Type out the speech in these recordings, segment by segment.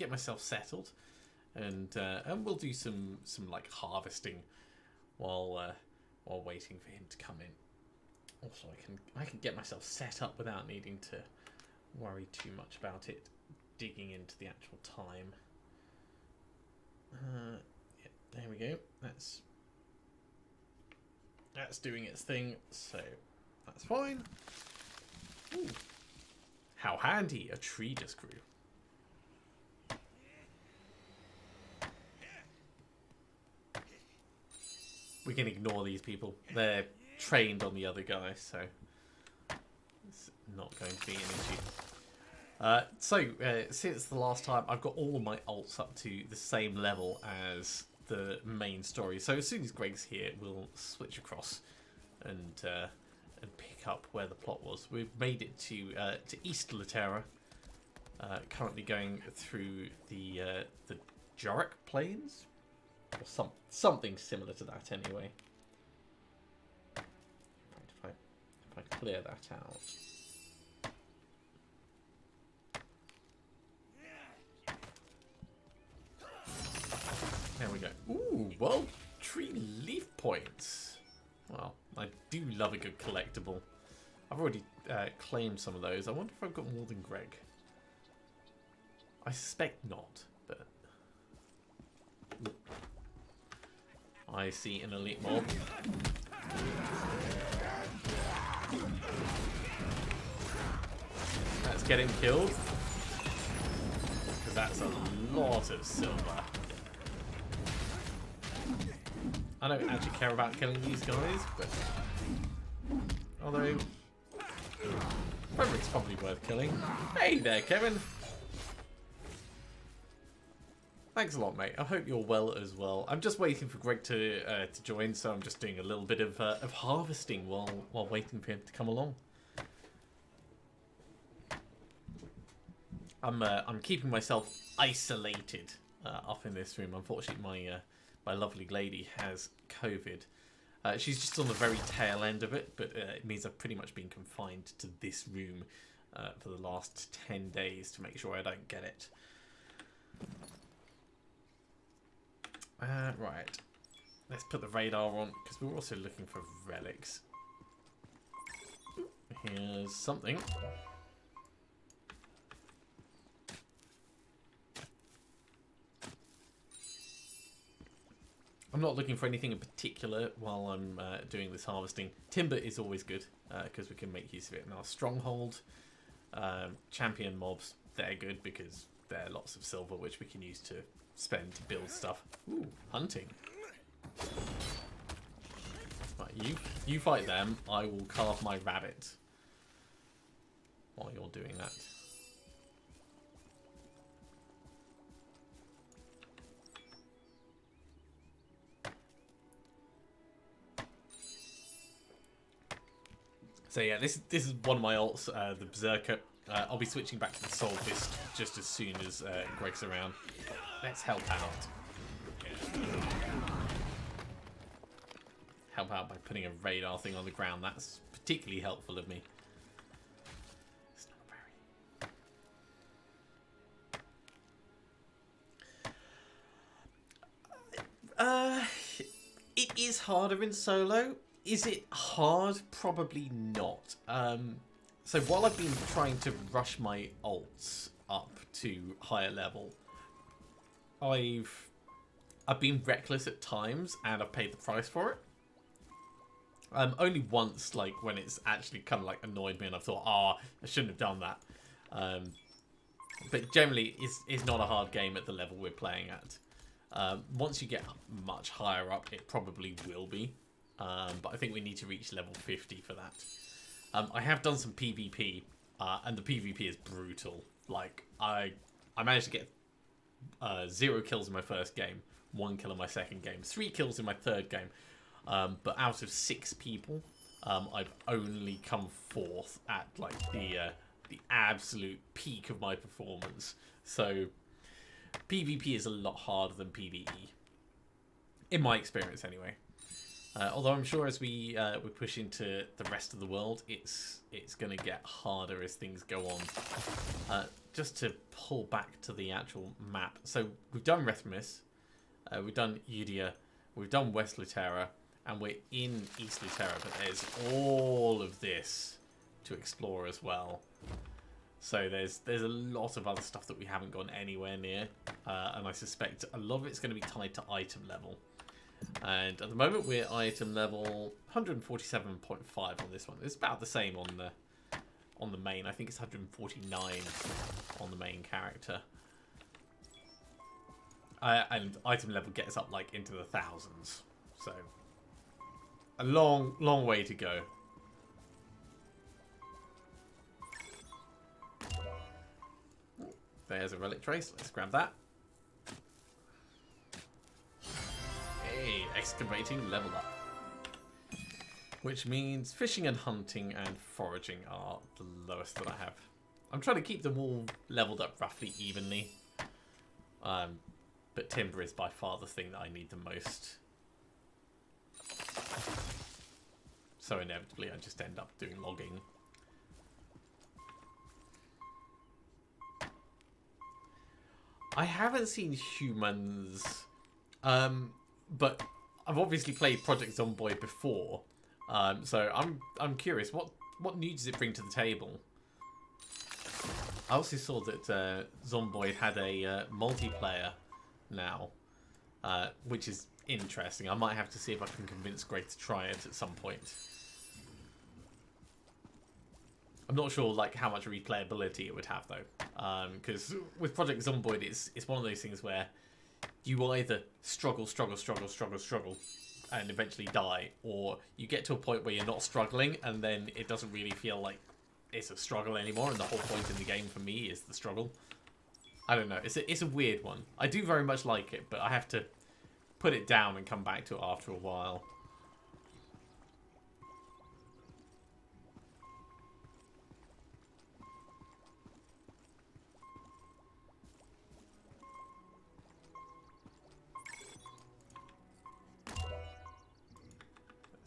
get myself settled, and we'll do some like harvesting while waiting for him to come in. Also, I can get myself set up without needing to worry too much about it digging into the actual time. Yeah, there we go. That's doing its thing, so that's fine. Ooh. How handy a tree just grew. We can ignore these people. They're trained on the other guy, so it's not going to be an issue. Since the last time, I've got all of my alts up to the same level as the main story. So as soon as Greg's here, we'll switch across and pick up where the plot was. We've made it to East Luterra. Currently going through the Joric Plains, or something similar to that anyway. Right, if I clear that out. There we go. Ooh, well, tree leaf points. Well, I do love a good collectible. I've already claimed some of those. I wonder if I've got more than Greg. I suspect not, but... I see an elite mob. Let's get him killed. Because that's a lot of silver. I don't actually care about killing these guys, but... Although... Frederick's probably worth killing. Hey there, Kevin! Thanks a lot, mate. I hope you're well as well. I'm just waiting for Greg to join, so I'm just doing a little bit of harvesting while waiting for him to come along. I'm keeping myself isolated up in this room. Unfortunately, my lovely lady has COVID. She's just on the very tail end of it, but it means I've pretty much been confined to this room for the last 10 days to make sure I don't get it. Right, let's put the radar on, because we're also looking for relics. Here's something. I'm not looking for anything in particular while I'm doing this harvesting. Timber is always good, because we can make use of it in our stronghold. Champion mobs, they're good because they're lots of silver, which we can use to spend to build stuff. Ooh, hunting. Right, you fight them. I will carve my rabbit while you're doing that. So yeah, this is one of my alts, the Berserker. I'll be switching back to the Soulfist just as soon as Greg's around. Let's help out. Help out by putting a radar thing on the ground. That's particularly helpful of me. It's not very... it is harder in solo. Is it hard? Probably not. So while I've been trying to rush my alts up to higher level, I've been reckless at times, and I've paid the price for it. Only once, like when it's actually kind of like annoyed me, and I've thought, I shouldn't have done that. But generally, it's not a hard game at the level we're playing at. Once you get much higher up, it probably will be. But I think we need to reach level 50 for that. I have done some PvP, and the PvP is brutal. Like, I managed to get 0 kills in my first game, 1 kill in my second game, 3 kills in my third game. But out of 6 people, I've only come 4th at like the absolute peak of my performance. So PvP is a lot harder than PvE, in my experience anyway. Although I'm sure as we push into the rest of the world, it's going to get harder as things go on. just to pull back to the actual map. So we've done Restream, we've done Udia, we've done West Luterra, and we're in East Luterra, but there's all of this to explore as well. So there's a lot of other stuff that we haven't gone anywhere near, and I suspect a lot of it's going to be tied to item level. And at the moment we're item level 147.5 on this one. It's about the same on the main. I think it's 149 on the main character. And item level gets up like into the thousands. So a long way to go. There's a relic trace. Let's grab that. Hey, excavating level up. Which means fishing and hunting and foraging are the lowest that I have. I'm trying to keep them all leveled up roughly evenly. But timber is by far the thing that I need the most. So inevitably I just end up doing logging. I haven't seen humans, but I've obviously played Project Zomboid before, so I'm curious what new does it bring to the table. I also saw that Zomboid had a multiplayer now, which is interesting. I might have to see if I can convince Greg to try it at some point. I'm not sure like how much replayability it would have though, because with Project Zomboid, it's one of those things where you either struggle, and eventually die, or you get to a point where you're not struggling, and then it doesn't really feel like it's a struggle anymore, and the whole point in the game for me is the struggle. I don't know. It's a weird one. I do very much like it, but I have to put it down and come back to it after a while.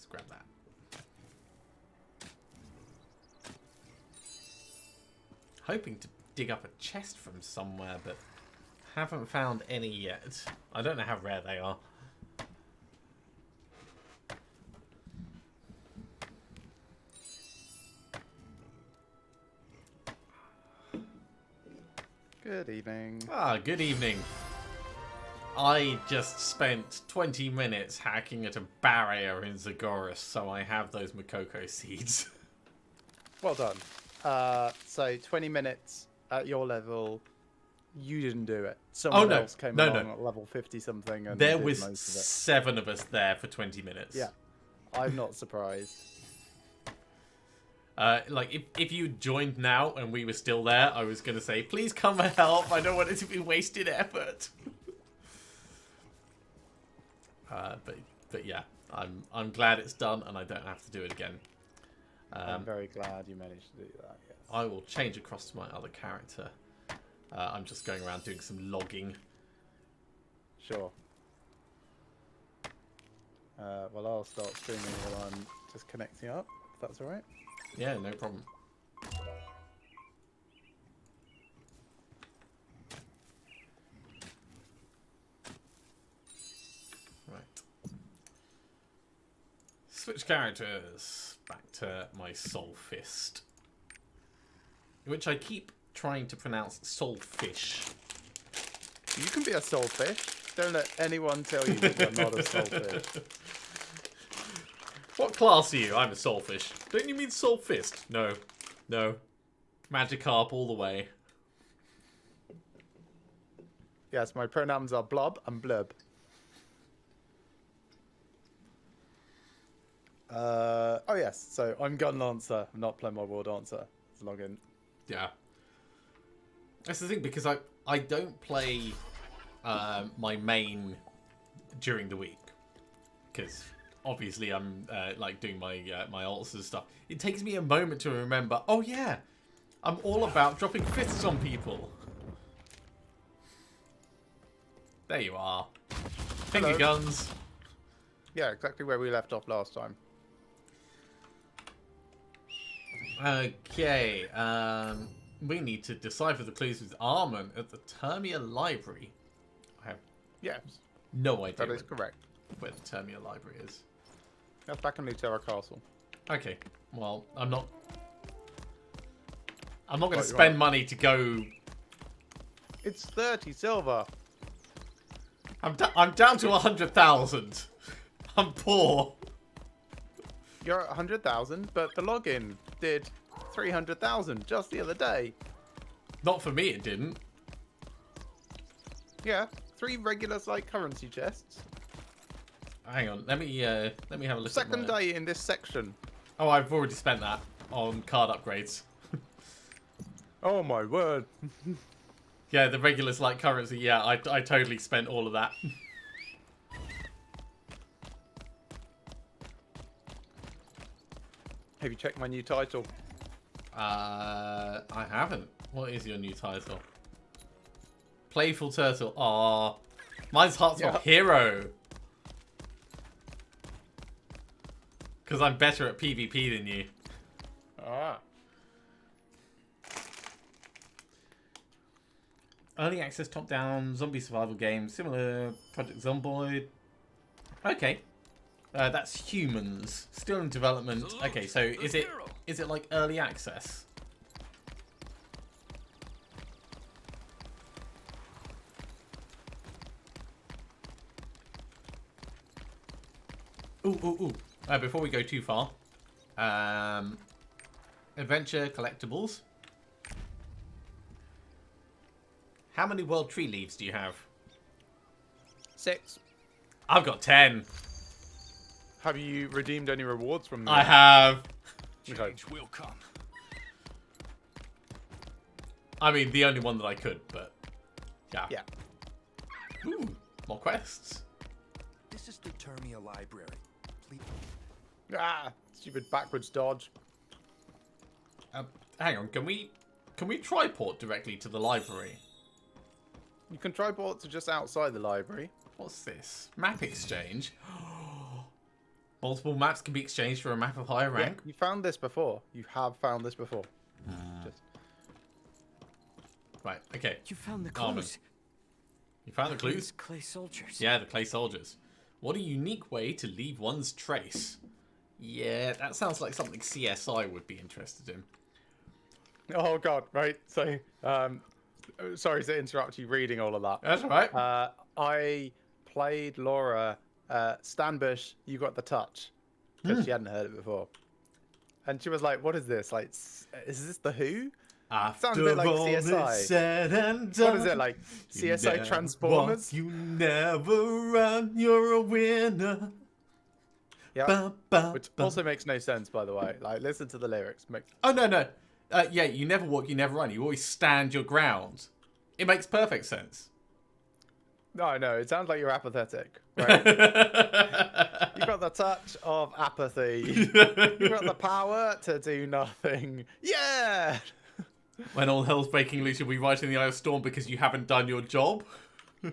Grab that. Hoping to dig up a chest from somewhere, but haven't found any yet. I don't know how rare they are. Good evening. Ah, good evening. I just spent 20 minutes hacking at a barrier in Zagoras, so I have those Makoko seeds. Well done. So 20 minutes at your level, you didn't do it. Someone else came along at level 50 something, and there did was most of it. 7 of us there for 20 minutes. Yeah, I'm not surprised. Like if you joined now and we were still there, I was gonna say, please come and help. I don't want it to be wasted effort. But yeah, I'm glad it's done and I don't have to do it again. I'm very glad you managed to do that. Yes. I will change across to my other character. I'm just going around doing some logging. Sure. Well, I'll start streaming while I'm just connecting up, if that's all right. Yeah, no problem. Switch characters. Back to my Soulfist. Which I keep trying to pronounce Soulfish. You can be a soulfish. Don't let anyone tell you that you're not a soulfish. What class are you? I'm a Soulfish. Don't you mean Soulfist? No. No. Magikarp all the way. Yes, my pronouns are blob and blub. Oh yes, so I'm Gun Lancer. I'm not playing my War Dancer. Let's log in. Yeah. That's the thing, because I don't play my main during the week. Because obviously I'm like doing my my ults and stuff. It takes me a moment to remember, oh yeah, I'm all about dropping fists on people. There you are. Finger guns. Yeah, exactly where we left off last time. we need to decipher the clues with Armand at the Termia Library. I have no idea. That is correct. Where the Termia Library is. That's back in Luterra Castle. Okay. Well, I'm not going to spend money to go. It's 30 silver. I'm down to 100,000. I'm poor. You're at 100,000, but the login did 300,000 just the other day. Not for me, it didn't. Yeah, 3 regular like currency chests. Hang on, let me have a look. Second day in this section. Oh, I've already spent that on card upgrades. Oh my word. Yeah, the regulars like currency. Yeah, I totally spent all of that. Have you checked my new title? I haven't. What is your new title? Playful Turtle. Aw. Mine's Heartstop Hero. Because I'm better at PvP than you. Ah. Early access top-down zombie survival game. Similar Project Zomboid. Okay. That's humans. Still in development. Okay, so is it like early access? Ooh. Before we go too far. Adventure collectibles. How many World Tree Leaves do you have? 6. I've got 10. Have you redeemed any rewards from them? I have. Change will come. I mean, the only one that I could, but yeah. Yeah. Ooh, more quests. This is the Termia Library. Please. Ah, stupid backwards dodge. Hang on, can we triport directly to the library? You can try port to just outside the library. What's this? Map exchange. Multiple maps can be exchanged for a map of higher rank. Yeah, you found this before. You have found this before. Right, okay. You found the clues. You found the clues? These clay soldiers. Yeah, the clay soldiers. What a unique way to leave one's trace. Yeah, that sounds like something CSI would be interested in. Oh god, right. So, sorry to interrupt you reading all of that. That's all right. I played Laura Stanbush, You Got the Touch, because she hadn't heard it before. And she was like, what is this? Like, is this The Who? Sounds a bit like CSI. Said and done, what is it, like CSI Transformers? You never run, you're a winner. Yeah, which also makes no sense, by the way. Like, listen to the lyrics. Oh, no. Yeah, you never walk, you never run. You always stand your ground. It makes perfect sense. No, it sounds like you're apathetic. Right? You got the touch of apathy. You got the power to do nothing. Yeah! When all hell's breaking loose, you'll be right in the eye of storm because you haven't done your job.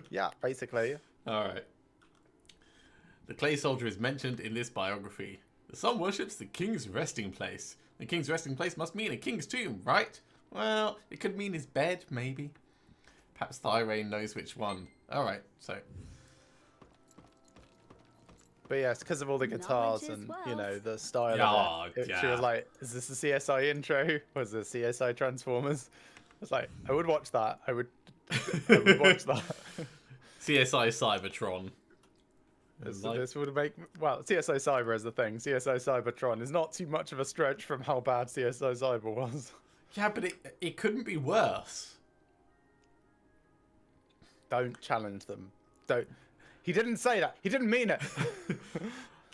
Yeah, basically. Alright. The clay soldier is mentioned in this biography. The sun worships the king's resting place. The king's resting place must mean a king's tomb, right? Well, it could mean his bed, maybe. Perhaps Thirain knows which one. Alright, so. But yeah, it's because of all the guitars and, you know, the style of it. Yeah. She was like, is this a CSI intro? Or is this CSI Transformers? I was like, I would watch that. I would watch that. CSI Cybertron. This would make... Well, CSI Cyber is the thing. CSI Cybertron is not too much of a stretch from how bad CSI Cyber was. Yeah, but it couldn't be worse. Don't challenge them. Don't... He didn't say that. He didn't mean it.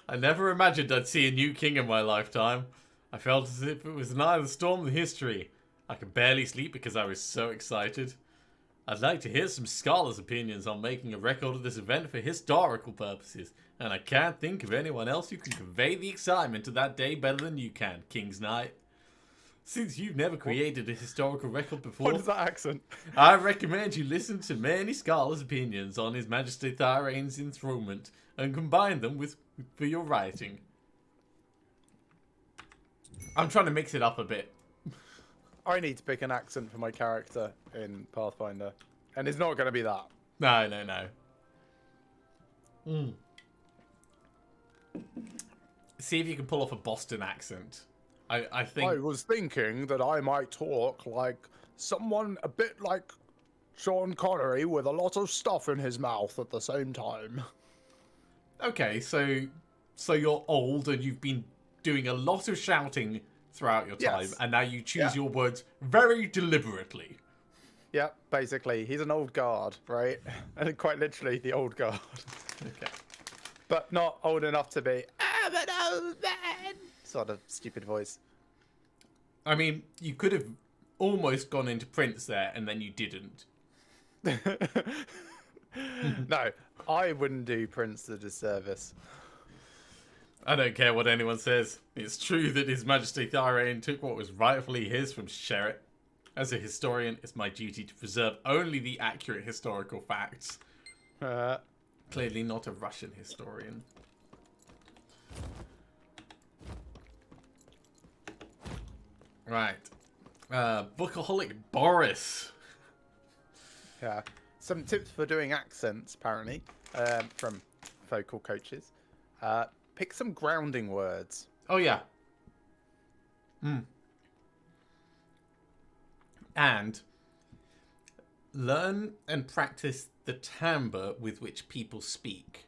I never imagined I'd see a new king in my lifetime. I felt as if it was an eye of the storm in history. I could barely sleep because I was so excited. I'd like to hear some scholars' opinions on making a record of this event for historical purposes, and I can't think of anyone else who can convey the excitement of that day better than you can, King's Knight. Since you've never created a historical record before, What is that accent? I recommend you listen to many scholars' opinions on His Majesty Thirain's enthronement and combine them for your writing. I'm trying to mix it up a bit. I need to pick an accent for my character in Pathfinder, and it's not going to be that. No. See if you can pull off a Boston accent. I think... I was thinking that I might talk like someone a bit like Sean Connery with a lot of stuff in his mouth at the same time. Okay, so you're old and you've been doing a lot of shouting throughout your time, Yes. and now you choose your words very deliberately. Yeah, basically. He's an old guard, right? And quite literally the old guard. Okay. But not old enough to be, I'm an old man! Sort of stupid voice. I mean, you could have almost gone into Prince there, and then you didn't. No, I wouldn't do Prince the disservice. I don't care what anyone says. It's true that His Majesty Thirain took what was rightfully his from Sherrit. As a historian, it's my duty to preserve only the accurate historical facts. Clearly not a Russian historian. Right. Bookaholic Boris. Yeah. Some tips for doing accents, apparently, from vocal coaches. Pick some grounding words. Oh, yeah. And learn and practice the timbre with which people speak.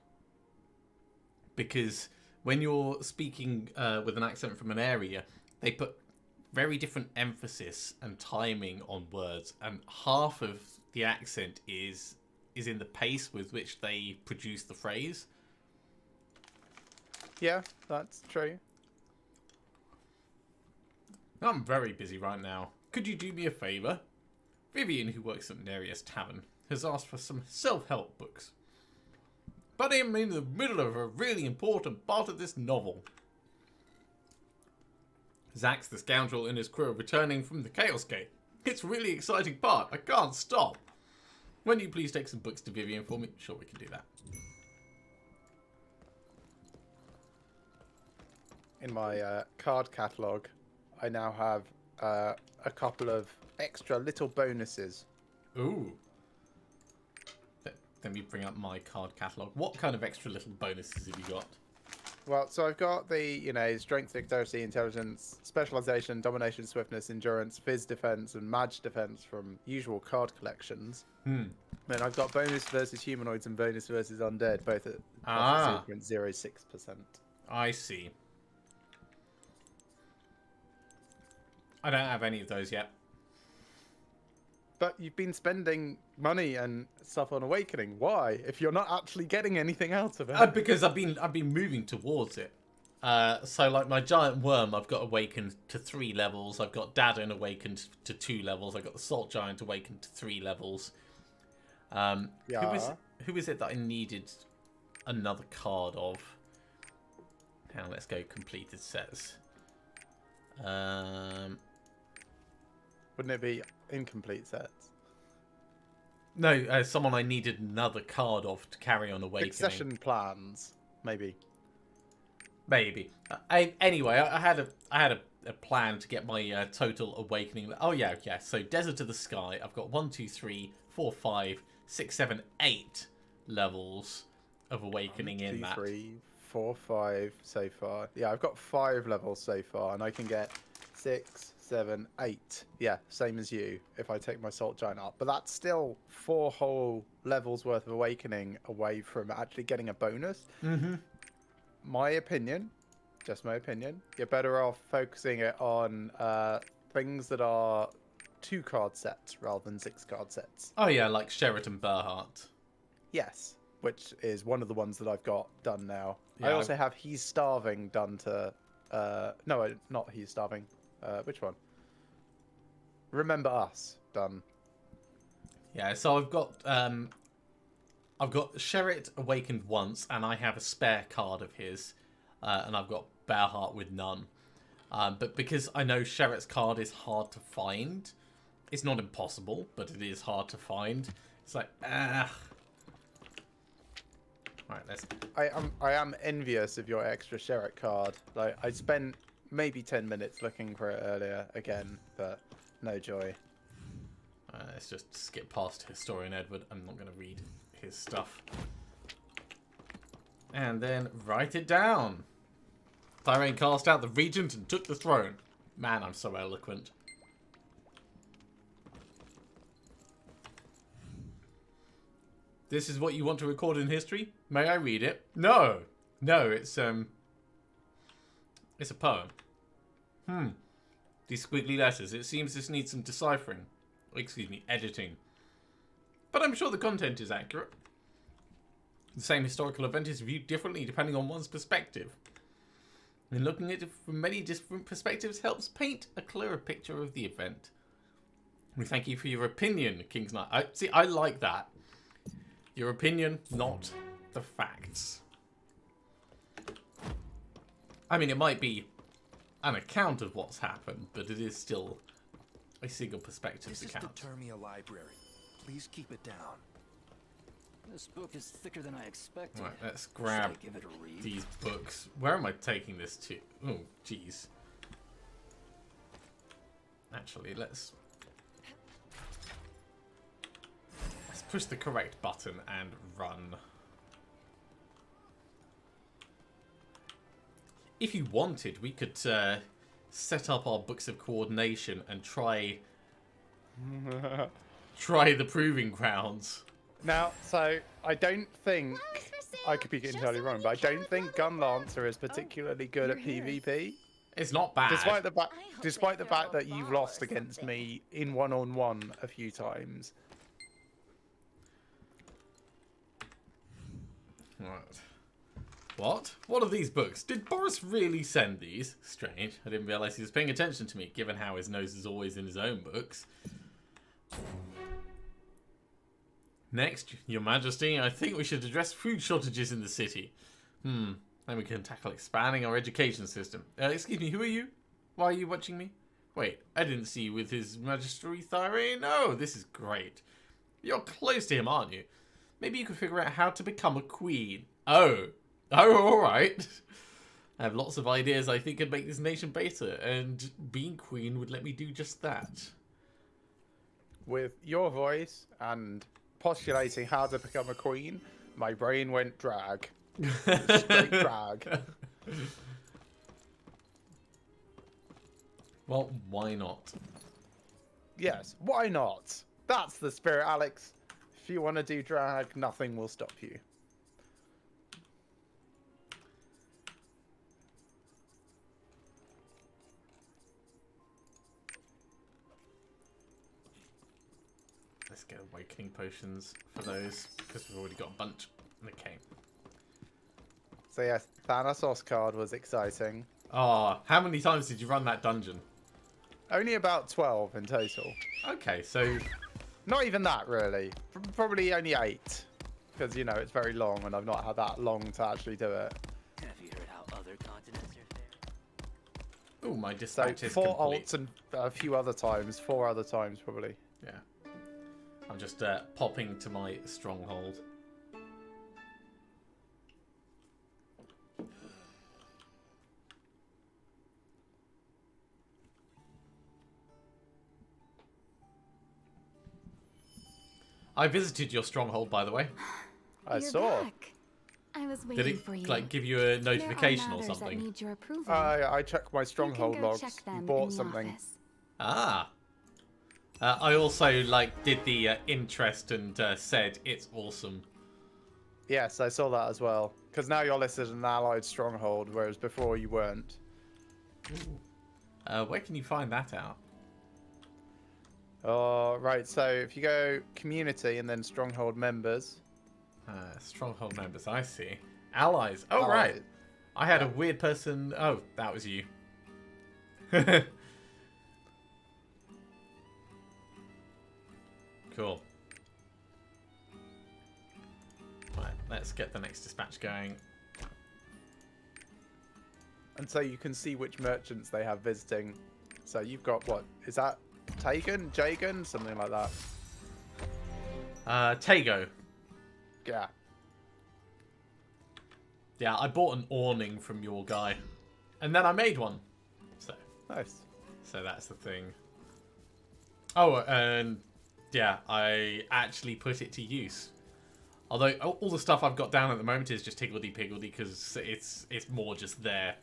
Because when you're speaking with an accent from an area, they put very different emphasis and timing on words, and half of the accent is in the pace with which they produce the phrase. Yeah, that's true. I'm very busy right now. Could you do me a favour? Vivian, who works at Nereus Tavern, has asked for some self-help books. But I'm in the middle of a really important part of this novel. Zax the scoundrel and his crew are returning from the Chaos Gate. It's a really exciting part. I can't stop. When you please take some books to Vivian for me? Sure, we can do that. In my card catalogue, I now have a couple of extra little bonuses. Ooh. Let me bring up my card catalogue. What kind of extra little bonuses have you got? Well, so I've got the, strength, dexterity, intelligence, specialization, domination, swiftness, endurance, phys defense, and mage defense from usual card collections. Then I've got bonus versus humanoids and bonus versus undead, both at 0.06%. I see. I don't have any of those yet. But you've been spending money and stuff on Awakening. Why? If you're not actually getting anything out of it? Because I've been moving towards it. So like my giant worm, I've got awakened to 3 levels. I've got Dadon awakened to 2 levels. I've got the Salt Giant awakened to 3 levels. Yeah. Who is it that I needed another card of? Now let's go completed sets. Wouldn't it be incomplete sets? No, someone I needed another card of to carry on Awakening. Succession plans, maybe. Maybe. Anyway, I had a plan to get my total Awakening. Oh yeah. So Desert of the Sky. I've got 1, 2, 3, 4, 5, 6, 7, 8 levels of Awakening 1, 2, in that. 3, 4, 5 so far. Yeah, I've got 5 levels so far, and I can get 6, 7, 8. Yeah, same as you if I take my Salt Giant up. But that's still 4 whole levels worth of Awakening away from actually getting a bonus. My opinion, just my opinion, you're better off focusing it on things that are 2 card sets rather than 6 card sets. Oh yeah, like Sheraton Burhart. Yes, which is one of the ones that I've got done now. Yeah, I also have He's Starving done to... no, not He's Starving. Which one? Remember Us done. Yeah, so I've got Sherrit awakened once, and I have a spare card of his, and I've got Bearheart with none. But because I know Sherritt's card is hard to find, it's not impossible, but it is hard to find. It's like, Right, let's... I am envious of your extra Sherrit card. Like, I spent maybe 10 minutes looking for it earlier again, but No joy. Let's just skip past Historian Edward. I'm not going to read his stuff. And then write it down. Thirain cast out the regent and took the throne. Man, I'm so eloquent. This is what you want to record in history? May I read it? No. No, it's a poem. These squiggly letters. It seems this needs some deciphering. Excuse me, editing. But I'm sure the content is accurate. The same historical event is viewed differently depending on one's perspective. And looking at it from many different perspectives helps paint a clearer picture of the event. We thank you for your opinion, King's Knight. I like that. Your opinion, not the facts. I mean, it might be an account of what's happened, but it is still a single perspective's account. This is the Termia library. Please keep it down. This book is thicker than I expected. Right, let's grab Should I give it a read? these books. Where am I taking this to? Oh, jeez. Actually, let's push the correct button and run. If you wanted, we could set up our books of coordination and try the proving grounds. Now, so I don't think I could be entirely wrong, but I don't think Gun Lancer is particularly good at PvP. It's not bad. Despite the fact that you've lost against me in one-on-one a few times. Right. What? What are these books? Did Boris really send these? Strange. I didn't realise he was paying attention to me, given how his nose is always in his own books. Next, Your Majesty, I think we should address food shortages in the city. Then we can tackle expanding our education system. Excuse me, who are you? Why are you watching me? Wait, I didn't see you with His Majesty Thirain. Oh, this is great. You're close to him, aren't you? Maybe you could figure out how to become a queen. Oh, alright. I have lots of ideas I think could make this nation better, and being queen would let me do just that. With your voice and postulating how to become a queen, my brain went drag. Straight drag. Well, why not? Yes, why not? That's the spirit, Alex. If you want to do drag, nothing will stop you. Let's get awakening potions for those, because we've already got a bunch. Okay. So yes, Thanatos card was exciting. Oh, how many times did you run that dungeon? Only about 12 in total. Okay, so... Not even that, really. Probably only 8. Because, you know, it's very long, and I've not had that long to actually do it. Have you heard how other continents are faring? Oh, my So, dispatch is 4 complete. alts and a few other times. 4 other times, probably. Yeah. I'm just popping to my stronghold. I visited your stronghold, by the way. I You're saw. back. I was Did waiting it for you. like give you a notification there are or matters something? That need your approval. I checked my You stronghold can go logs. check them You in bought the something. office. Ah. I also like did the interest and said it's awesome. Yes, I saw that as well. Because now you're listed as an allied stronghold, whereas before you weren't. Where can you find that out? Right, so if you go community and then stronghold members. Stronghold members, I see. Allies. Oh, right. Allies. I had a weird person. Oh, that was you. Cool. Right, let's get the next dispatch going. And so you can see which merchants they have visiting. So you've got what? Is that Taken? Jagan? Something like that. Tago. Yeah. Yeah, I bought an awning from your guy. And then I made one. Nice. So that's the thing. Oh, and yeah, I actually put it to use. Although all the stuff I've got down at the moment is just higgledy-piggledy because it's more just there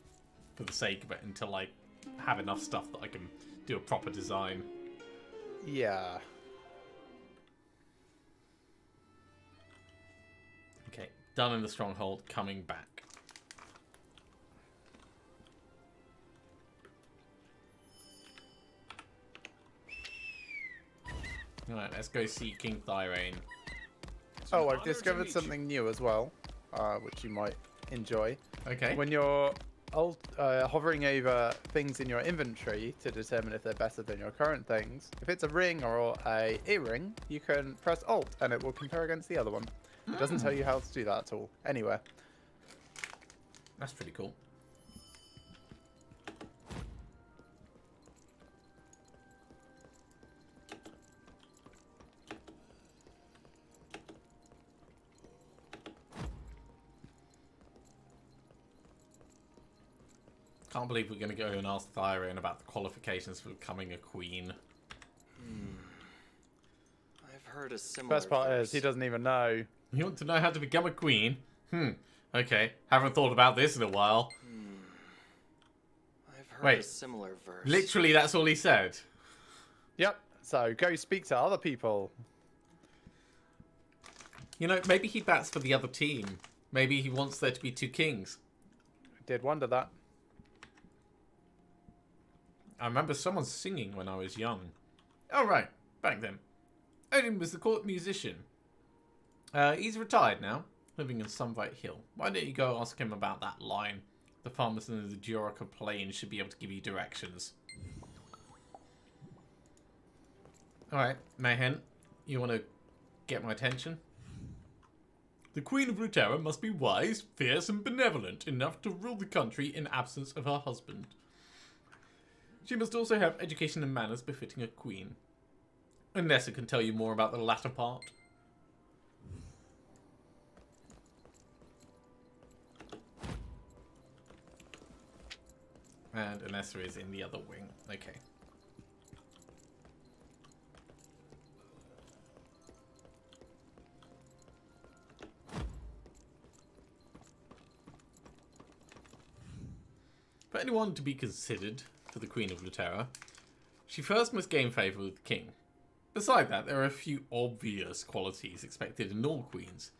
for the sake of it until I have enough stuff that I can do a proper design. Yeah. Okay, done in the stronghold, coming back. Alright, let's go see King Thirain. Oh, I've discovered something new as well, which you might enjoy. Okay. When you're hovering over things in your inventory to determine if they're better than your current things, if it's a ring or a earring, you can press Alt and it will compare against the other one. It doesn't tell you how to do that at all, anywhere. That's pretty cool. Can't believe we're going to go and ask Thirain about the qualifications for becoming a queen. I've heard a similar Best part verse. is he doesn't even know. You want to know how to become a queen? Okay. Haven't thought about this in a while. I've heard Wait. a similar verse. Literally, that's all he said. Yep. So go speak to other people. You know, maybe he bats for the other team. Maybe he wants there to be 2 kings. Did wonder that. I remember someone singing when I was young. Oh, right. Back then. Odin was the court musician. He's retired now, living in Sunlight Hill. Why don't you go ask him about that line? The farmers in the Jurassic Plain should be able to give you directions. Alright, Mayhen, you want to get my attention? The Queen of Luterra must be wise, fierce, and benevolent enough to rule the country in absence of her husband. She must also have education and manners befitting a queen. Unless it can tell you more about the latter part. And Anessa is in the other wing. Okay. For anyone to be considered for the Queen of Luterra, she first must gain favour with the king. Beside that, there are a few obvious qualities expected in all queens.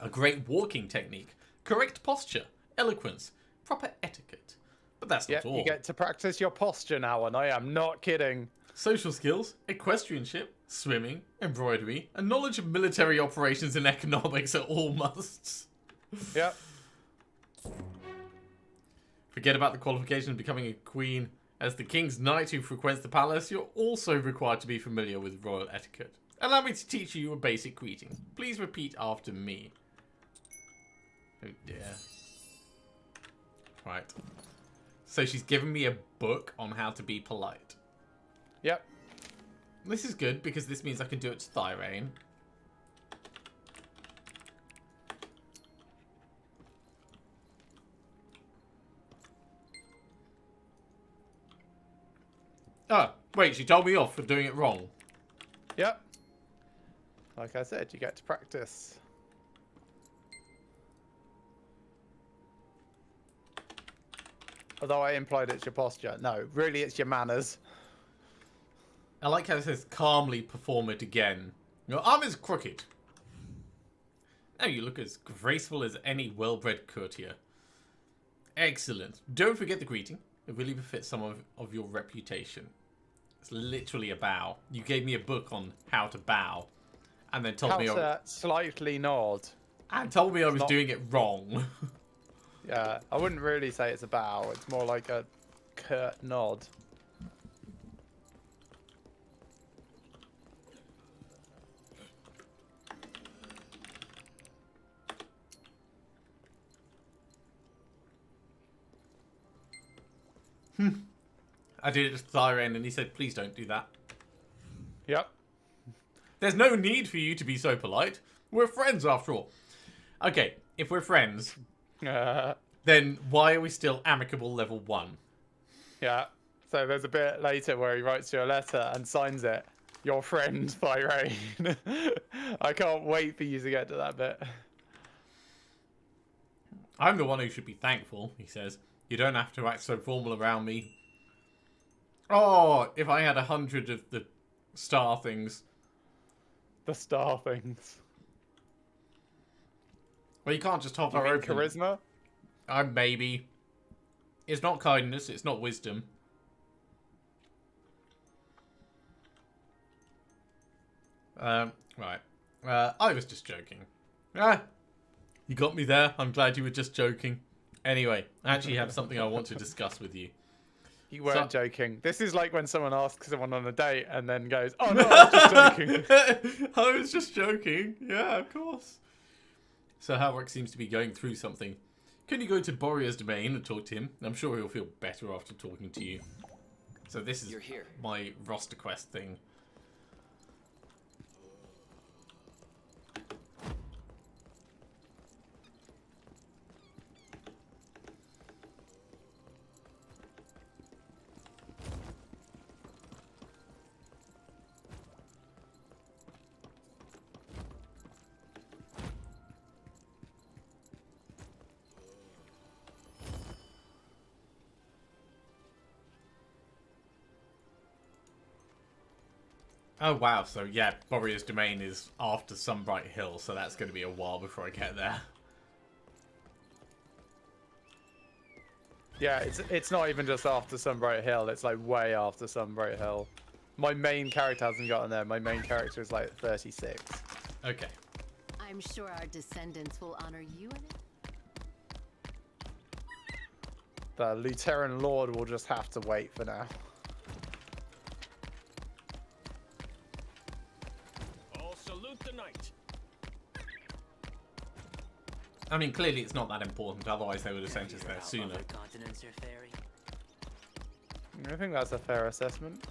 A great walking technique, correct posture, eloquence, proper etiquette. But that's not all. You get to practice your posture now, and I am not kidding. Social skills, equestrianship, swimming, embroidery, and knowledge of military operations and economics are all musts. Yep. Forget about the qualification of becoming a queen. As the king's knight who frequents the palace, you're also required to be familiar with royal etiquette. Allow me to teach you a basic greeting. Please repeat after me. Oh dear. Right. So she's given me a book on how to be polite. Yep. This is good because this means I can do it to Thirain. Ah, wait, she told me off for doing it wrong. Yep. Like I said, you get to practice. Although I implied it's your posture. No, really it's your manners. I like how it says calmly perform it again. Your arm is crooked. Now you look as graceful as any well-bred courtier. Excellent. Don't forget the greeting. It really befits some of your reputation. It's literally a bow. You gave me a book on how to bow. And then told me slightly nod. And told me I was doing it wrong. Yeah, I wouldn't really say it's a bow. It's more like a curt nod. I did it to Thirain and he said, please don't do that. Yep. There's no need for you to be so polite. We're friends after all. Okay, if we're friends, then why are we still amicable level 1? Yeah. So there's a bit later where he writes you a letter and signs it. Your friend, Thirain. I can't wait for you to get to that bit. I'm the one who should be thankful, he says. You don't have to act so formal around me. Oh, if I had 100 of the star things. The star things. Well, you can't just You hover mean over them. charisma? Maybe. It's not kindness, it's not wisdom. Right. I was just joking. You got me there. I'm glad you were just joking. Anyway, I actually have something I want to discuss with you. You weren't joking. This is like when someone asks someone on a date and then goes, "Oh no, I was just joking." I was just joking. Yeah, of course. So Halric seems to be going through something. Can you go to Borea's domain and talk to him? I'm sure he'll feel better after talking to you. So this is You're here. my roster quest thing. Oh wow, so yeah, Borea's domain is after Sunbright Hill, so that's going to be a while before I get there. Yeah, it's not even just after Sunbright Hill. It's like way after Sunbright Hill. My main character hasn't gotten there. My main character is like 36. Okay. I'm sure our descendants will honor you in it. The Luterran Lord will just have to wait for now. All salute the knight. I mean, clearly it's not that important, otherwise they would have sent us there sooner. Other continents are fairy. I think that's a fair assessment.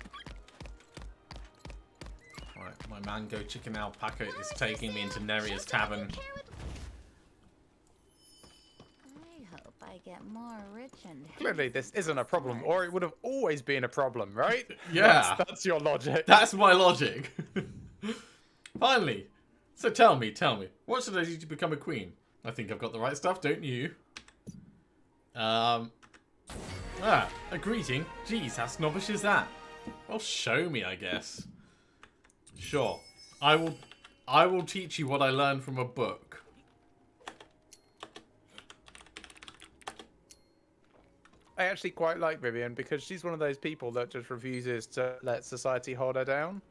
Right, my mango chicken alpaca is taking me into Neria's tavern. I hope I get more rich and Clearly this isn't a problem, or it would have always been a problem, right? Yeah. That's your logic. That's my logic. Finally. So tell me, what should I do to become a queen? I think I've got the right stuff, don't you? A greeting? Jeez, how snobbish is that? Well, show me, I guess. Sure. I will teach you what I learned from a book. I actually quite like Vivian because she's one of those people that just refuses to let society hold her down.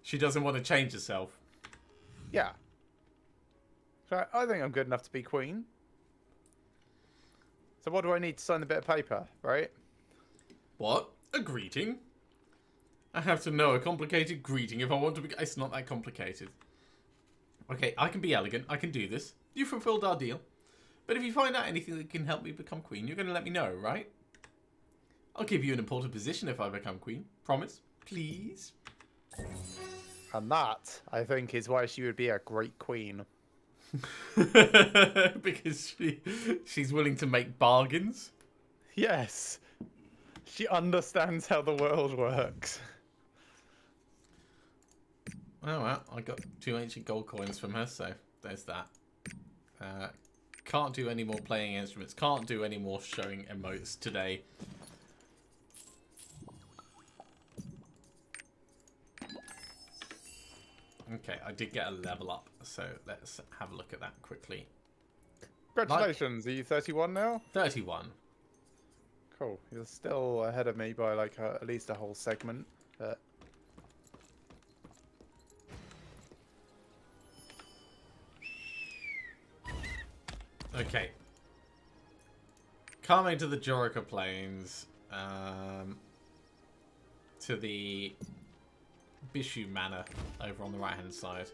She doesn't want to change herself. Yeah. So I think I'm good enough to be queen. So what do I need to sign the bit of paper, right? What? A greeting? I have to know a complicated greeting if I want to be... It's not that complicated. Okay, I can be elegant. I can do this. You fulfilled our deal. But if you find out anything that can help me become queen, you're going to let me know, right? I'll give you an important position if I become queen. Promise? Please? And that, I think, is why she would be a great queen. Because she's willing to make bargains? Yes. She understands how the world works. Oh, well, I got 2 ancient gold coins from her, so there's that. Can't do any more playing instruments. Can't do any more showing emotes today. Okay, I did get a level up, so let's have a look at that quickly. Congratulations, are you 31 now? 31. Cool. You're still ahead of me by like at least a whole segment. But... Okay. Coming to the Jorica Plains, to the Bishu Manor over on the right hand side.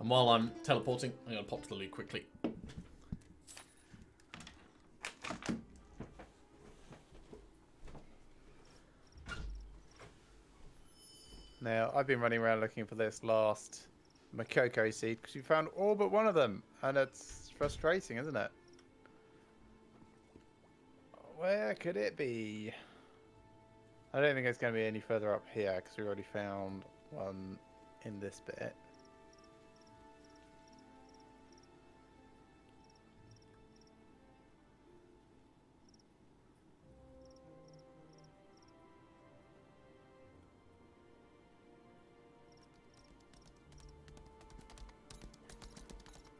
And while I'm teleporting, I'm going to pop to the loot quickly. Now, I've been running around looking for this last Makoko seed because you found all but one of them. And it's frustrating, isn't it? Where could it be? I don't think it's going to be any further up here because we already found one in this bit.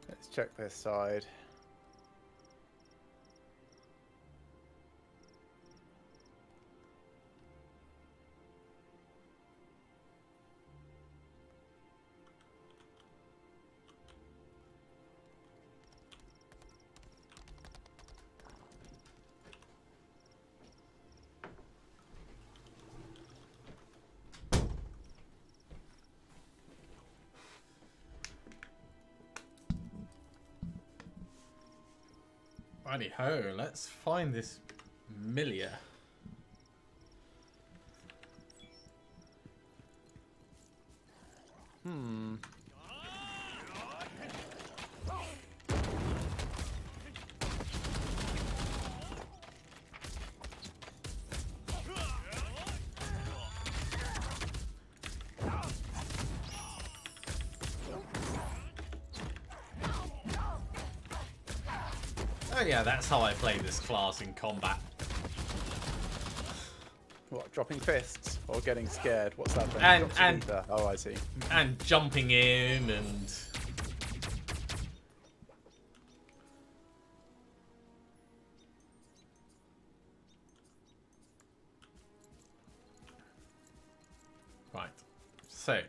Let's check this side. Righty ho, let's find this Milia. Oh yeah, that's how I play this class in combat. What, dropping fists or getting scared? What's that thing? And oh, I see. And jumping in and right. So,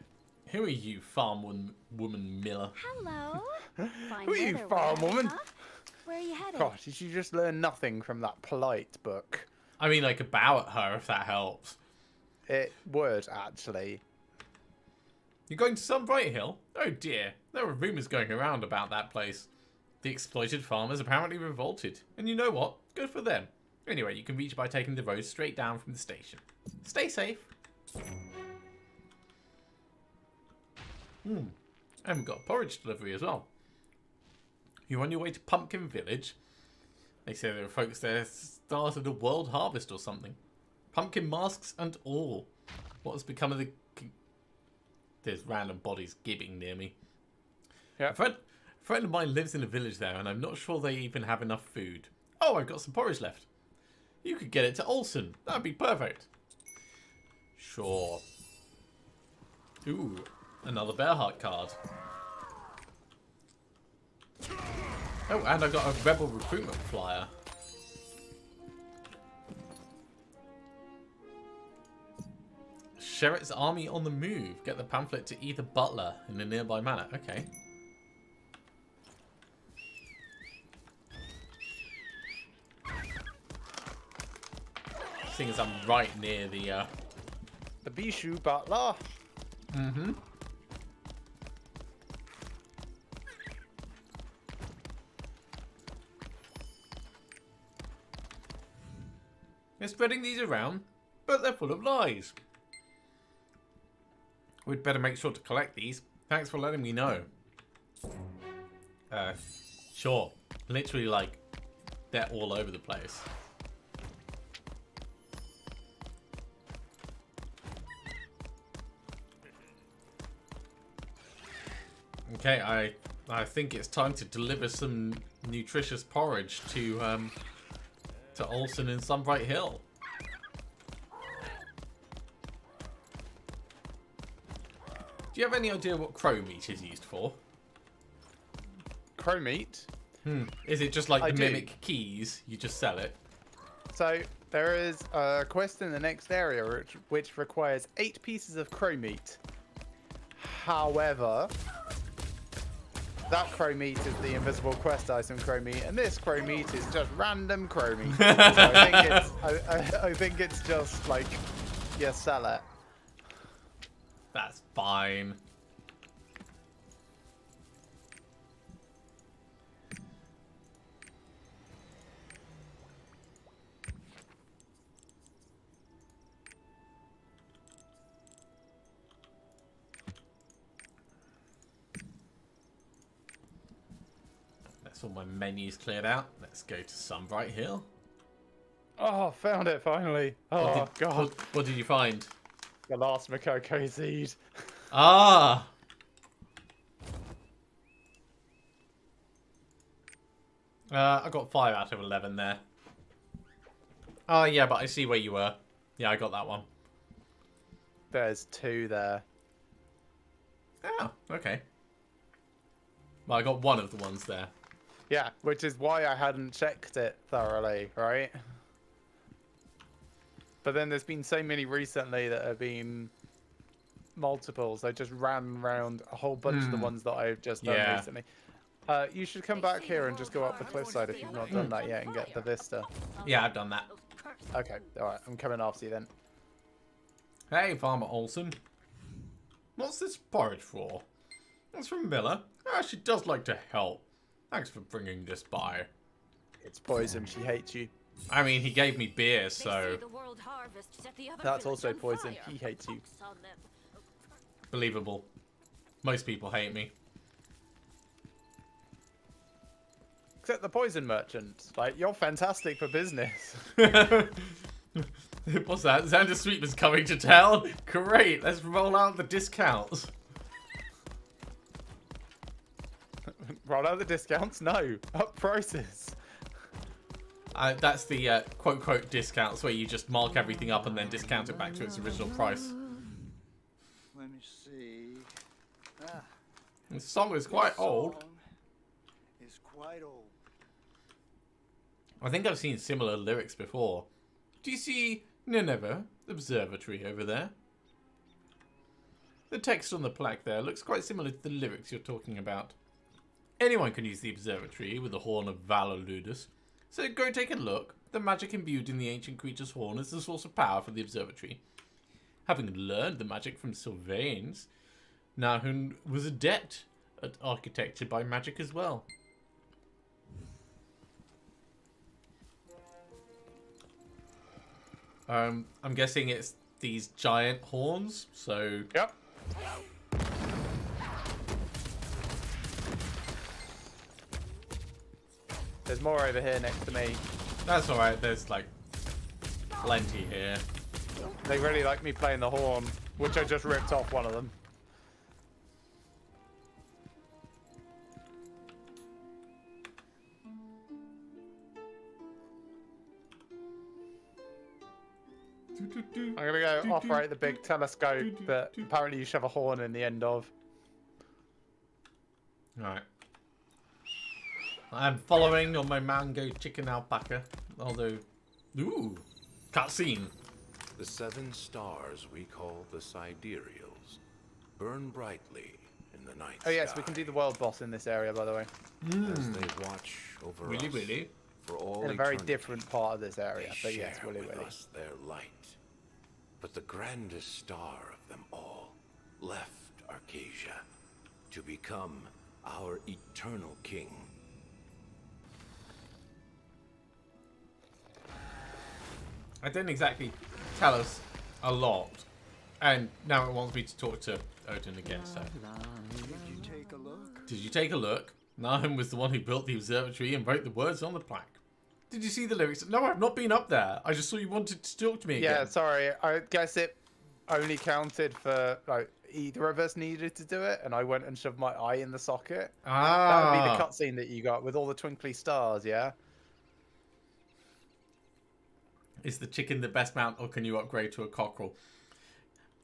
who are you, woman Miller? Hello. Fine Who are you, weather farm we're woman? having, huh? Where are you headed? Gosh, did you just learn nothing from that polite book? I mean, I could bow at her if that helps. It would, actually. You're going to Sunbright Hill? Oh dear, there were rumours going around about that place. The exploited farmers apparently revolted. And you know what? Good for them. Anyway, you can reach by taking the road straight down from the station. Stay safe. And we've got a porridge delivery as well. You're on your way to Pumpkin Village. They say there are folks there started a world harvest or something. Pumpkin masks and all. What has become of the... There's random bodies gibbing near me. Yeah. A friend of mine lives in a village there, and I'm not sure they even have enough food. Oh, I've got some porridge left. You could get it to Olsen. That'd be perfect. Sure. Ooh, another Bearheart card. Oh, and I got a rebel recruitment flyer. Sherritt's army on the move. Get the pamphlet to either butler in a nearby manor. Okay. Seeing as I'm right near the Bishu butler. Mm-hmm. They're spreading these around, but they're full of lies. We'd better make sure to collect these. Thanks for letting me know. Sure. Literally, like, they're all over the place. Okay, I think it's time to deliver some nutritious porridge to Olsen and Sunbright Hill. Do you have any idea what crow meat is used for? Crow meat? Is it just like I the do. mimic keys? You just sell it? So, there is a quest in the next area which requires 8 pieces of crow meat. However, that crow meat is the invisible quest item crow meat, and this crow meat is just random crow meat. So I think it's just like, you sell it. That's fine. That's all my menus cleared out. Let's go to Sunbright Hill. Oh, found it finally. Oh, God. What did you find? The last Makoko seed. Ah! I got 5 out of 11 there. Oh, yeah, but I see where you were. Yeah, I got that one. There's 2 there. Oh, okay. Well, I got one of the ones there. Yeah, which is why I hadn't checked it thoroughly, right? But then there's been so many recently that have been multiples. I just ran around a whole bunch of the ones that I've just done recently. You should come back here and just go up the cliffside if you've not done that yet and get the vista. Yeah, I've done that. Okay, alright, I'm coming after you then. Hey, Farmer Olsen. What's this porridge for? It's from Miller. Ah, she does like to help. Thanks for bringing this by. It's poison, she hates you. I mean, he gave me beer, so... That's also poison, he hates you. Believable. Most people hate me. Except the poison merchant. Like, you're fantastic for business. What's that? Xander Sweetman's coming to town? Great, let's roll out the discounts. Roll out the discounts? No. Up prices. That's the quote-quote discounts where you just mark everything up and then discount it back to its original price. Let me see. Ah, The song is quite old. it's quite old. I think I've seen similar lyrics before. Do you see Nineveh Observatory over there? The text on the plaque there looks quite similar to the lyrics you're talking about. Anyone can use the observatory with the horn of Valor Ludus. So go take a look. The magic imbued in the ancient creature's horn is the source of power for the observatory. Having learned the magic from Sylvains, Nahun was adept at architecture by magic as well. I'm guessing it's these giant horns, so... Yep. There's more over here next to me. That's alright, there's like plenty here. They really like me playing the horn, which I just ripped off one of them. I'm gonna go operate the big telescope that apparently you shove a horn in the end of. Alright. I'm following on my mango chicken alpaca. Although, ooh, cutscene. The 7 stars we call the sidereals burn brightly in the night Oh yes, sky we can do the world boss in this area, by the way. as they watch over Willy us Willy. for all In a very eternity. different part of this They area, but yes, share Willy with Willy. us their light. But the grandest star of them all left Arcasia to become our eternal king. I didn't exactly tell us a lot. And now it wants me to talk to Odin again, so... Did you take a look? Did you take a look? Nahum was the one who built the observatory and wrote the words on the plaque. Did you see the lyrics? No, I've not been up there. I just saw you wanted to talk to me again. Yeah, sorry. I guess it only counted for like either of us needed to do it, and I went and shoved my eye in the socket. That would be the cutscene that you got with all the twinkly stars, yeah? Is the chicken the best mount, or can you upgrade to a cockerel?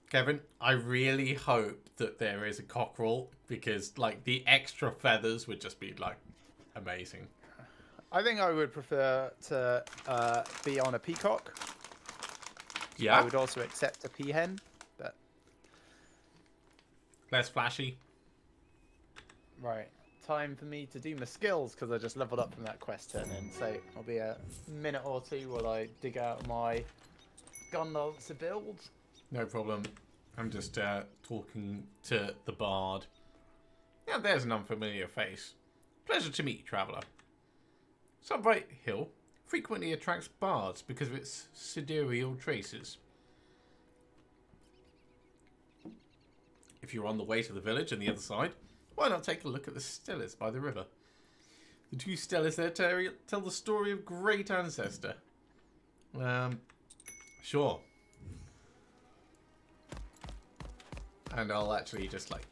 Kevin, I really hope that there is a cockerel, because like the extra feathers would just be like amazing. I think I would prefer to be on a peacock. Yeah, I would also accept a peahen, but less flashy. right. Time for me to do my skills because I just leveled up from that quest turn in. So I'll be a minute or two while I dig out my gun to build. No problem. I'm just talking to the bard. Yeah, there's an unfamiliar face. Pleasure to meet you, traveller. Sunbright Hill frequently attracts bards because of its sidereal traces. If you're on the way to the village on the other side, why not take a look at the steles by the river? The 2 steles there tell the story of great ancestor. Sure. And I'll actually just like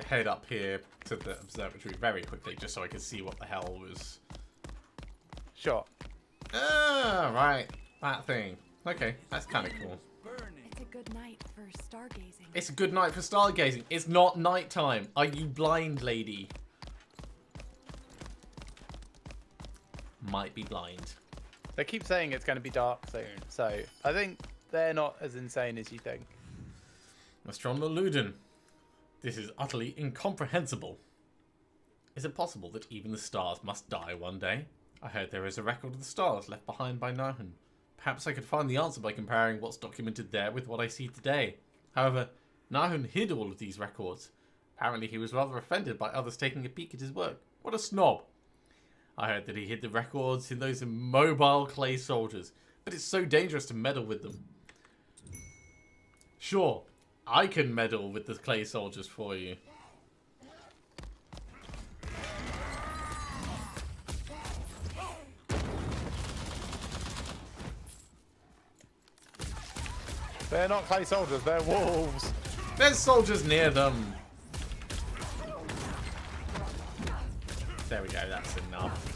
head up here to the observatory very quickly, just so I can see what the hell was. Sure. Ah, right. That thing. Okay, that's kind of cool. It's a good night for stargazing. It's a good night for stargazing. It's not nighttime. Are you blind, lady? Might be blind. They keep saying it's going to be dark soon, so I think they're not as insane as you think. Astronomer Luden. This is utterly incomprehensible. Is it possible that even the stars must die one day? I heard there is a record of the stars left behind by Nahum. Perhaps I could find the answer by comparing what's documented there with what I see today. However, Nahum hid all of these records. Apparently he was rather offended by others taking a peek at his work. What a snob. I heard that he hid the records in those immobile clay soldiers, but it's so dangerous to meddle with them. Sure, I can meddle with the clay soldiers for you. They're not clay soldiers, they're wolves. There's soldiers near them. There we go, that's enough.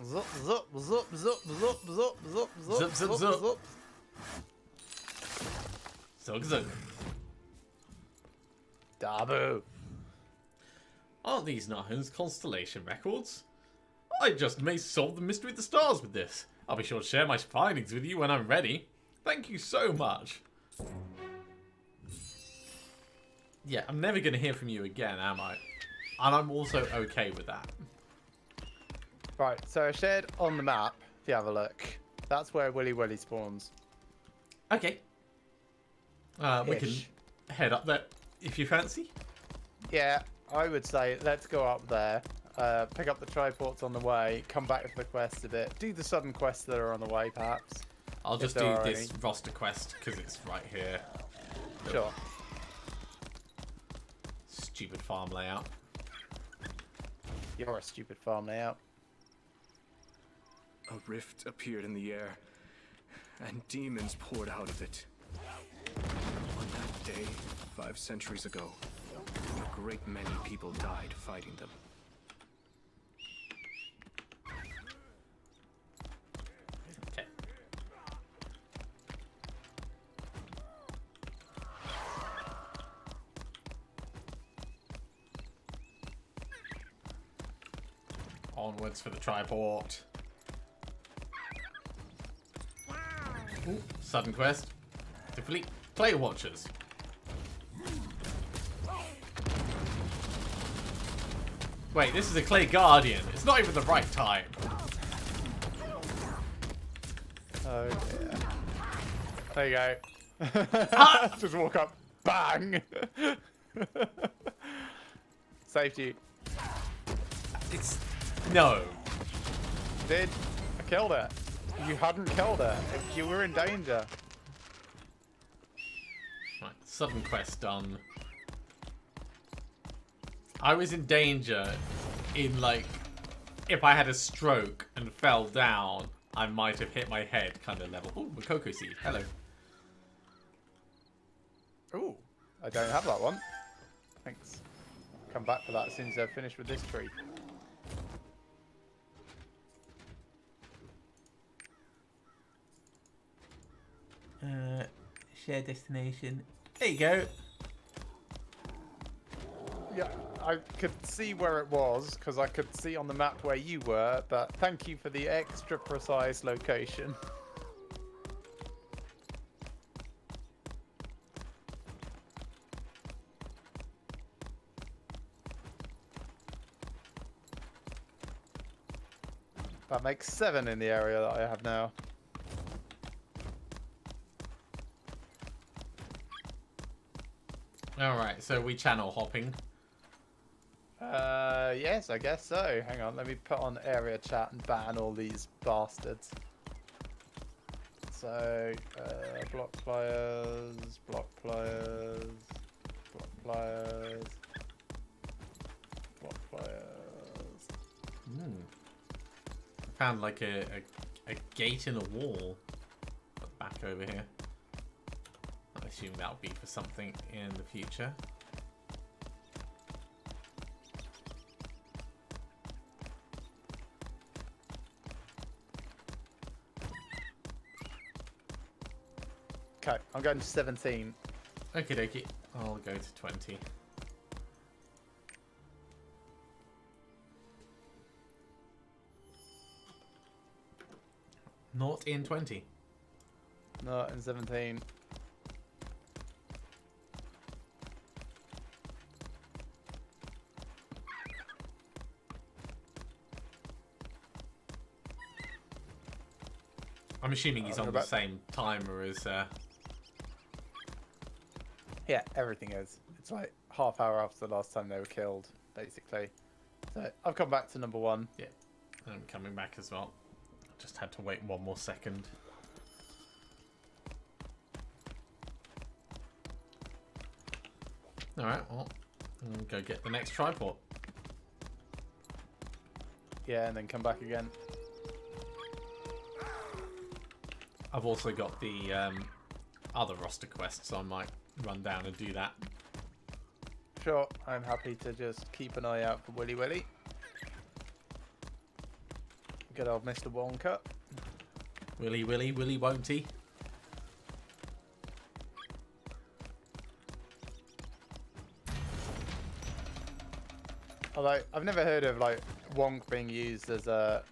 Zup, zup, zup, zup, zup, zup, zup, zup, Zup, zup, zup, zup. zup. Zug zug. Dabu. Aren't these Nahum's constellation records? I just may solve the mystery of the stars with this. I'll be sure to share my findings with you when I'm ready. Thank you so much. Yeah, I'm never going to hear from you again, am I? And I'm also okay with that. Right, so I shared on the map, if you have a look. That's where Willy Willy spawns. Okay. We can Ish. head up there if you fancy. Yeah, I would say let's go up there, pick up the triports on the way, come back to the quest a bit, do the sudden quests that are on the way, perhaps. I'll just there do are this any. roster quest because it's right here. Sure. Stupid farm layout. You're a stupid farm layout. A rift appeared in the air, and demons poured out of it. On that day, 5 centuries ago, a great many people died fighting them. Okay. Onwards for the triport. Ooh, sudden quest. Defeat Clay Watchers. Wait, this is a Clay Guardian. It's not even the right time. Oh dear. There you go. Ah! Just walk up, bang! Saved you. It's... No. Did. I killed it. You hadn't killed it. You were in danger. Right, sudden quest done. I was in danger in, like, if I had a stroke and fell down, I might have hit my head kind of level. Ooh, a cocoa seed. Hello. Ooh, I don't have that one. Thanks. Come back for that as soon as I've finished with this tree. Share destination. There you go. Yeah, I could see where it was because I could see on the map where you were, but thank you for the extra precise location. That makes 7 in the area that I have now. Alright, so we channel hopping. Yes, I guess so. Hang on, let me put on area chat and ban all these bastards. So, block players, block players, block players. Found like a gate in a wall back over here. I assume that'll be for something in the future. Okay, I'm going to 17. Okie dokie. I'll go to 20. Not in 20. Not in 17. I'm assuming he's on the same timer as... Yeah, everything is. It's like half hour after the last time they were killed, basically. So I've come back to number 1. Yeah, I'm coming back as well. Just had to wait one more second. Alright, well, I'll go get the next tripod. Yeah, and then come back again. I've also got the other roster quest, so I might run down and do that. Sure, I'm happy to just keep an eye out for Willy Willy. Good old Mr. Wonka. Willy won't he? Although, I've never heard of like wonk being used as a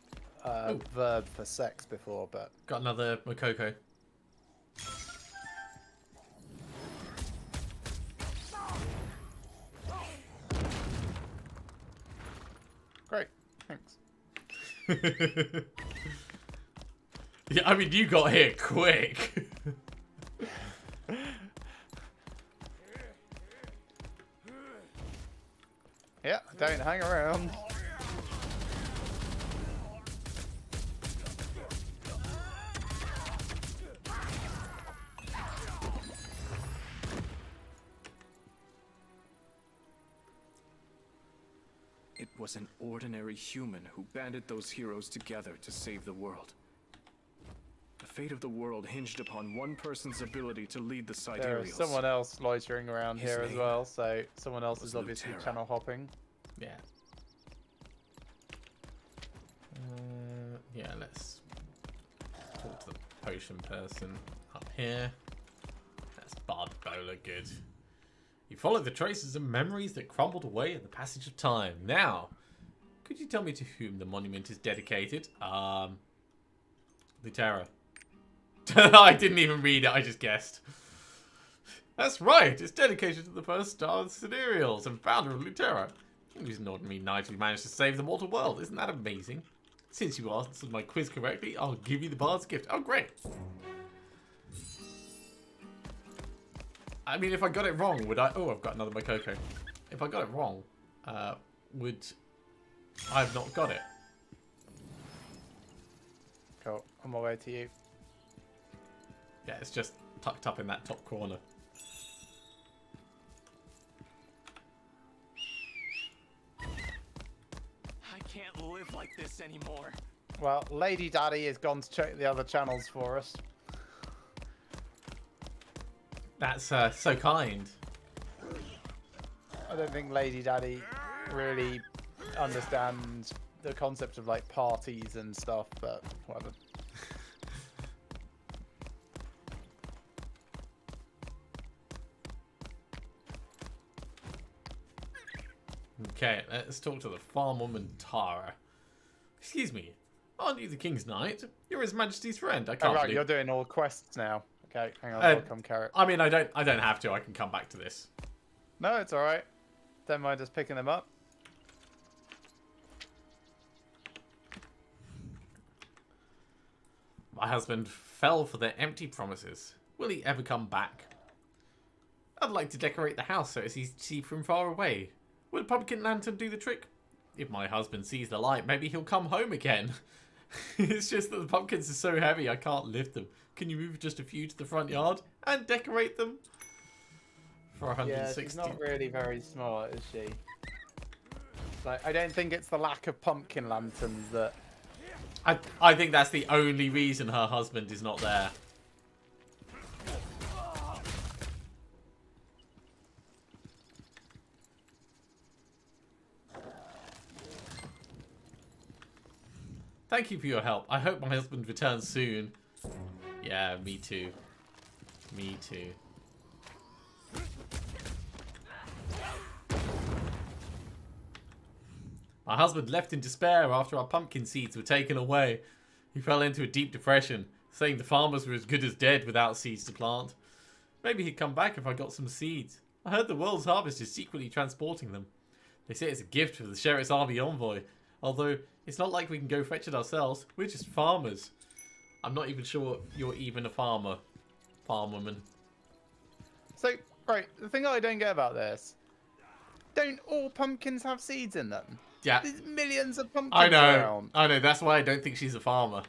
verb for sex before, but... Got another Makoko. Great, thanks. Yeah, I mean, you got here quick. Yeah, don't hang around. It was an ordinary human who banded those heroes together to save the world. The fate of the world hinged upon one person's ability to lead the Sidereals. There is someone else loitering around His here as name well, so someone else was is obviously Luterra. channel hopping. Yeah. Yeah, let's talk to the potion person up here. That's Bard Bowler, good. You follow the traces of memories that crumbled away in the passage of time. Now, could you tell me to whom the monument is dedicated? Luterra. I didn't even read it, I just guessed. That's right, it's dedicated to the first star of the Sidereals and founder of Luterra. He's an ordinary knight who managed to save the mortal world. Isn't that amazing? Since you answered my quiz correctly, I'll give you the Bard's gift. Oh, great. I mean, if I got it wrong, would I... Oh, I've got another Makoko. If I got it wrong, would I have not got it? Cool, on my way to you. Yeah, it's just tucked up in that top corner. I can't live like this anymore. Well, Lady Daddy has gone to check the other channels for us. That's so kind. I don't think Lady Daddy really understands the concept of like parties and stuff, but whatever. Okay, let's talk to the farm woman Tara. Excuse me, aren't you the King's Knight? You're His Majesty's friend. I can't Oh, right, believe... you're doing all quests now. Okay, hang on, I'll come carrot. I mean, I don't have to. I can come back to this. No, it's alright. Don't mind us picking them up. My husband fell for their empty promises. Will he ever come back? I'd like to decorate the house so it's easy to see from far away. Will a pumpkin lantern do the trick? If my husband sees the light, maybe he'll come home again. It's just that the pumpkins are so heavy, I can't lift them. Can you move just a few to the front yard and decorate them? For 160. Yeah, she's not really very smart, is she? Like, I don't think it's the lack of pumpkin lanterns that I think that's the only reason her husband is not there. Thank you for your help. I hope my husband returns soon. Yeah, me too. Me too. My husband left in despair after our pumpkin seeds were taken away. He fell into a deep depression, saying the farmers were as good as dead without seeds to plant. Maybe he'd come back if I got some seeds. I heard the world's harvest is secretly transporting them. They say it's a gift for the Sheriff's Army envoy, although it's not like we can go fetch it ourselves. We're just farmers. I'm not even sure you're even a farmer, farmwoman. So, right, the thing I don't get about this, don't all pumpkins have seeds in them? Yeah. There's millions of pumpkins I know. around. I know. That's why I don't think she's a farmer.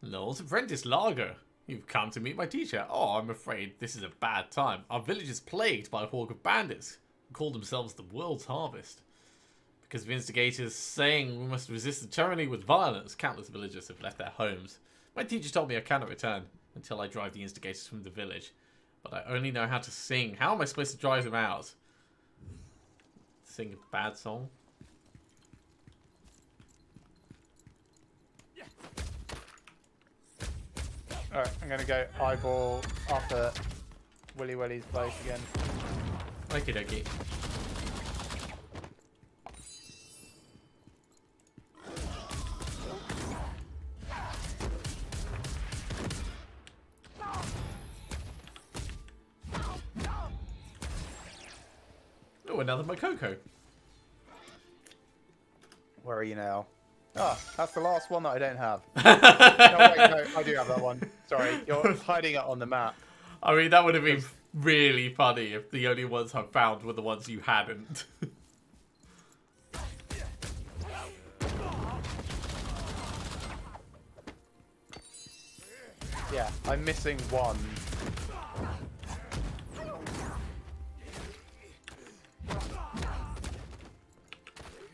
Lord's apprentice Largo. You've come to meet my teacher. Oh, I'm afraid this is a bad time. Our village is plagued by a horde of bandits who call themselves the world's harvest. Because of instigators saying we must resist the tyranny with violence, countless villagers have left their homes. My teacher told me I cannot return until I drive the instigators from the village. But I only know how to sing. How am I supposed to drive them out? Sing a bad song? Alright, I'm gonna go eyeball after Willy Willy's place again. Okie dokie. Oh, another Makoko. Where are you now? Ah, that's the last one that I don't have. No, wait, no, I do have that one. Sorry, you're hiding it on the map. I mean, that would have been really funny if the only ones I found were the ones you hadn't. Yeah, I'm missing one.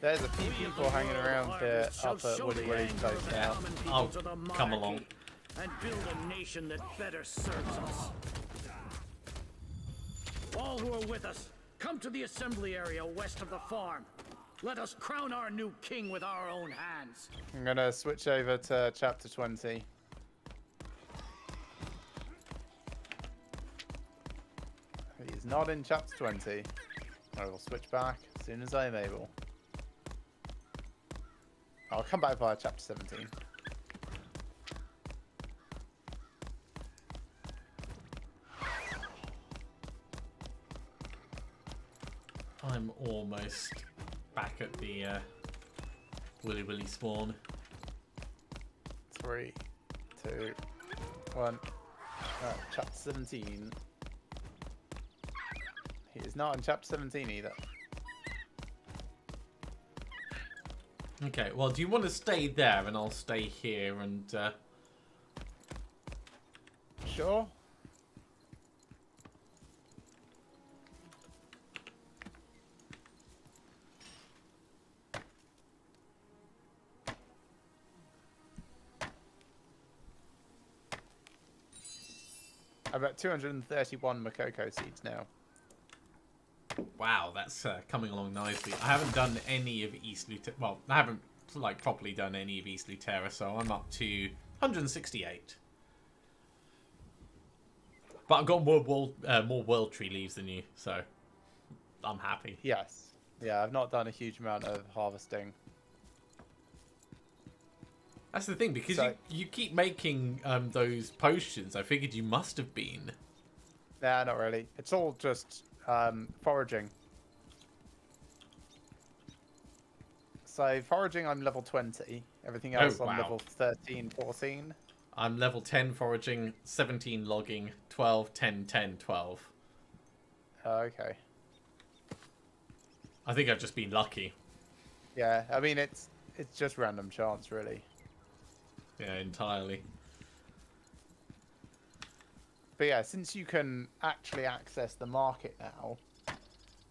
There's a few people hanging around here up at Willy Willy's place now. I'll come along. And build a nation that better serves us. All who are with us, come to the assembly area west of the farm. Let us crown our new king with our own hands. I'm gonna switch over to chapter 20. He's not in chapter 20. I will switch back as soon as I am able. I'll come back via chapter 17. I'm almost back at the Willy Willy spawn. 3, 2, 1. Chapter 17. He is not in chapter 17 either. Okay, well, do you want to stay there and I'll stay here and... Sure. I've got 231 Makoko seeds now. Wow, that's coming along nicely. I haven't done any of East Luterra. Well, I haven't like properly done any of East Luterra, so I'm up to 168. But I've got more world tree leaves than you, so I'm happy. Yes. Yeah, I've not done a huge amount of harvesting. That's the thing, because you keep making those potions. I figured you must have been. Nah, not really. It's all just foraging. So foraging, I'm level 20. Everything else I'm level 13, 14. I'm level 10 foraging, 17 logging, 12, 10, 10, 12. Okay. I think I've just been lucky. Yeah, I mean, it's just random chance, really. Yeah, entirely. But yeah, since you can actually access the market now,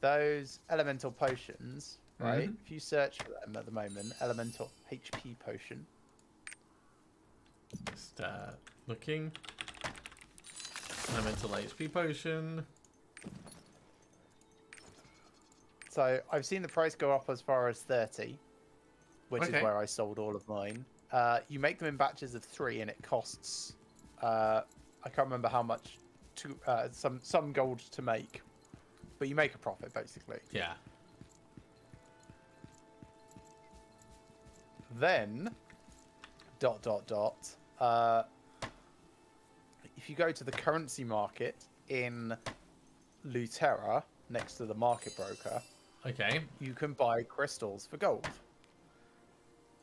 those elemental potions, right? If you search for them at the moment, elemental HP potion. Just looking. Elemental HP potion. So I've seen the price go up as far as 30, which is where I sold all of mine. You make them in batches of 3, and it costs I can't remember how much to some gold to make, but you make a profit basically. Yeah. Then if you go to the currency market in Luterra next to the market broker, you can buy crystals for gold.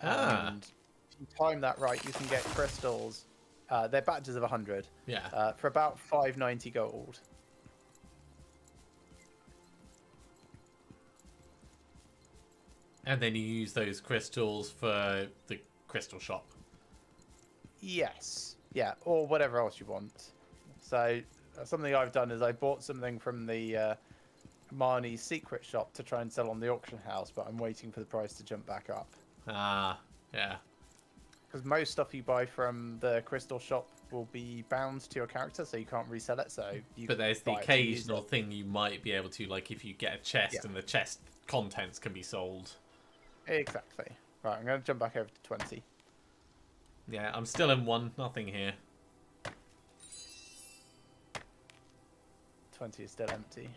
And if you time that right, you can get crystals. They're batches of 100. Yeah. For about 590 gold. And then you use those crystals for the crystal shop. Yes. Yeah, or whatever else you want. So something I've done is I bought something from the Marnie's secret shop to try and sell on the auction house, but I'm waiting for the price to jump back up. Ah, yeah. Because most stuff you buy from the crystal shop will be bound to your character, so you can't resell it. So you But there's the occasional thing you might be able to, like if you get a chest and the chest contents can be sold. Exactly. Right, I'm going to jump back over to 20. Yeah, I'm still in 1. Nothing here. 20 is still empty.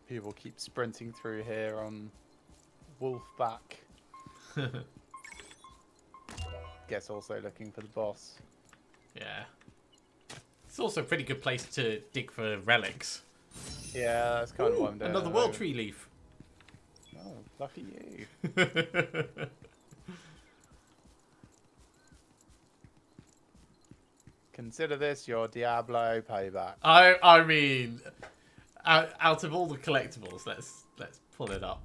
People keep sprinting through here on Wolfback. Guess also looking for the boss. Yeah. It's also a pretty good place to dig for relics. Yeah, that's kind of what I'm doing. Another world tree leaf. Oh, lucky you. Consider this your Diablo payback. I mean, out of all the collectibles, let's pull it up.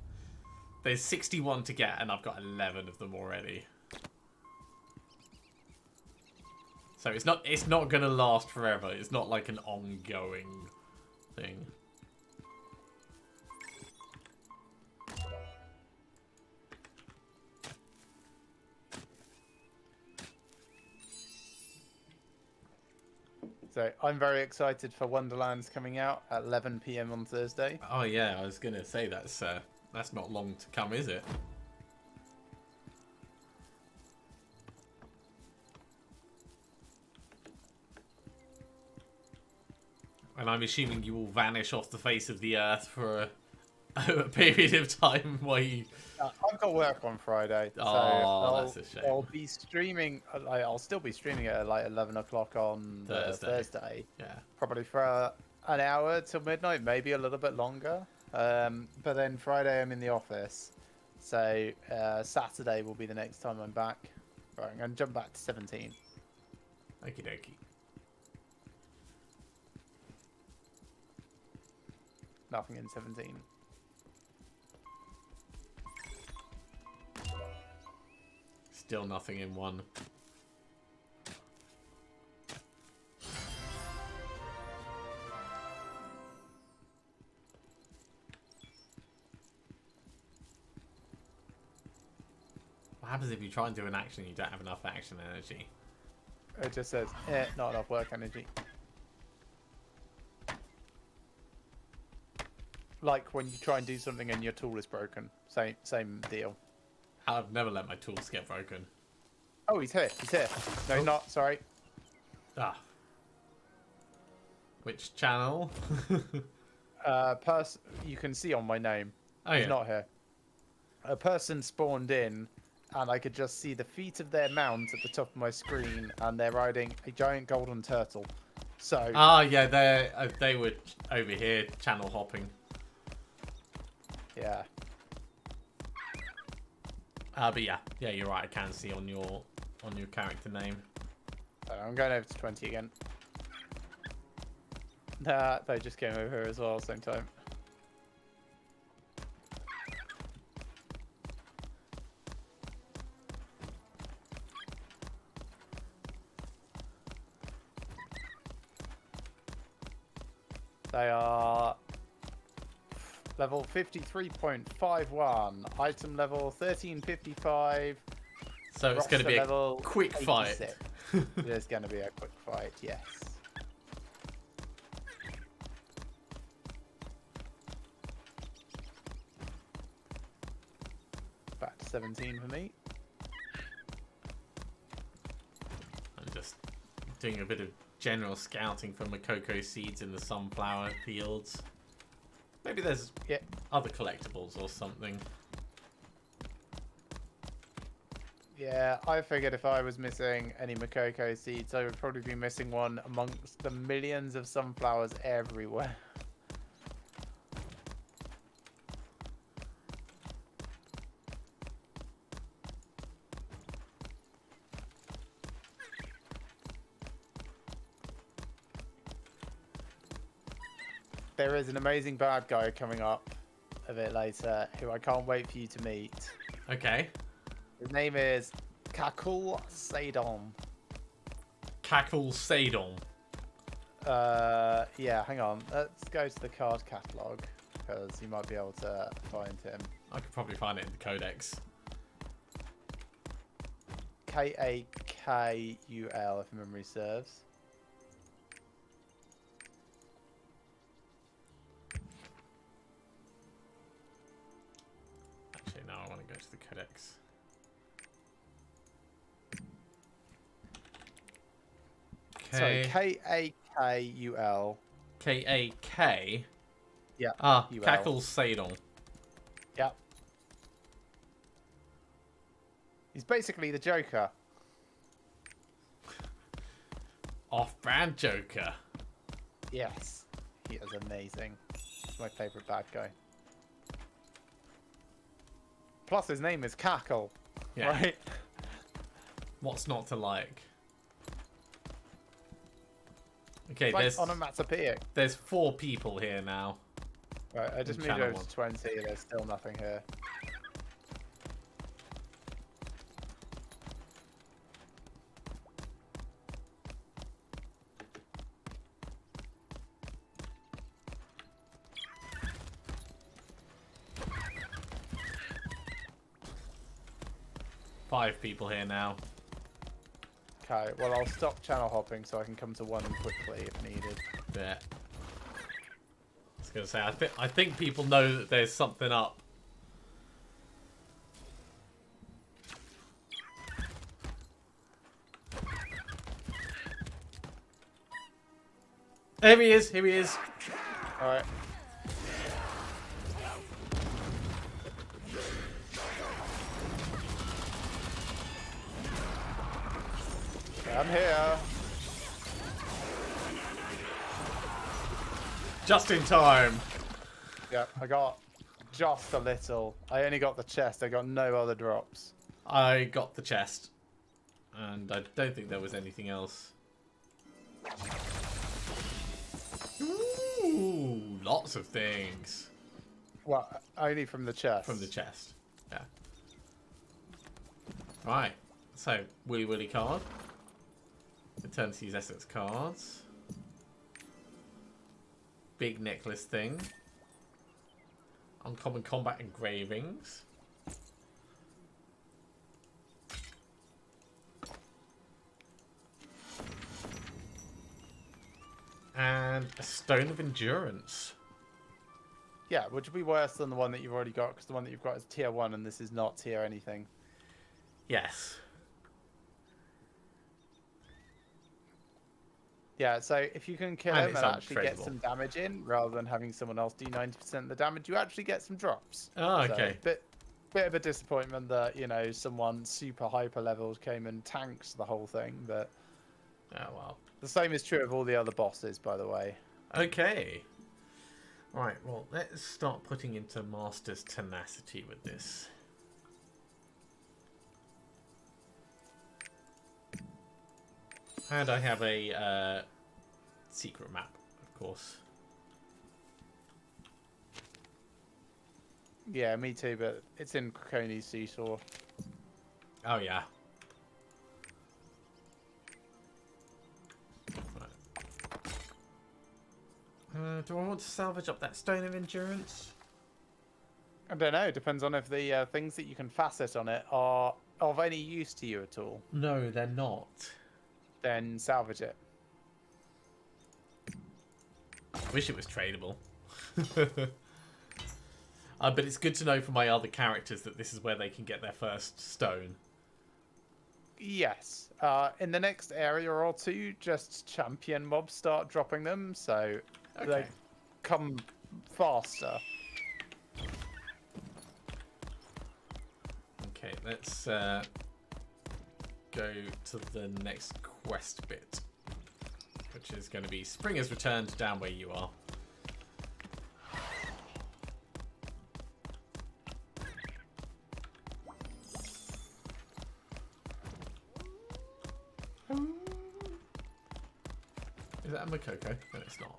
There's 61 to get, and I've got 11 of them already. So it's not gonna last forever. It's not like an ongoing thing. So I'm very excited for Wonderlands coming out at 11 PM on Thursday. Oh yeah, I was gonna say that's not long to come, is it? And I'm assuming you will vanish off the face of the earth for a period of time while you... I've got work on Friday. Oh, so that's a shame. I'll be streaming. I'll still be streaming at like 11 o'clock on Thursday. Yeah. Probably for an hour till midnight, maybe a little bit longer. But then Friday I'm in the office. So Saturday will be the next time I'm back. Right, I'm going to jump back to 17. Okie dokie. Nothing in 17. Still nothing in 1. What happens if you try and do an action and you don't have enough action energy? It just says, not enough work energy. Like when you try and do something and your tool is broken. Same deal. I've never let my tools get broken. Oh, he's here. He's here. No, he's not. Sorry. Ah. Which channel? You can see on my name. Oh, he's yeah. not here. A person spawned in, and I could just see the feet of their mount at the top of my screen, and they're riding a giant golden turtle. So. Ah, yeah, they were over here channel hopping. Yeah. But yeah, you're right. I can see on your character name. I'm going over to 20 again. Nah, they just came over here as well, same time. They are level 53.51, item level 1355. So it's going to be a quick 86. fight. There's going to be a quick fight, yes. Back to 17 for me. I'm just doing a bit of general scouting for Makoko seeds in the sunflower fields. Maybe there's other collectibles or something. Yeah, I figured if I was missing any Makoko seeds, I would probably be missing one amongst the millions of sunflowers everywhere. There is an amazing bad guy coming up a bit later who I can't wait for you to meet. Okay. His name is Kakul Sadon. Kakul Sadon. Yeah, hang on. Let's go to the card catalogue because you might be able to find him. I could probably find it in the codex. Kakul, if memory serves. Actually, no, I want to go to the codex. Sorry, Kakul. K-A-K? Yeah. Ah, UL. Kakul Sadon. Yep. He's basically the Joker. Off-brand Joker. Yes. He is amazing. He's my favourite bad guy. Plus his name is Cackle. Yeah. Right? What's not to like? Okay, It's like onomatopoeic. there's 4 people here now. Right, I just moved over to 20. There's still nothing here. Five people here now. Okay, well I'll stop channel hopping so I can come to one quickly if needed. Yeah. I was gonna say, I think people know that there's something up. Here he is. Here he is. All right. I'm here. Just in time. Yeah, I got just a little. I only got the chest. I got no other drops. I got the chest. And I don't think there was anything else. Ooh, lots of things. Well, only from the chest. From the chest, yeah. Right, so Willy Willy card. Return to use Essex cards. Big necklace thing. Uncommon combat engravings. And a Stone of Endurance. Yeah, which would be worse than the one that you've already got, because the one that you've got is tier 1 and this is not tier anything. Yes. Yeah, so if you can kill And him it's and actually get untradeable. some damage in, rather than having someone else do 90% of the damage, you actually get some drops. Oh, okay. So, bit of a disappointment that, you know, someone super hyper leveled came and tanks the whole thing, but... Oh, well. The same is true of all the other bosses, by the way. Okay. Right, well, let's start putting into Master's Tenacity with this. And I have a secret map, of course. Yeah, me too, but it's in Krakoni's Seesaw. Oh, yeah. Do I want to salvage up that Stone of Endurance? I don't know. It depends on if the things that you can facet on it are of any use to you at all. No, they're not. Then salvage it. I wish it was tradable. But it's good to know for my other characters that this is where they can get their first stone. Yes. In the next area or two, just champion mobs start dropping them, so they come faster. Okay, let's go to the next quest bit, which is going to be Spring has returned down where you are. Is that a Makoko? No, it's not.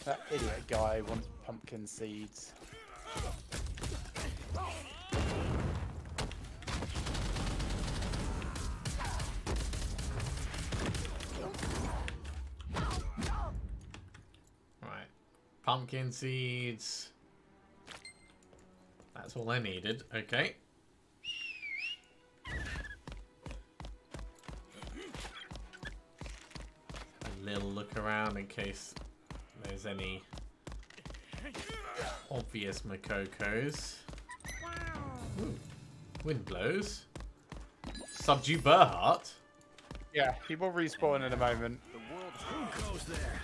That idiot guy wants pumpkin seeds. Right. Pumpkin seeds. That's all I needed. Okay. A little look around in case there's any obvious Makokos. Ooh. Wind blows. Subdue Burheart. Yeah, he will respawn in a moment. Who goes there?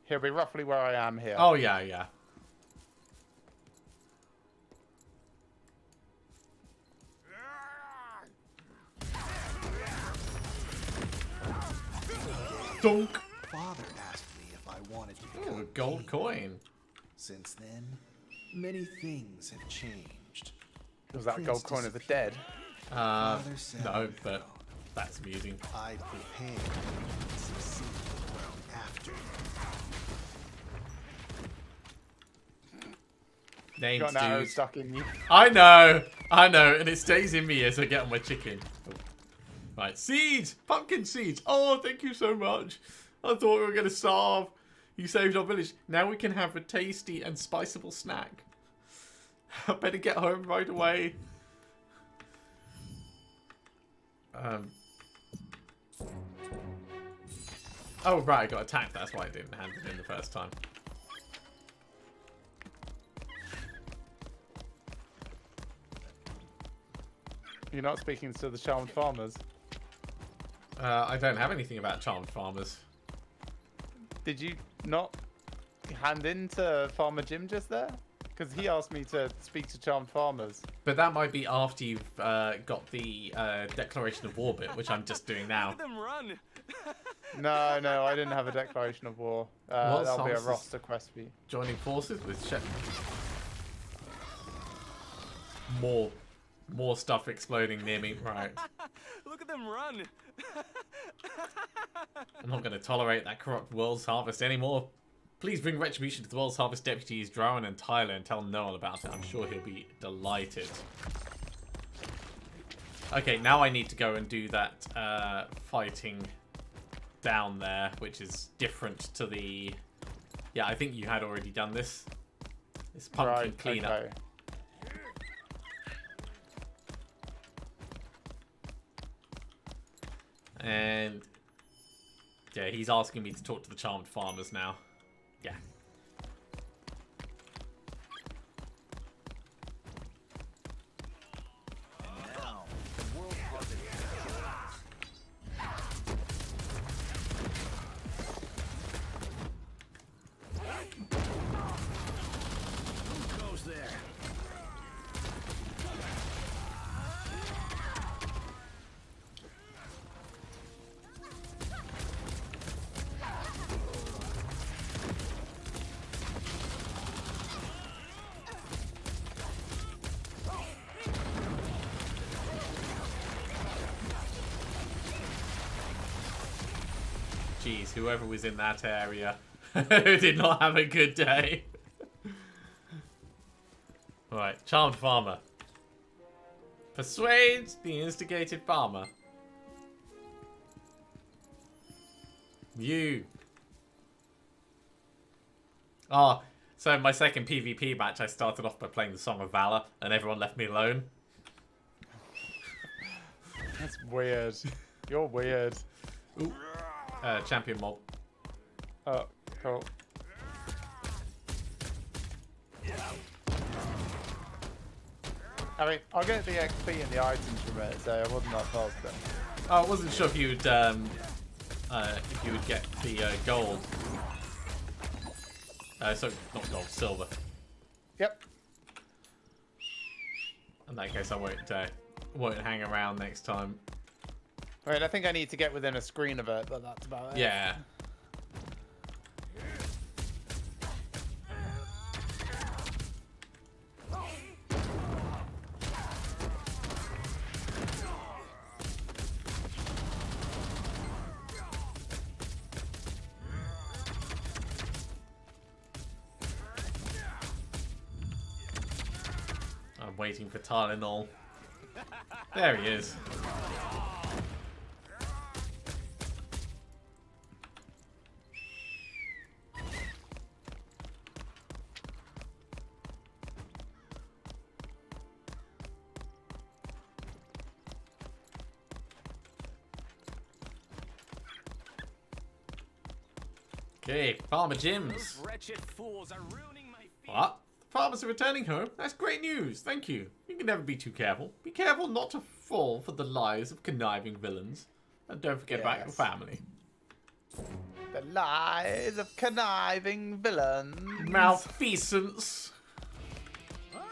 He'll be roughly where I am here. Oh, yeah, yeah. Dunk. Father asked me if I wanted to Ooh, become a gold king. coin. Since then, many things have changed. Was that gold coin of the dead? No, but that's amusing. I prepared to succeed after. Name's Got an arrow dude. stuck in you. I know, and it stays in me as I get on my chicken. Oh. Right, seeds! Pumpkin seeds! Oh, thank you so much. I thought we were going to starve. You saved our village. Now we can have a tasty and spiceable snack. I better get home right away. Oh, right, I got attacked. That's why I didn't hand it in the first time. You're not speaking to the charmed farmers. I don't have anything about charmed farmers. Did you not hand in to Farmer Jim just there? Because he asked me to speak to charmed farmers. But that might be after you've got the Declaration of War bit, which I'm just doing now. Them run. No, I didn't have a declaration of war. That'll be a roster quest for you. Joining forces with Shep. More More stuff exploding near me. Right. Look at them run. I'm not going to tolerate that corrupt World's Harvest anymore. Please bring retribution to the World's Harvest deputies, Thirain and Tyler, and tell Noel about it. I'm sure he'll be delighted. Okay, now I need to go and do that fighting down there, which is different to the... Yeah, I think you had already done this. This pumpkin cleanup. Okay. And yeah, he's asking me to talk to the charmed farmers now. Yeah. Now, the world harvest. Who goes there? Jeez, whoever was in that area did not have a good day. Alright, charmed farmer. Persuade the instigated farmer. You. Oh, so my second PvP match, I started off by playing the Song of Valor, and everyone left me alone. That's weird. You're weird. Ooh. Champion mob. Oh, cool. I mean, I'll get the XP and the items from it, so I wasn't that fast then. Oh, I wasn't sure if you would get the gold. So not gold, silver. Yep. In that case, I won't hang around next time. Wait, I think I need to get within a screen of it, but that's about it. Yeah. I'm waiting for Tylenol. There he is. Okay, Farmer Jim's. Those wretched fools are ruining my feet. What? Farmers are returning home? That's great news. Thank you. You can never be too careful. Be careful not to fall for the lies of conniving villains. And don't forget about your family. The lies of conniving villains. Malfeasance. What?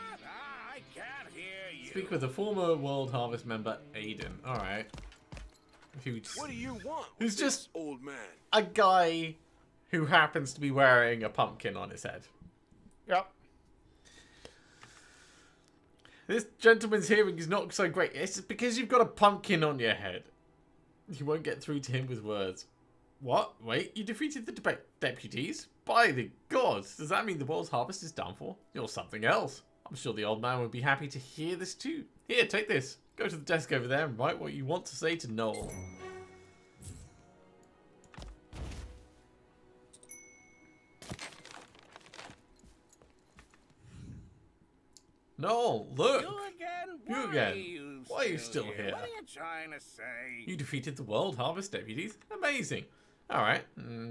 I can't hear you. Speak with the former World Harvest member, Aiden. Alright. What do you want? Who's just old man? a guy who happens to be wearing a pumpkin on his head. Yep. This gentleman's hearing is not so great. It's because you've got a pumpkin on your head. You won't get through to him with words. What? Wait, you defeated the deputies? By the gods, does that mean the world's harvest is done for? You're something else. I'm sure the old man would be happy to hear this too. Here, take this. Go to the desk over there and write what you want to say to Noel. Noel, look! You again? You again. Why are you still here? What are you trying to say? You defeated the World Harvest deputies? Amazing. Alright,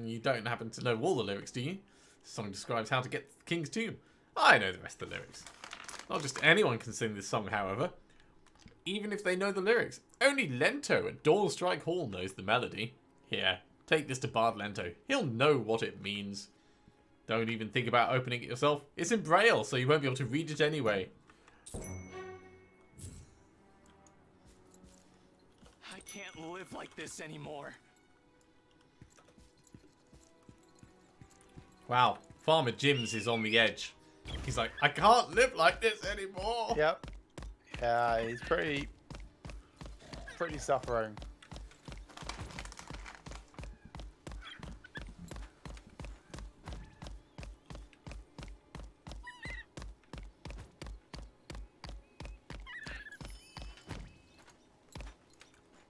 you don't happen to know all the lyrics, do you? The song describes how to get to the King's Tomb. I know the rest of the lyrics. Not just anyone can sing this song, however. Even if they know the lyrics. Only Lento at Doorstrike Hall knows the melody. Here, take this to Bard Lento. He'll know what it means. Don't even think about opening it yourself. It's in Braille, so you won't be able to read it anyway. I can't live like this anymore. Wow, Farmer Jim's is on the edge. He's like, I can't live like this anymore. Yep. Yeah, he's pretty suffering.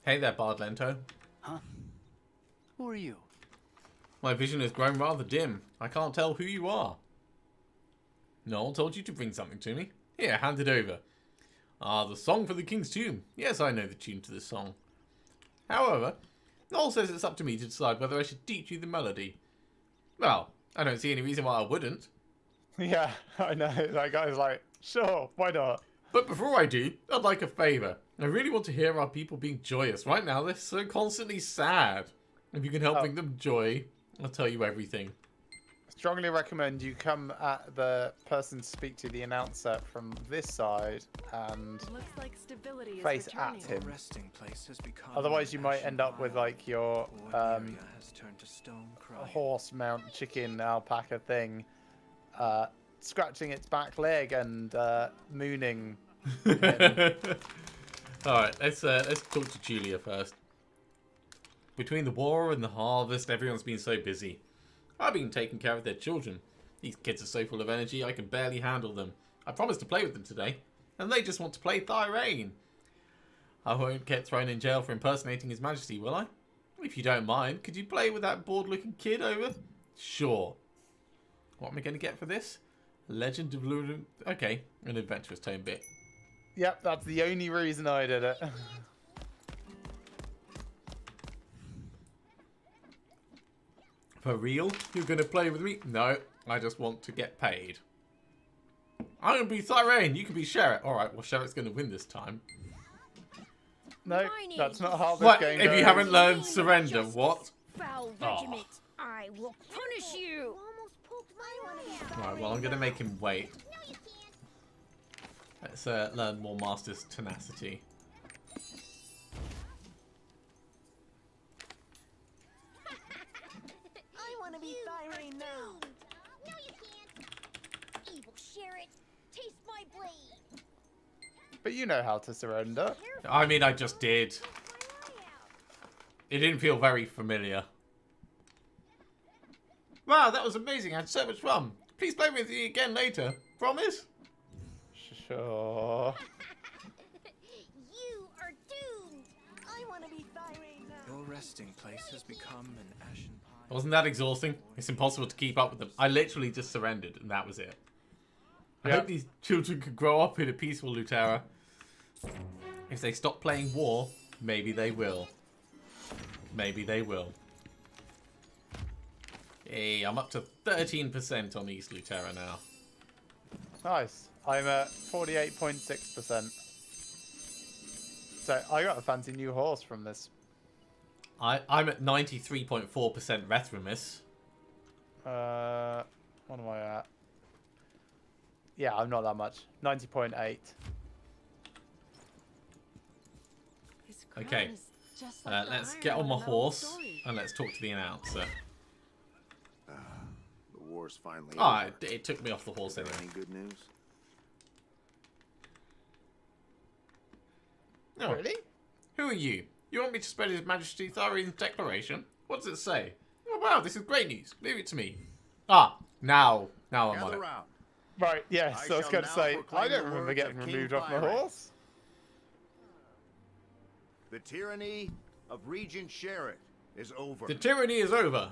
Hey there, Bard Lento. Huh? Who are you? My vision has grown rather dim. I can't tell who you are. Noel told you to bring something to me. Here, hand it over. Ah, the song for the King's Tomb. Yes, I know the tune to this song. However, Noel says it's up to me to decide whether I should teach you the melody. Well, I don't see any reason why I wouldn't. Yeah, I know. That guy's like, sure, why not? But before I do, I'd like a favour. I really want to hear our people being joyous. Right now, they're so constantly sad. If you can help bring them joy, I'll tell you everything. Strongly recommend you come at the person to speak to, the announcer, from this side and Looks like stability is face returning. at him. Resting place has become Otherwise, you might ashen end up with pile. like your Ordinary has turned to stone crying. horse, mount, chicken, alpaca thing, scratching its back leg and mooning. Alright, let's talk to Julia first. Between the war and the harvest, everyone's been so busy. I've been taking care of their children. These kids are so full of energy, I can barely handle them. I promised to play with them today, and they just want to play Thirain. I won't get thrown in jail for impersonating His Majesty, will I? If you don't mind, could you play with that bored-looking kid over? Sure. What am I going to get for this? Legend of Lutheran... Okay, an adventurous tone bit. Yep, that's the only reason I did it. For real? You're going to play with me? No, I just want to get paid. I'm going to be Thirain, you can be Sherrett. Alright, well Sherrett's going to win this time. No, that's not how this What? game If goes. you haven't learned surrender, what? Foul Oh. regiment, I will punish you. Right, well I'm going to make him wait. Let's learn more Master's tenacity. I want to be Thirain now. No, you can't. Evil Sherrett, taste my blade. But you know how to surrender. I mean, I just did. It didn't feel very familiar. Wow, that was amazing. I had so much fun. Please play with me again later. Promise? Sure. You are doomed. I want to be Thirain now. Your resting place has become an ashen pile. Wasn't that exhausting? It's impossible to keep up with them. I literally just surrendered, and that was it. I hope these children could grow up in a peaceful Luterra. If they stop playing war, maybe they will. Maybe they will. Hey, I'm up to 13% on East Luterra now. Nice. I'm at 48.6%. So I got a fancy new horse from this. I'm at 93.4% Restream. What am I at? Yeah, I'm not that much. 90.8. Okay, let's get on my horse and let's talk to the announcer. The war's finally Ah, over. it took me off the horse anyway. Any good news? Oh. Really? Who are you? You want me to spread His Majesty Thirain's declaration? What does it say? Oh wow, this is great news. Leave it to me. Ah, now I'm on it. Right, yes, so I was shall going to now say, proclaim I don't the remember words getting of King removed off my Thirain. horse. The tyranny of Regent Sherrett is over. The tyranny is over.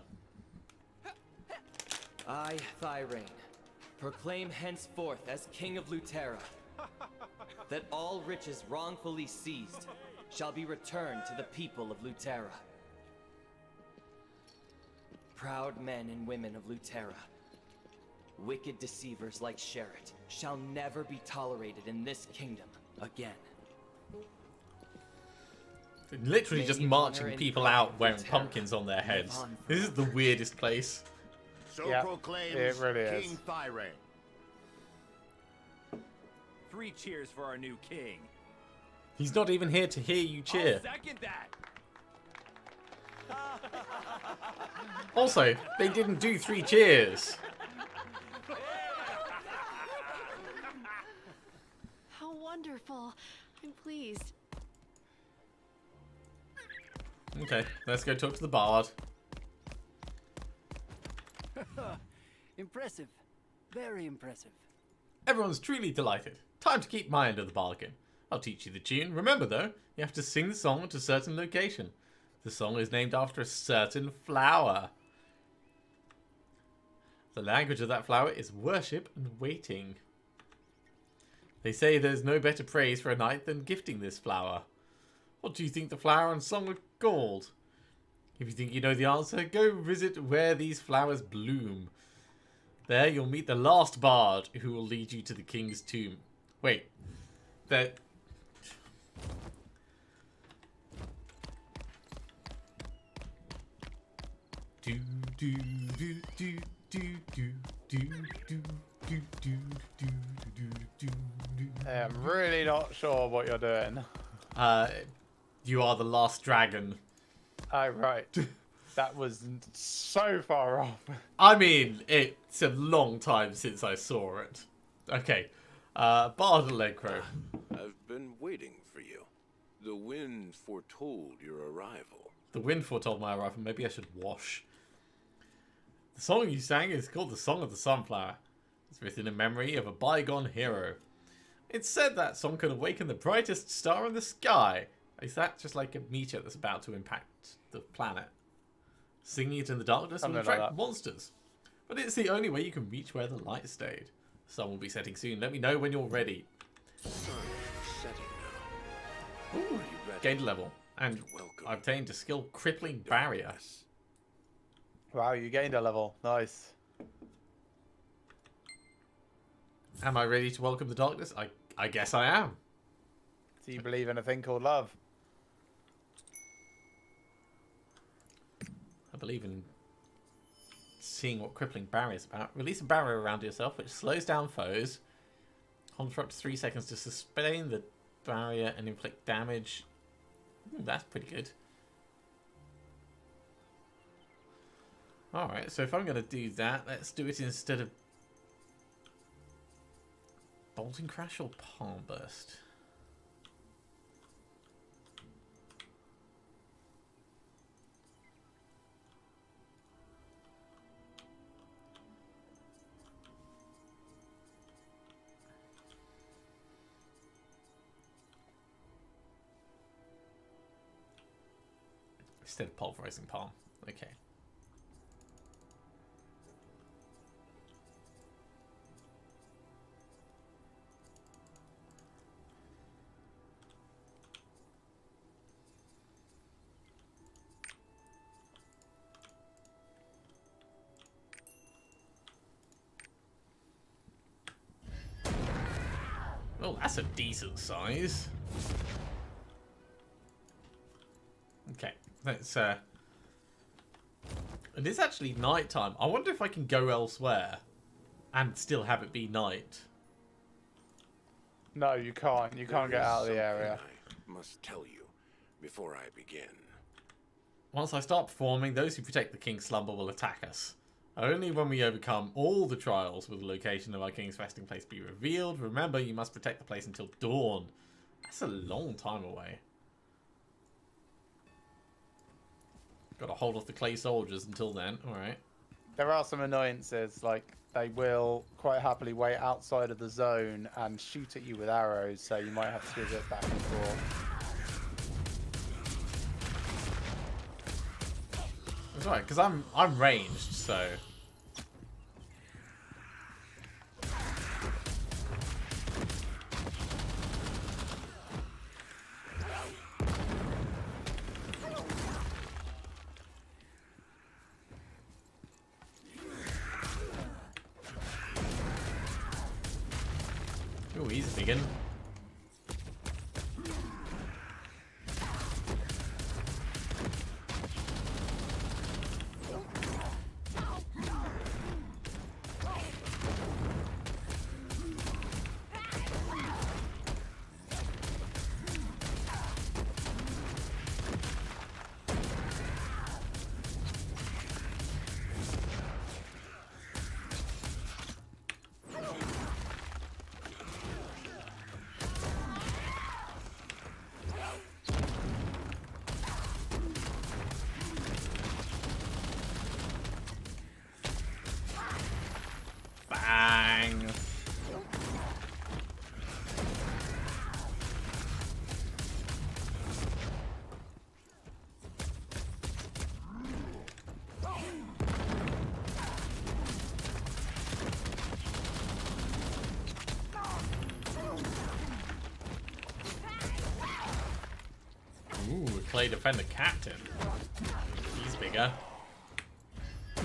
I, Thirain, proclaim henceforth as King of Luterra that all riches wrongfully seized shall be returned to the people of Luterra. Proud men and women of Luterra, wicked deceivers like Sherrett, shall never be tolerated in this kingdom again. Literally May just you marching honor and people praise out wearing Luterra. pumpkins on their heads. on This is the weirdest place. So Yeah, proclaims it really is. King Thirain. 3 cheers for our new king. He's not even here to hear you cheer. I'll second that. Also, they didn't do 3 cheers. How wonderful. I'm pleased. Okay, let's go talk to the bard. Impressive. Very impressive. Everyone's truly delighted. Time to keep my end of the bargain. I'll teach you the tune. Remember though, you have to sing the song at a certain location. The song is named after a certain flower. The language of that flower is worship and waiting. They say there's no better praise for a knight than gifting this flower. What do you think the flower and song are called? If you think you know the answer, go visit where these flowers bloom. There you'll meet the last bard who will lead you to the king's tomb. Wait. That... Do do do do do do do do do do do do do. I'm really not sure what you're doing. You are the last dragon. Oh, right. That was so far off. I mean, it's a long time since I saw it. Okay. Bard Allegro. I've been waiting for you. The wind foretold your arrival. The wind foretold my arrival. Maybe I should wash. The song you sang is called The Song of the Sunflower. It's written in memory of a bygone hero. It's said that song could awaken the brightest star in the sky. Is that just like a meteor that's about to impact the planet? Singing it in the darkness will attract monsters. But it's the only way you can reach where the light stayed. The sun will be setting soon. Let me know when you're ready. Sun setting now. Ooh, gained a level. And I obtained a skill Crippling Barrier. Wow, you gained a level. Nice. Am I ready to welcome the darkness? I guess I am. Do you believe in a thing called love? I believe in seeing what Crippling Barrier is about. Release a barrier around yourself which slows down foes. Hold for up to 3 seconds to sustain the barrier and inflict damage. Ooh, that's pretty good. Alright, so if I'm going to do that, let's do it instead of Bolting Crash or Palm Burst. Instead of Pulverizing Palm. Okay. Oh, that's a decent size. Okay, let's it is actually night time. I wonder if I can go elsewhere and still have it be night. No, you can't. You can't get out of the area. I must tell you before I begin. Once I start performing, those who protect the king's slumber will attack us. Only when we overcome all the trials will the location of our king's resting place be revealed. Remember, you must protect the place until dawn. That's a long time away. Got to hold off the clay soldiers until then. Alright. There are some annoyances, like they will quite happily wait outside of the zone and shoot at you with arrows, so you might have to do a bit back and forth. That's right, because I'm ranged, so... Ooh, he's a big one. Clay Defender Captain. He's bigger. I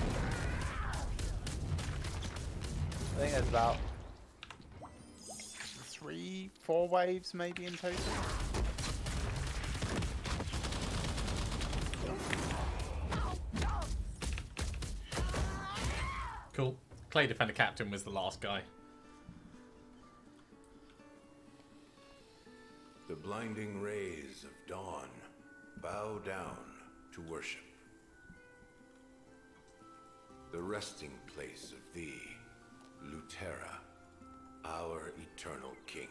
think there's about 3-4 waves maybe in total. Cool. Clay Defender Captain was the last guy. The blinding rays of dawn bow down to worship. The resting place of thee, Luterra, our eternal king.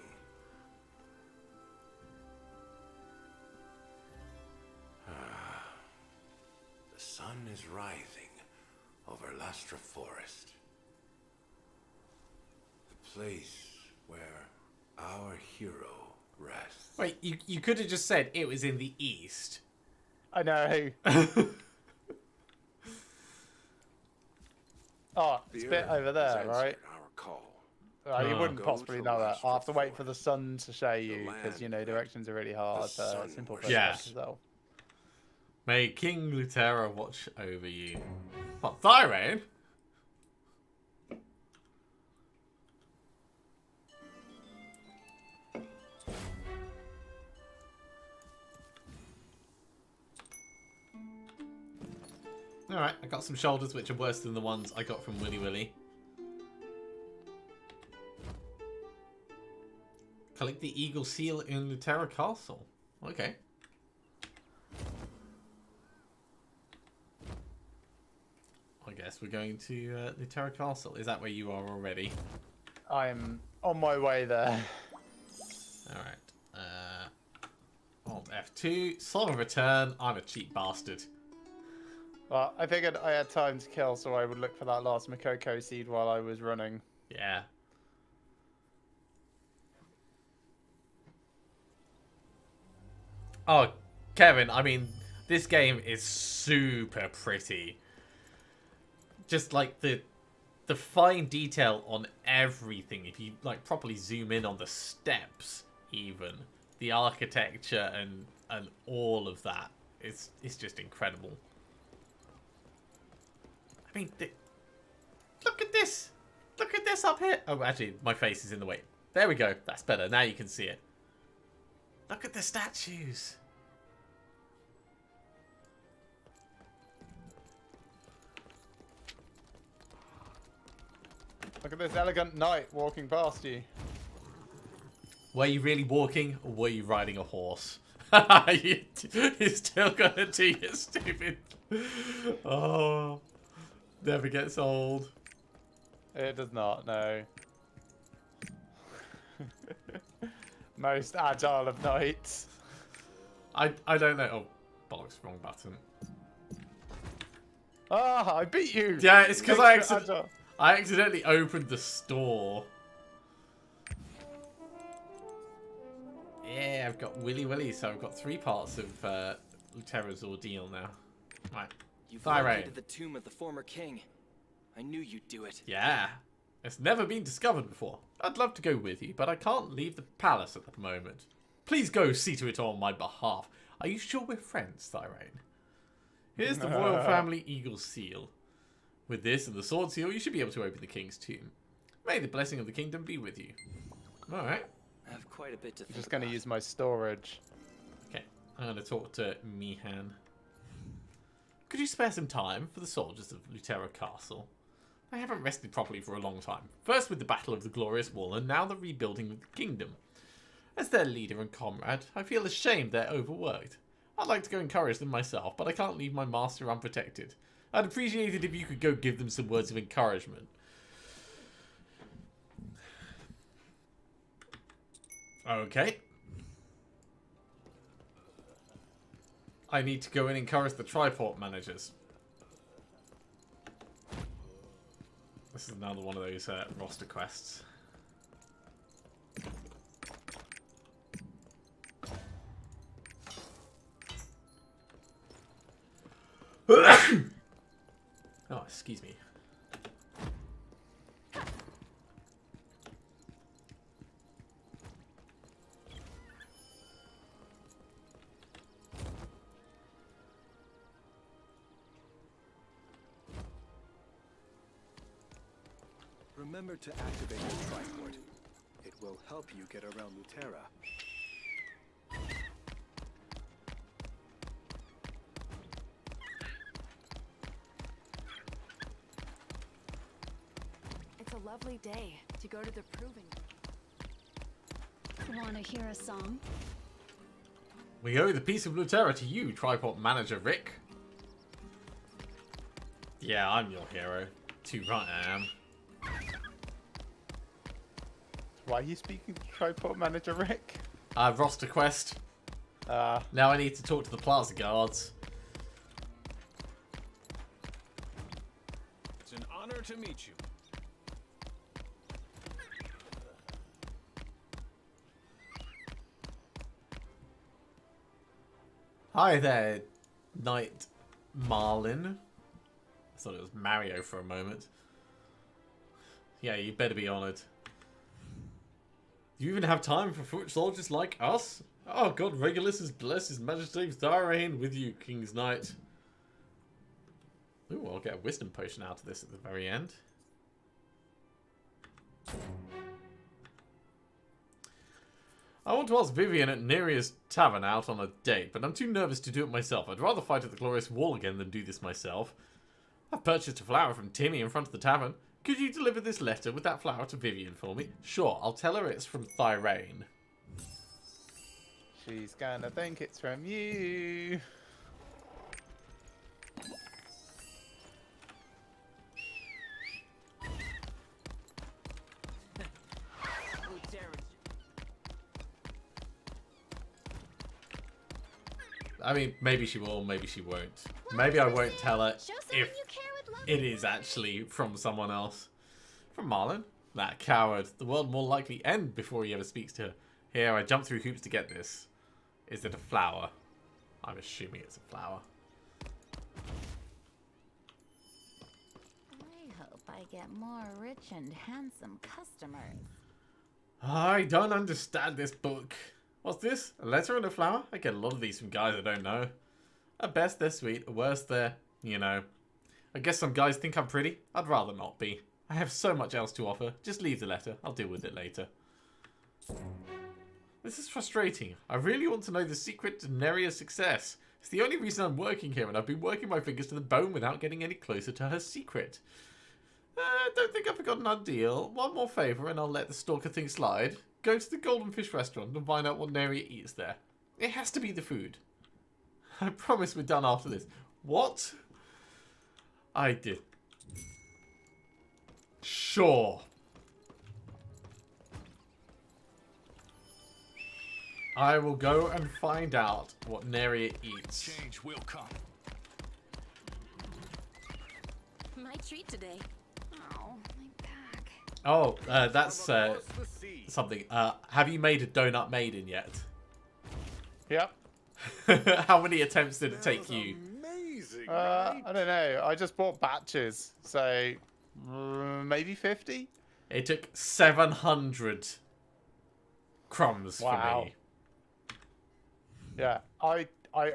The sun is rising over Lastra Forest. The place where our hero rests. Wait, you could have just said it was in the east. I know. Oh, it's a bit over there, right? You wouldn't possibly know that. I'll have to wait for the sun to show you, because, you know, directions are really hard. Simple for as well. May King Luterra watch over you. What, Thirain? Alright, I got some shoulders which are worse than the ones I got from Willy Willy. Collect the Eagle Seal in Luterra Castle. Okay. I guess we're going to Luterra Castle. Is that where you are already? I'm on my way there. Alright. Alt F2. Soul of Return. I'm a cheap bastard. Well, I figured I had time to kill, so I would look for that last Makoko seed while I was running. Yeah. Oh, Kevin, I mean, this game is super pretty. Just like the fine detail on everything. If you like properly zoom in on the steps, even the architecture and all of that, it's just incredible. I mean, look at this! Look at this up here! Oh, actually, my face is in the way. There we go. That's better. Now you can see it. Look at the statues! Look at this elegant knight walking past you. Were you really walking, or were you riding a horse? You're still gonna do your stupid... Oh... Never gets old. It does not, no. Most agile of knights. I don't know. Oh, bollocks, wrong button. Ah, I beat you! Yeah, it's because I accidentally opened the store. Yeah, I've got Willy Willy, so I've got 3 parts of Luterra's ordeal now. Right. You've located the tomb of the former king. I knew you'd do it. Yeah. It's never been discovered before. I'd love to go with you, but I can't leave the palace at the moment. Please go see to it on my behalf. Are you sure we're friends, Thirain? Here's the royal family eagle seal. With this and the sword seal, you should be able to open the king's tomb. May the blessing of the kingdom be with you. Alright. I have quite a bit to think I'm just going to use my storage. Okay. I'm going to talk to Mihan. Could you spare some time for the soldiers of Luterra Castle? They haven't rested properly for a long time. First with the Battle of the Glorious Wall, and now the rebuilding of the kingdom. As their leader and comrade, I feel ashamed they're overworked. I'd like to go encourage them myself, but I can't leave my master unprotected. I'd appreciate it if you could go give them some words of encouragement. Okay. I need to go and encourage the triport managers. This is another one of those roster quests. Oh, excuse me. Remember to activate your triport. It will help you get around Luterra. It's a lovely day to go to the proving. Want to hear a song? We owe the piece of Luterra to you, Tripod Manager Rick. Yeah, I'm your hero. Too right I am. Why are you speaking to Tripod Manager Rick? Roster quest. Now I need to talk to the plaza guards. It's an honor to meet you. Hi there, Knight Marlin. I thought it was Mario for a moment. Yeah, you better be honoured. Do you even have time for foot soldiers like us? Oh God, Regulus is blessed His Majesty Thirain with you, King's Knight. Ooh, I'll get a wisdom potion out of this at the very end. I want to ask Vivian at Neria's tavern out on a date, but I'm too nervous to do it myself. I'd rather fight at the Glorious Wall again than do this myself. I've purchased a flower from Timmy in front of the tavern. Could you deliver this letter with that flower to Vivian for me? Sure, I'll tell her it's from Thirain. She's gonna think it's from you. I mean, maybe she will, maybe she won't. Maybe I won't tell her if it is actually from someone else. From Marlon? That coward. The world more likely end before he ever speaks to her. Here, I jumped through hoops to get this. Is it a flower? I'm assuming it's a flower. I hope I get more rich and handsome customers. I don't understand this book. What's this? A letter and a flower? I get a lot of these from guys I don't know. At best, they're sweet. At worst, they're, you know. I guess some guys think I'm pretty. I'd rather not be. I have so much else to offer. Just leave the letter. I'll deal with it later. This is frustrating. I really want to know the secret to Neria's success. It's the only reason I'm working here, and I've been working my fingers to the bone without getting any closer to her secret. Don't think I've forgotten our deal. One more favour and I'll let the stalker thing slide. Go to the Golden Fish restaurant and find out what Neria eats there. It has to be the food. I promise we're done after this. What? I did. Sure. I will go and find out what Neria eats. Change will come. My treat today. Oh, my back. Oh, that's something. Have you made a Donut Maiden yet? Yep. How many attempts did it take you? Amazing. I don't know. I just bought batches, so maybe 50. It took 700 crumbs for me. Yeah, I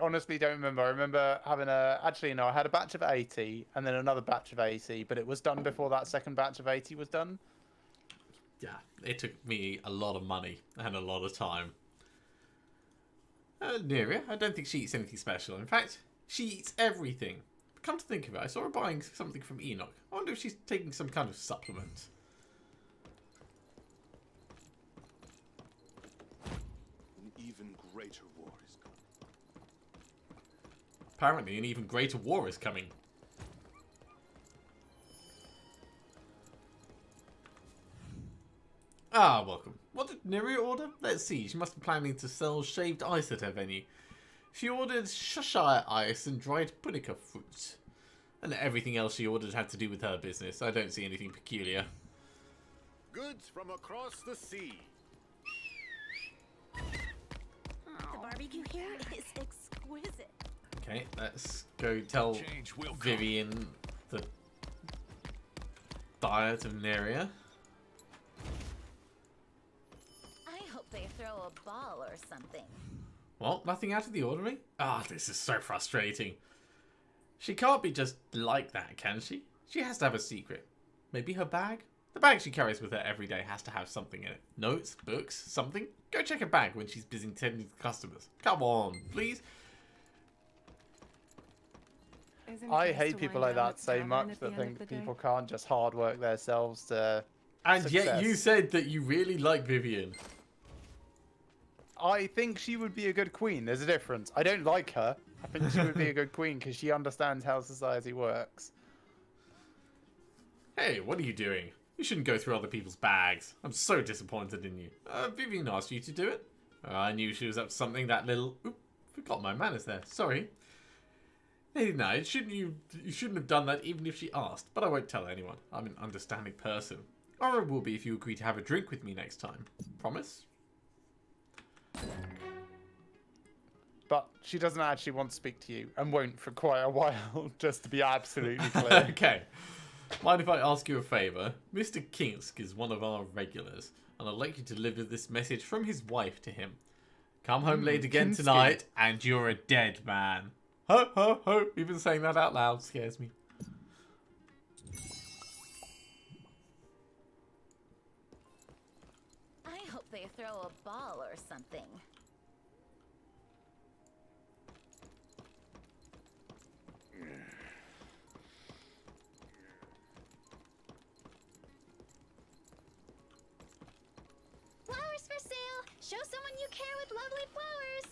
honestly don't remember. I remember having actually no, I had a batch of 80 and then another batch of 80, but it was done before that second batch of 80 was done. Yeah, it took me a lot of money and a lot of time. Neria, I don't think she eats anything special. In fact, she eats everything. Come to think of it, I saw her buying something from Enoch. I wonder if she's taking some kind of supplement. An even greater war is coming. Apparently, an even greater war is coming. Ah, welcome. What did Neria order? Let's see. She must be planning to sell shaved ice at her venue. She ordered Cheshire ice and dried punica fruits. And everything else she ordered had to do with her business. I don't see anything peculiar. Goods from across the sea. The barbecue here is exquisite. Okay, let's go tell Vivian the diet of Neria. I hope they throw a ball or something. Well, nothing out of the ordinary? Ah, this is so frustrating. She can't be just like that, can she? She has to have a secret. Maybe her bag? The bag she carries with her every day has to have something in it. Notes, books, something. Go check her bag when she's busy tending to customers. Come on, please. I hate people like that so much that think people can't just hard work themselves to And success. yet you said that you really like Vivian. I think she would be a good queen. There's a difference. I don't like her. I think she would be a good queen because she understands how society works. Hey, what are you doing? You shouldn't go through other people's bags. I'm so disappointed in you. Vivian asked you to do it. I knew she was up to something, that little... Oop, forgot my manners there. Sorry. Lady Knight, you shouldn't have done that even if she asked. But I won't tell anyone. I'm an understanding person. Or I will be if you agree to have a drink with me next time. Promise? But she doesn't actually want to speak to you and won't for quite a while, just to be absolutely clear. Okay. Mind if I ask you a favour? Mr. Kinsk is one of our regulars, and I'd like you to deliver this message from his wife to him. Come home late again Kinski. tonight, and you're a dead man. Ho, ho, ho. Even saying that out loud scares me. I hope they throw a ball or something. Flowers for sale. Show someone you care with lovely flowers.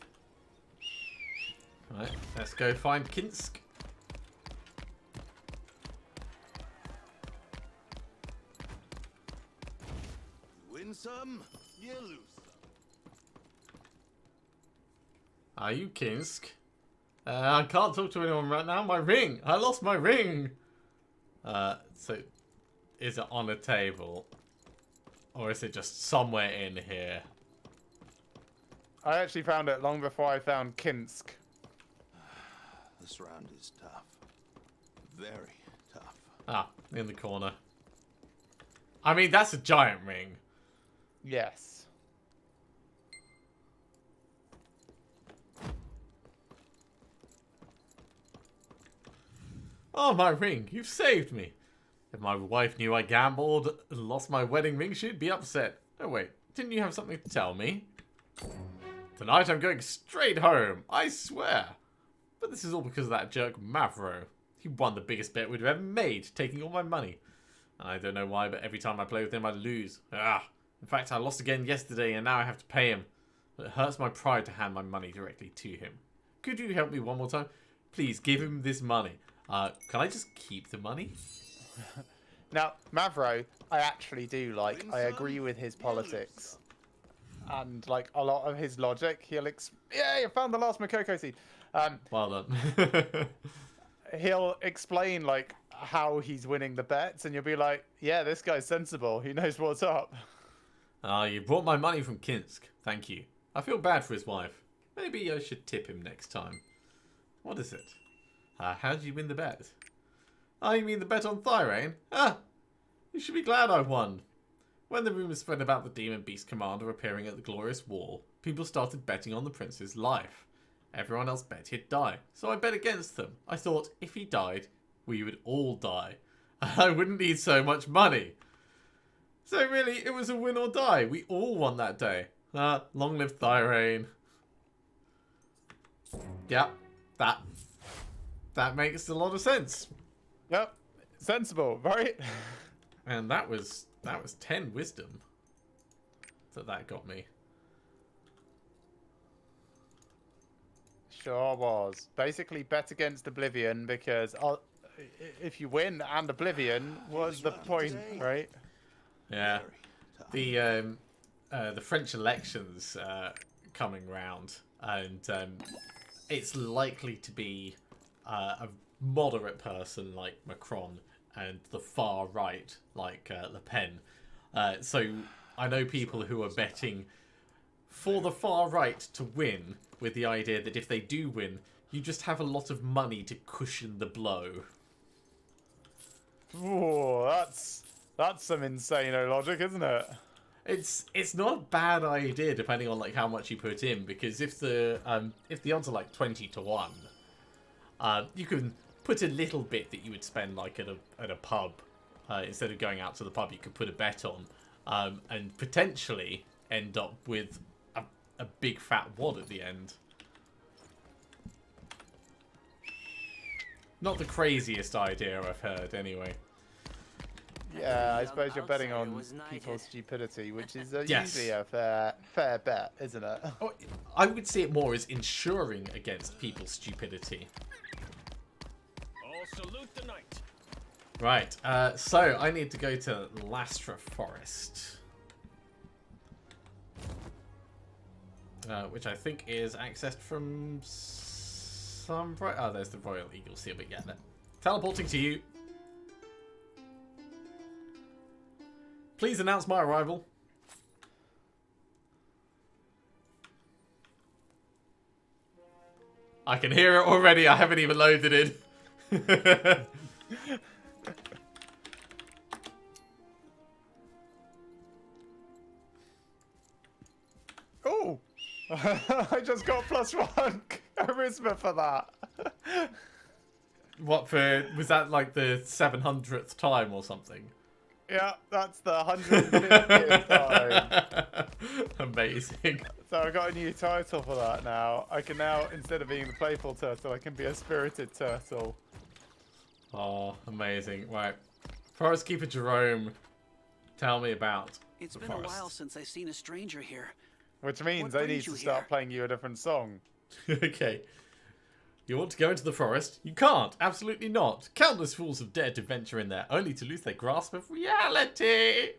Right, let's go find Kinsk. Win some, you lose some. Are you Kinsk? I can't talk to anyone right now. My ring! I lost my ring! So, is it on a table? Or is it just somewhere in here? I actually found it long before I found Kinsk. This round is tough. Very tough. Ah, in the corner. I mean, that's a giant ring. Yes. Oh, my ring. You've saved me. If my wife knew I gambled and lost my wedding ring, she'd be upset. Oh, wait. Didn't you have something to tell me? Tonight I'm going straight home. I swear. But this is all because of that jerk Mavro. He won the biggest bet we'd ever made, taking all my money. I don't know why, but every time I play with him, I lose. Ah. In fact, I lost again yesterday, and now I have to pay him. But it hurts my pride to hand my money directly to him. Could you help me one more time? Please, give him this money. Can I just keep the money? Now, Mavro, I actually do like. I agree with his politics. And, like, a lot of his logic. Yay, I found the last Makoko seed. Well done. He'll explain, like, how he's winning the bets, and you'll be like, yeah, this guy's sensible. He knows what's up. You brought my money from Kinsk. Thank you. I feel bad for his wife. Maybe I should tip him next time. What is it? How did you win the bet? Oh, you mean the bet on Thirain? Ah! You should be glad I won. When the rumours spread about the Demon Beast Commander appearing at the Glorious Wall, people started betting on the prince's life. Everyone else bet he'd die, so I bet against them. I thought, if he died, we would all die. I wouldn't need so much money. So really, it was a win or die. We all won that day. Long live Thirain. Yep, that makes a lot of sense. Yep, sensible, right? And that was 10 wisdom that got me. Sure was. Basically, bet against Oblivion because if you win and Oblivion was the point, right? Yeah. The French elections coming round, and it's likely to be a moderate person like Macron and the far right like Le Pen. So I know people who are betting for the far right to win, with the idea that if they do win, you just have a lot of money to cushion the blow. Ooh, that's some insane logic, isn't it? It's not a bad idea depending on like how much you put in, because if the odds are like 20 to 1, you can put a little bit that you would spend like at a pub instead of going out to the pub, you could put a bet on and potentially end up with a big fat wad at the end. Not the craziest idea I've heard, anyway. Yeah, I suppose you're betting on people's stupidity, which is Yes. usually a fair bet, isn't it? Oh, I would see it more as insuring against people's stupidity. All salute the knight. Right, so I need to go to Lastra Forest. Which I think is accessed from some... Oh, there's the Royal Eagle Seal, but yeah, teleporting to you. Please announce my arrival. I can hear it already. I haven't even loaded it. Oh! I just got +1 charisma for that. What for? Was that like the 700th time or something? Yeah, that's the 150th time. Amazing. So I got a new title for that now. I can now, instead of being the playful turtle, I can be a spirited turtle. Oh, amazing. Right. Forest Keeper Jerome, tell me about It's the been forest. a while since I've seen a stranger here. Which means What I need brings to you start here? playing you a different song. Okay. You want to go into the forest? You can't. Absolutely not. Countless fools have dared to venture in there, only to lose their grasp of reality. It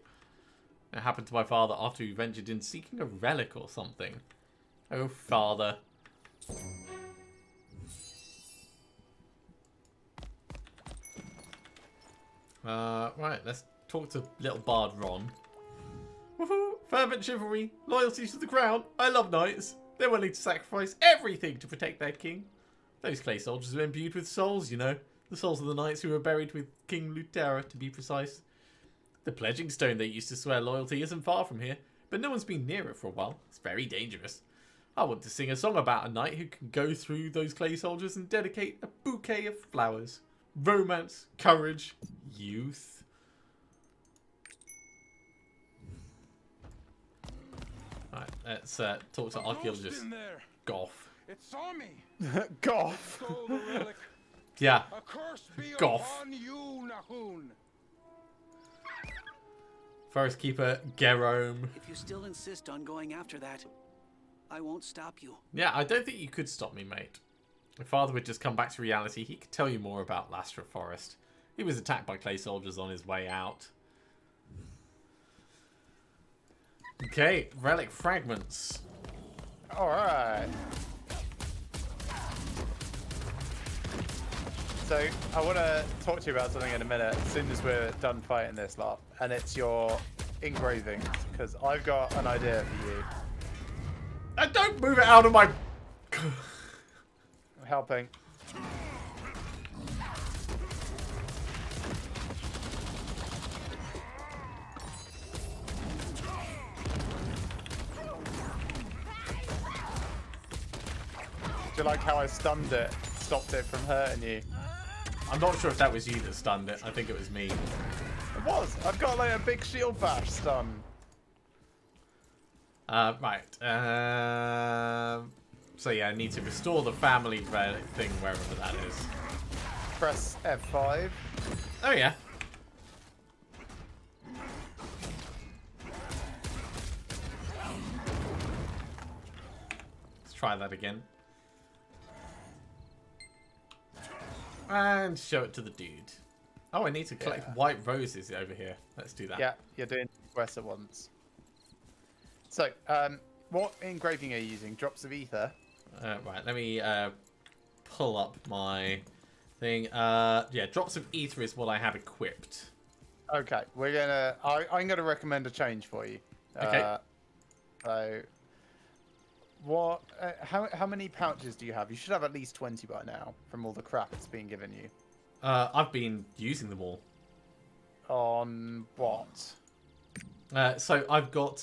happened to my father after he ventured in seeking a relic or something. Oh, father. Right, let's talk to little Bard Ron. Woohoo! Fervent chivalry, loyalty to the crown. I love knights. They're willing to sacrifice everything to protect their king. Those clay soldiers are imbued with souls, you know. The souls of the knights who were buried with King Luterra, to be precise. The pledging stone they used to swear loyalty isn't far from here, but no one's been near it for a while. It's very dangerous. I want to sing a song about a knight who can go through those clay soldiers and dedicate a bouquet of flowers. Romance, courage, youth. Alright, let's talk to archaeologist Goff. It saw me. Goff. Stole the relic. Yeah. A curse be Goff. upon you, Nahun. Forest Keeper Jerome. If you still insist on going after that, I won't stop you. Yeah, I don't think you could stop me, mate. If father would just come back to reality, he could tell you more about Lastra Forest. He was attacked by clay soldiers on his way out. Okay, relic fragments. Alright. So, I want to talk to you about something in a minute, as soon as we're done fighting this lot. And it's your engravings, because I've got an idea for you. Don't move it out of my... I'm helping. Do you like how I stunned it? Stopped it from hurting you? I'm not sure if that was you that stunned it. I think it was me. It was. I've got like a big shield bash stun. Right. So yeah, I need to restore the family relic thing wherever that is. Press F5. Oh yeah. Let's try that again. And show it to the dude. Oh, I need to collect white roses over here. Let's do that. Yeah, you're doing quests at once. So, what engraving are you using? Drops of ether? Right, let me pull up my thing. Yeah, drops of ether is what I have equipped. Okay, we're gonna. I'm gonna recommend a change for you. Okay. So, what? How many pouches do you have? You should have at least 20 by now from all the crap that's being given you. I've been using them all. On what? So I've got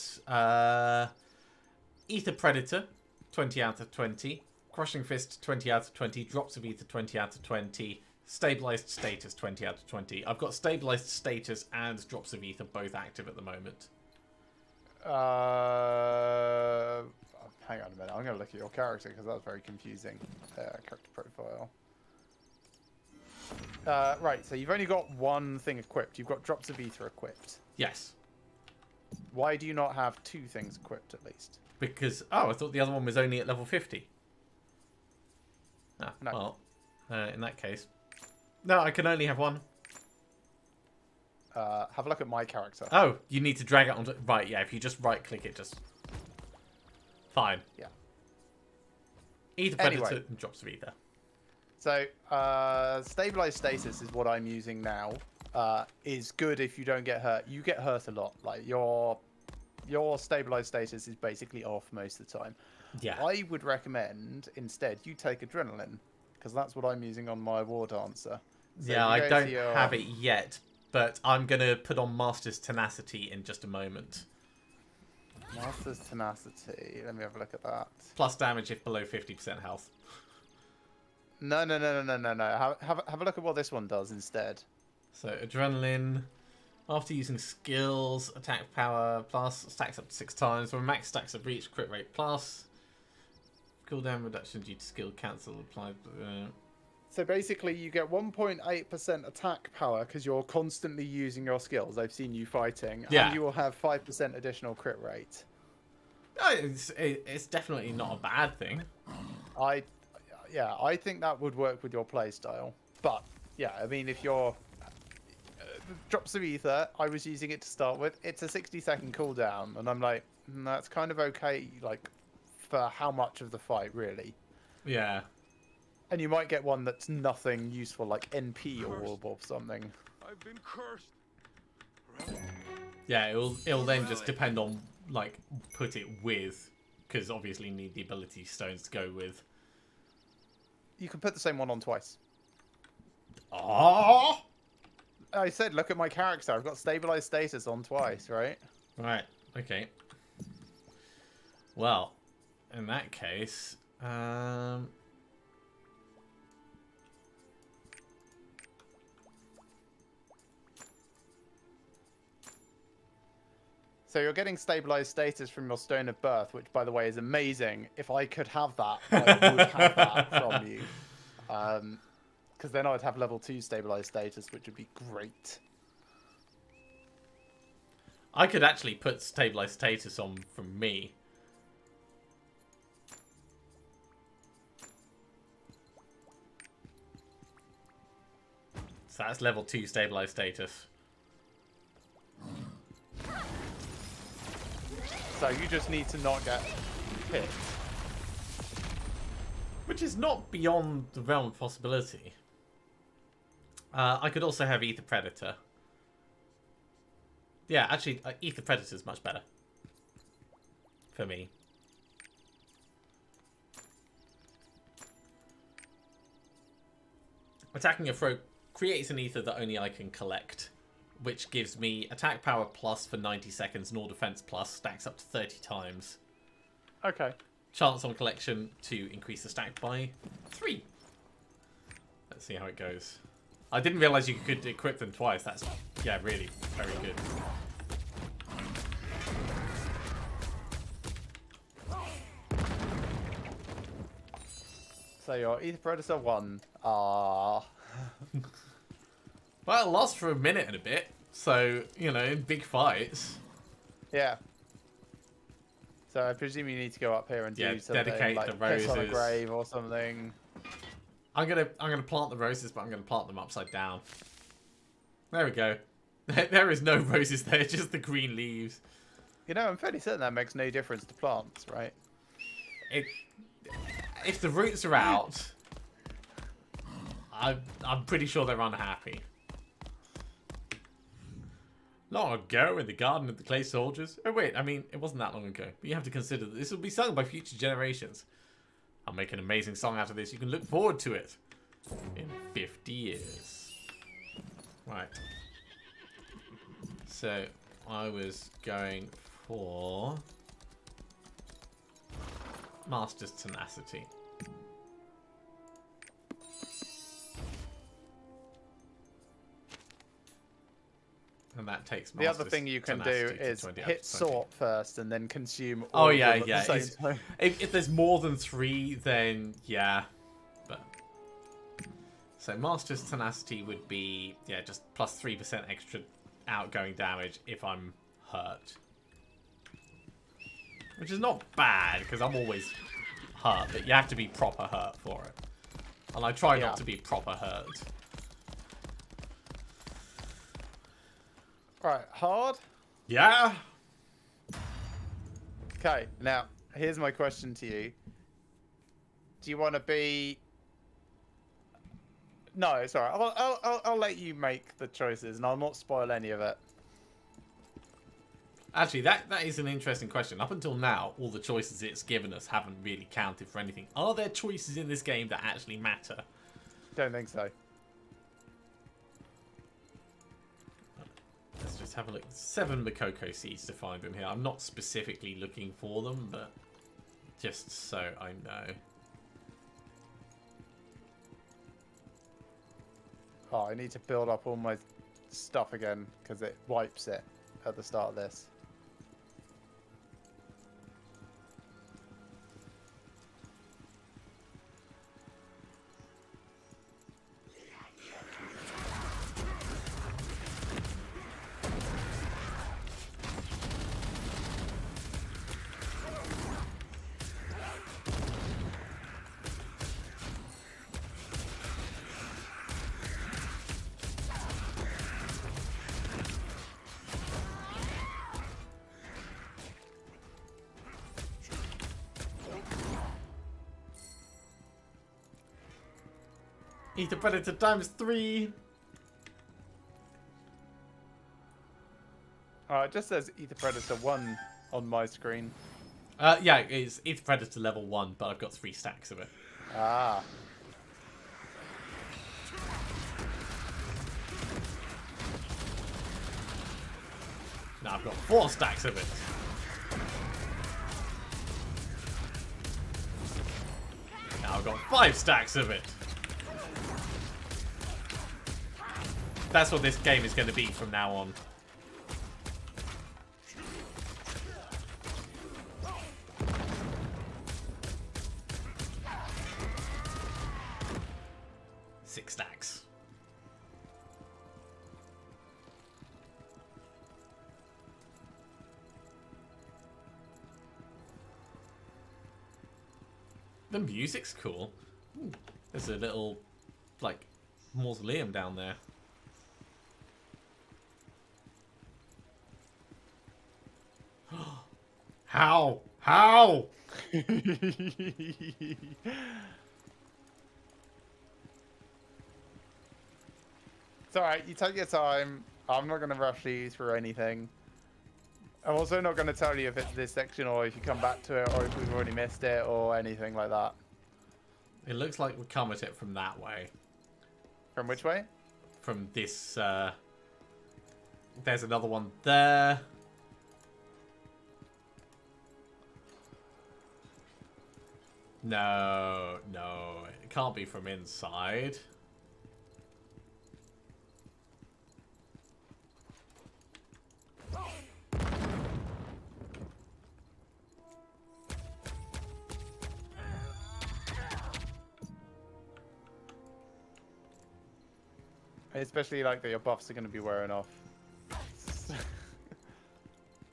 Ether Predator, 20 out of 20. Crushing Fist, 20 out of 20. Drops of Ether, 20 out of 20. Stabilized status 20 out of 20. I've got stabilized status and drops of ether both active at the moment. Hang on a minute. I'm going to look at your character because that's very confusing. Character profile. Right, so you've only got one thing equipped. You've got drops of ether equipped. Yes. Why do you not have 2 things equipped at least? Because, I thought the other one was only at level 50. Ah, No. Well, in that case. No, I can only have one. Have a look at my character. Oh, you need to drag it onto... Right, yeah, if you just right-click it, just... Fine. Yeah. Ether Predator and drops of ether. So, stabilized status is what I'm using now. Is good if you don't get hurt. You get hurt a lot. Like, your stabilized status is basically off most of the time. Yeah. I would recommend, instead, you take adrenaline. Because that's what I'm using on my war dancer. So yeah, I don't have it yet. But I'm going to put on Master's Tenacity in just a moment. Master's Tenacity. Let me have a look at that. Plus damage if below 50% health. No. Have a look at what this one does instead. So, Adrenaline. After using skills, attack power plus, stacks up to 6 times. When max stacks of reach, crit rate plus. Cooldown reduction due to skill cancel applied. So basically, you get 1.8% attack power because you're constantly using your skills. I've seen you fighting. Yeah. And you will have 5% additional crit rate. It's definitely not a bad thing. I think that would work with your playstyle. But, yeah, I mean, if you're... drops of ether, I was using it to start with. It's a 60-second cooldown. And I'm like, that's kind of okay, like, for how much of the fight, really. Yeah. And you might get one that's nothing useful, like NP orb or something. I've been cursed. Yeah, it'll then just depend on, like, put it with, because obviously you need the ability stones to go with. You can put the same one on twice. Oh! I said, look at my character. I've got stabilized status on twice, right? Right, okay. Well, in that case, So you're getting stabilized status from your Stone of Birth, which, by the way, is amazing. If I could have that, I would have that from you. Because then I'd have level 2 stabilized status, which would be great. I could actually put stabilized status on from me. So that's level 2 stabilized status. So you just need to not get hit. Which is not beyond the realm of possibility. I could also have Ether Predator. Yeah, actually, Ether Predator is much better. For me. Attacking a foe creates an ether that only I can collect, which gives me attack power plus for 90 seconds, nor defense plus, stacks up to 30 times. Okay. Chance on collection to increase the stack by 3. Let's see how it goes. I didn't realize you could equip them twice. That's, yeah, really very good. So your Ether Predator 1. Well, it lasts for a minute and a bit. So, you know, in big fights. Yeah. So I presume you need to go up here and do something, dedicate like the roses. piss on a grave or something. I'm gonna plant the roses, but I'm gonna plant them upside down. There we go. There is no roses there, just the green leaves. You know, I'm fairly certain that makes no difference to plants, right? If the roots are out, I'm pretty sure they're unhappy. Long ago in the garden of the clay soldiers. Oh wait, I mean, it wasn't that long ago. But you have to consider that this will be sung by future generations. I'll make an amazing song out of this. You can look forward to it in 50 years. Right. So, I was going for Master's Tenacity. And that takes the other thing you can do is hit sort first and then consume all of them at the same time. If there's more than 3, then yeah. But so Master's Tenacity would be, yeah, just plus 3% extra outgoing damage if I'm hurt. Which is not bad, because I'm always hurt, but you have to be proper hurt for it. And I try not to be proper hurt. Right, hard? Yeah. Okay, now, here's my question to you. Do you want to be... No, it's alright. I'll let you make the choices, and I'll not spoil any of it. Actually, that is an interesting question. Up until now, all the choices it's given us haven't really counted for anything. Are there choices in this game that actually matter? Don't think so. Let's just have a look. 7 Makoko seeds to find in here. I'm not specifically looking for them, but just so I know. Oh, I need to build up all my stuff again, because it wipes it at the start of this. Eat the Predator ×3. Oh, it just says Eat the Predator 1 on my screen. Yeah, it's Eat the Predator level 1, but I've got 3 stacks of it. Ah. Now I've got 4 stacks of it. Now I've got 5 stacks of it. That's what this game is going to be from now on. Six stacks. The music's cool. Ooh, there's a little, like, mausoleum down there. How? How? It's alright, you take your time. I'm not going to rush you through anything. I'm also not going to tell you if it's this section or if you come back to it or if we've already missed it or anything like that. It looks like we come at it from that way. From which way? From this, there's another one there. No, no, it can't be from inside. Especially like that your buffs are going to be wearing off.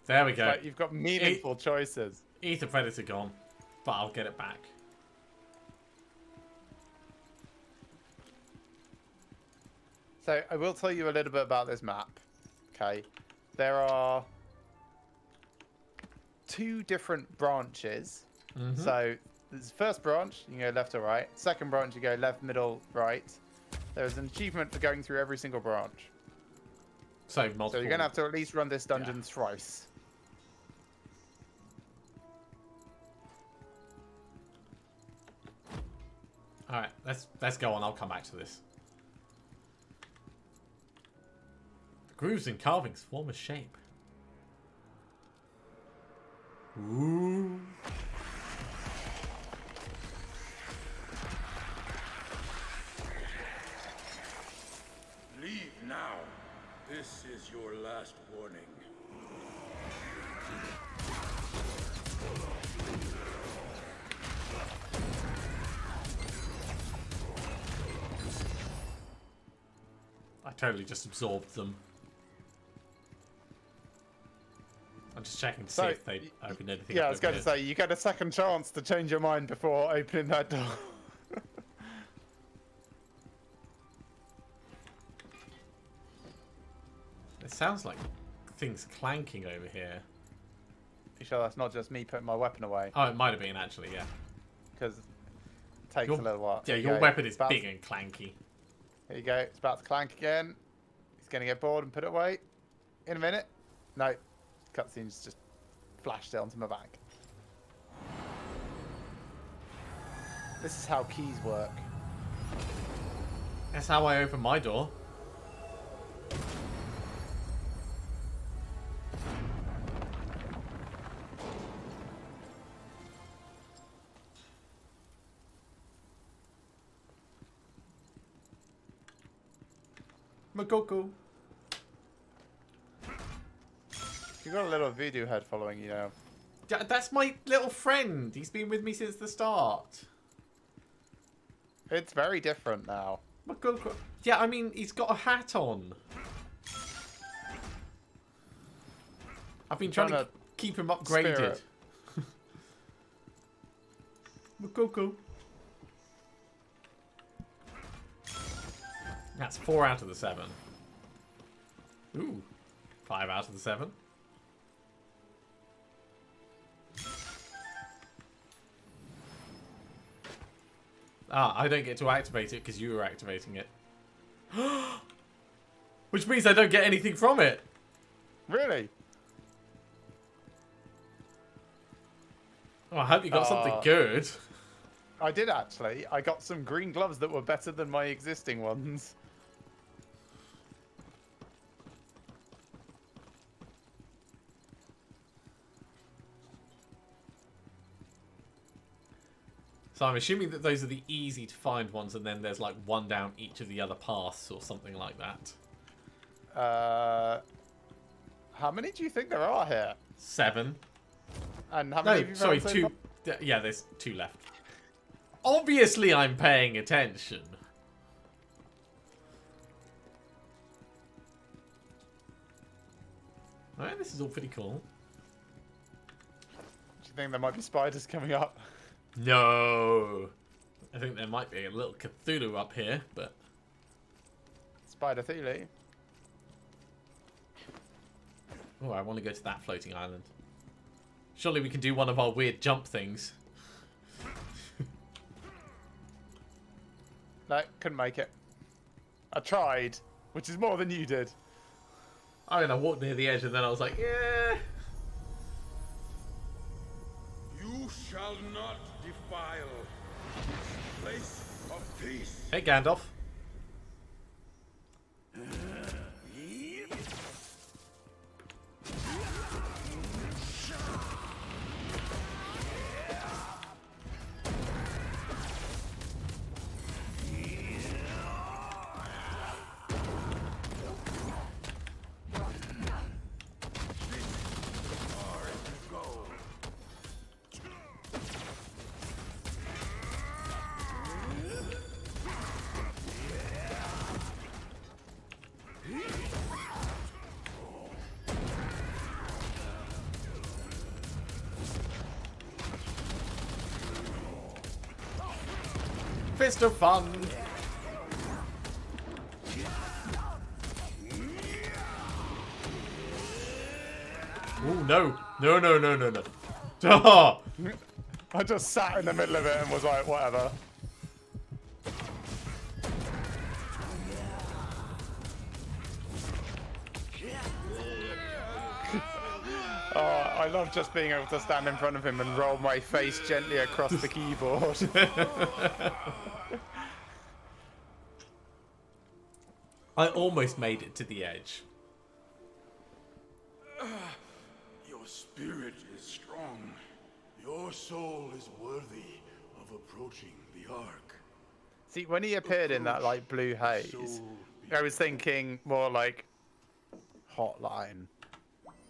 There we go. Like you've got meaningful choices. Eat the Predator gone, but I'll get it back. So I will tell you a little bit about this map. Okay, there are 2 different branches. So this first branch, you can go left or right. Second branch, you go left, middle, right. There's an achievement for going through every single branch. So multiple. So you're going to have to at least run this dungeon thrice. All right, let's go on. I'll come back to this. The grooves and carvings form a shape. Ooh. Leave now. This is your last warning. I totally just absorbed them. I'm just checking to see if they opened anything. Yeah, I was going to say, you get a second chance to change your mind before opening that door. It sounds like things clanking over here. You sure that's not just me putting my weapon away? Oh, it might have been actually, yeah. Because it takes a little while. Yeah, your weapon is big and clanky. Here you go. It's about to clank again. He's going to get bored and put it away. In a minute. No. Cutscene's just flashed it onto my back. This is how keys work. That's how I open my door. Makoko. You got a little voodoo head following you now. Yeah, that's my little friend. He's been with me since the start. It's very different now. Makoko. Yeah, I mean, he's got a hat on. I've been trying to keep him upgraded. Makoko. That's 4 out of the 7. Ooh. 5 out of the 7. Ah, I don't get to activate it because you were activating it. Which means I don't get anything from it. Really? Oh, I hope you got something good. I did actually. I got some green gloves that were better than my existing ones. So I'm assuming that those are the easy to find ones, and then there's like one down each of the other paths or something like that. How many do you think there are here? 7. And how many? No, sorry, 2. Yeah, there's 2 left. Obviously, I'm paying attention. Alright, this is all pretty cool. Do you think there might be spiders coming up? No. I think there might be a little Cthulhu up here, but... Spider Thulu. Oh, I want to go to that floating island. Surely we can do one of our weird jump things. No, couldn't make it. I tried, which is more than you did. I mean, I walked near the edge and then I was like, yeah. You shall not defile this place of peace. Hey, Gandalf. Fist of fun. Ooh, no. No, no, no, no, no. Oh! I just sat in the middle of it and was like, whatever. Oh, I love just being able to stand in front of him and roll my face gently across the keyboard. I almost made it to the edge. Your spirit is strong. Your soul is worthy of approaching the Ark. See, when he appeared in that like blue haze, I was thinking more like hotline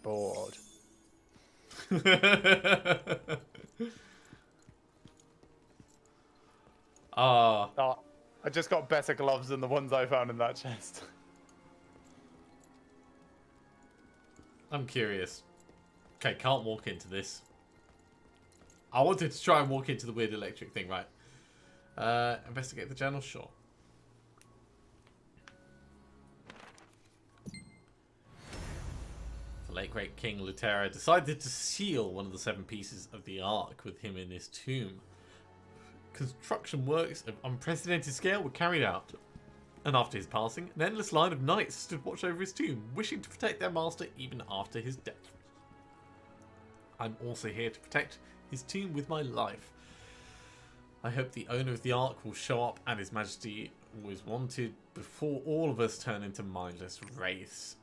board. Ah. Oh, I just got better gloves than the ones I found in that chest. I'm curious. Okay, can't walk into this. I wanted to try and walk into the weird electric thing, right? Investigate the journal, sure. The late great King Luterra decided to seal one of the 7 pieces of the Ark with him in his tomb. Construction works of unprecedented scale were carried out, and after his passing, an endless line of knights stood watch over his tomb, wishing to protect their master even after his death. I'm also here to protect his tomb with my life. I hope the owner of the Ark will show up and His Majesty was wanted before all of us turn into mindless wraiths.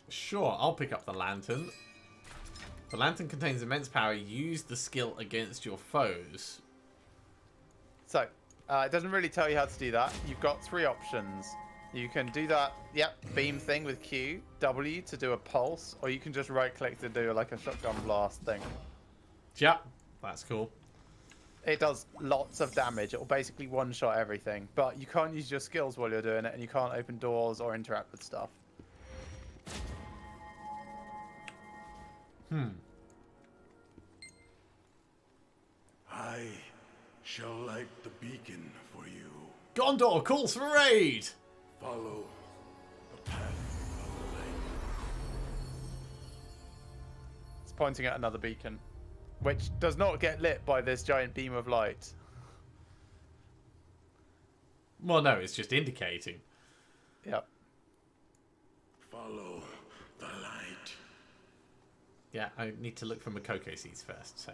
Sure, I'll pick up the lantern. The lantern contains immense power. Use the skill against your foes. So, it doesn't really tell you how to do that. You've got 3 options. You can do that, beam thing with Q, W to do a pulse, or you can just right click to do like a shotgun blast thing. Yeah, that's cool. It does lots of damage. It will basically one-shot everything, but you can't use your skills while you're doing it, and you can't open doors or interact with stuff. I shall light the beacon for you. Gondor calls for raid! Follow the path of the light. It's pointing at another beacon, which does not get lit by this giant beam of light. Well, no, it's just indicating. Yep. Follow the light. Yeah, I need to look for Makoko seeds first, so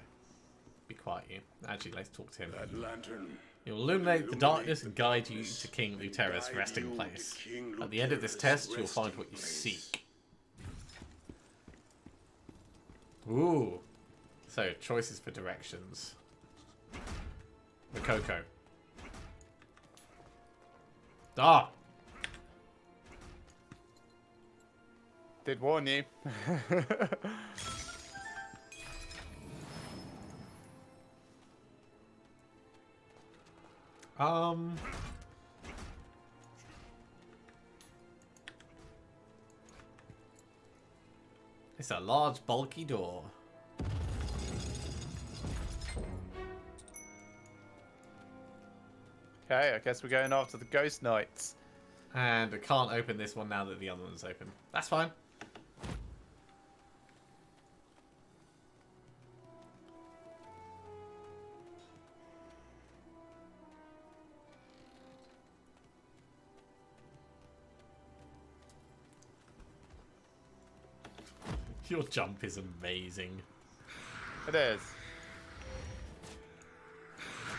be quiet, you. Actually, let's talk to him. That lantern. It will illuminate the darkness and guide you to King Luterra's resting place. At the end of this test, you'll find what you seek. Ooh. So, choices for directions. Makoko. Ah! Did warn you. It's a large, bulky door. Okay, I guess we're going after the Ghost Knights. And I can't open this one now that the other one's open. That's fine. Your jump is amazing. It is.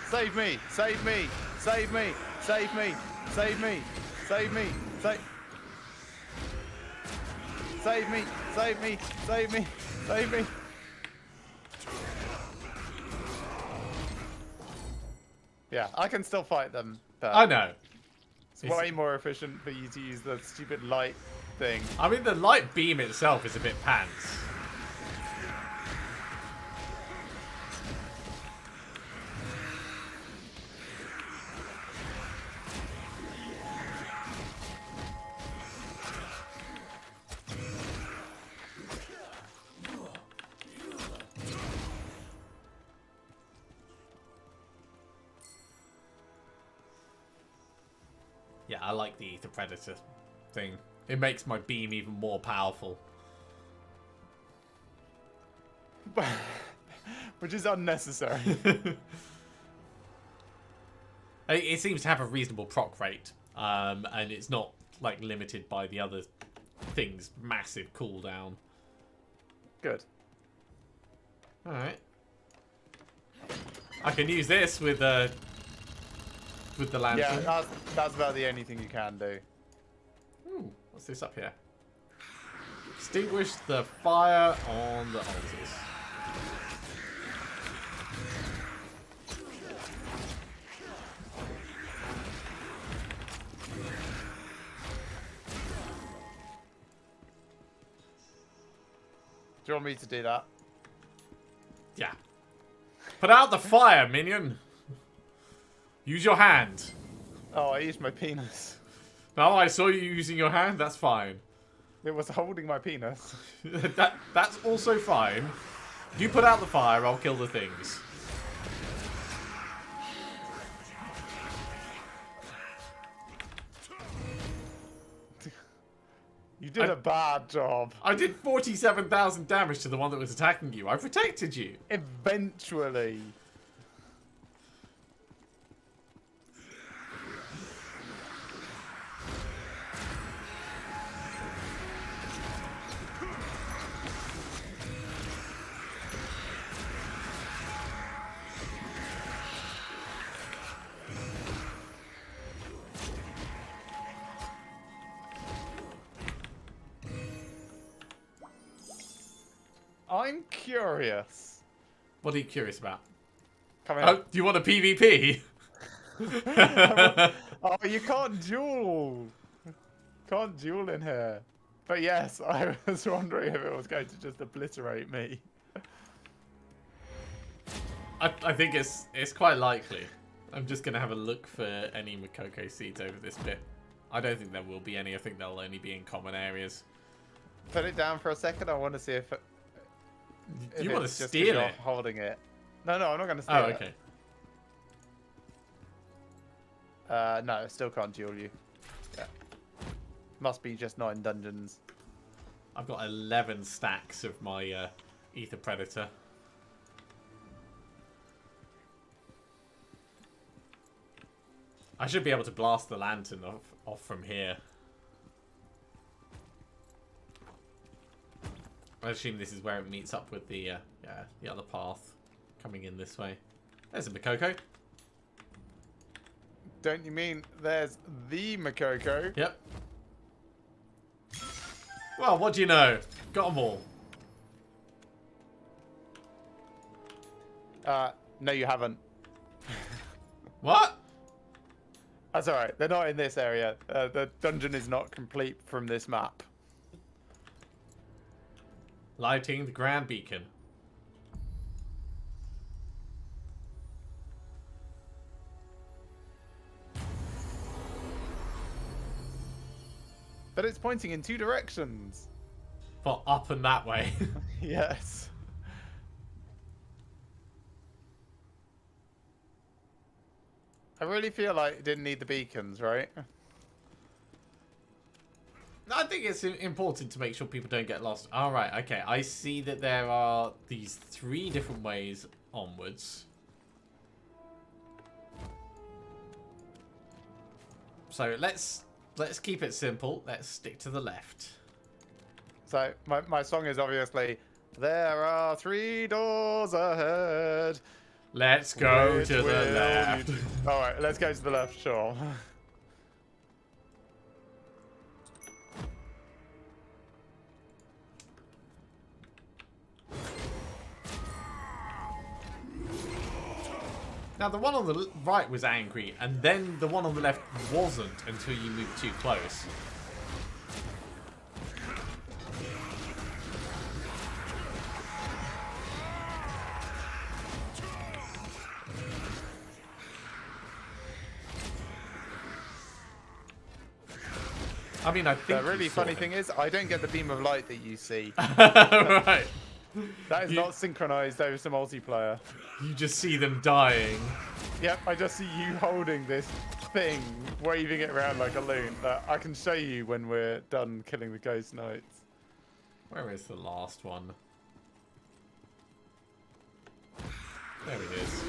Save me! Save me! Save me! Save me! Save me! Save me! Save me! Save me! Save me! Save me! Yeah, I can still fight them, but I know. It's way more efficient for you to use the stupid light thing. I mean, the light beam itself is a bit pants. Yeah, I like the Predator thing. It makes my beam even more powerful. Which is unnecessary. It seems to have a reasonable proc rate. And it's not like limited by the other thing's massive cooldown. Good. Alright. I can use this with the lantern. Yeah, that's about the only thing you can do. Ooh, what's this up here? Extinguish the fire on the altars. you want me to do that? Yeah. Put out the fire, minion. Use your hand. Oh, I used my penis. No, I saw you using your hand. That's fine. It was holding my penis. That's also fine. You put out the fire, I'll kill the things. You did a bad job. I did 47,000 damage to the one that was attacking you. I protected you. Eventually. I'm curious. What are you curious about? Come in. Oh, do you want a PvP? Oh, you can't duel. Can't duel in here. But yes, I was wondering if it was going to just obliterate me. I think it's quite likely. I'm just going to have a look for any Makoko seeds over this bit. I don't think there will be any. I think they'll only be in common areas. Put it down for a second. I want to see if you want to it's just steal you're it? holding it. No, I'm not going to steal Oh, it. okay. No, I still can't duel you. Yeah. Must be just not in dungeons. I've got 11 stacks of my Ether Predator. I should be able to blast the lantern off from here. I assume this is where it meets up with the other path coming in this way. There's a Makoko. Don't you mean there's the Makoko? Yep. Well, what do you know? Got them all. No, you haven't. What? That's alright. They're not in this area. The dungeon is not complete from this map. Lighting the Grand Beacon. But it's pointing in two directions. For up and that way. Yes. I really feel like it didn't need the beacons, right? I think it's important to make sure people don't get lost. Alright, okay. I see that there are these 3 different ways onwards. So let's keep it simple. Let's stick to the left. So my song is obviously, there are 3 doors ahead. Let's go to the left. Alright, let's go to the left, sure. Now, the one on the right was angry, and then the one on the left wasn't until you moved too close. I mean, I think the really funny thing is, I don't get the beam of light that you see. Right. That is not synchronized over to multiplayer. You just see them dying. Yep, I just see you holding this thing, waving it around like a loon. I can show you when we're done killing the ghost knights. Where is the last one? There it is.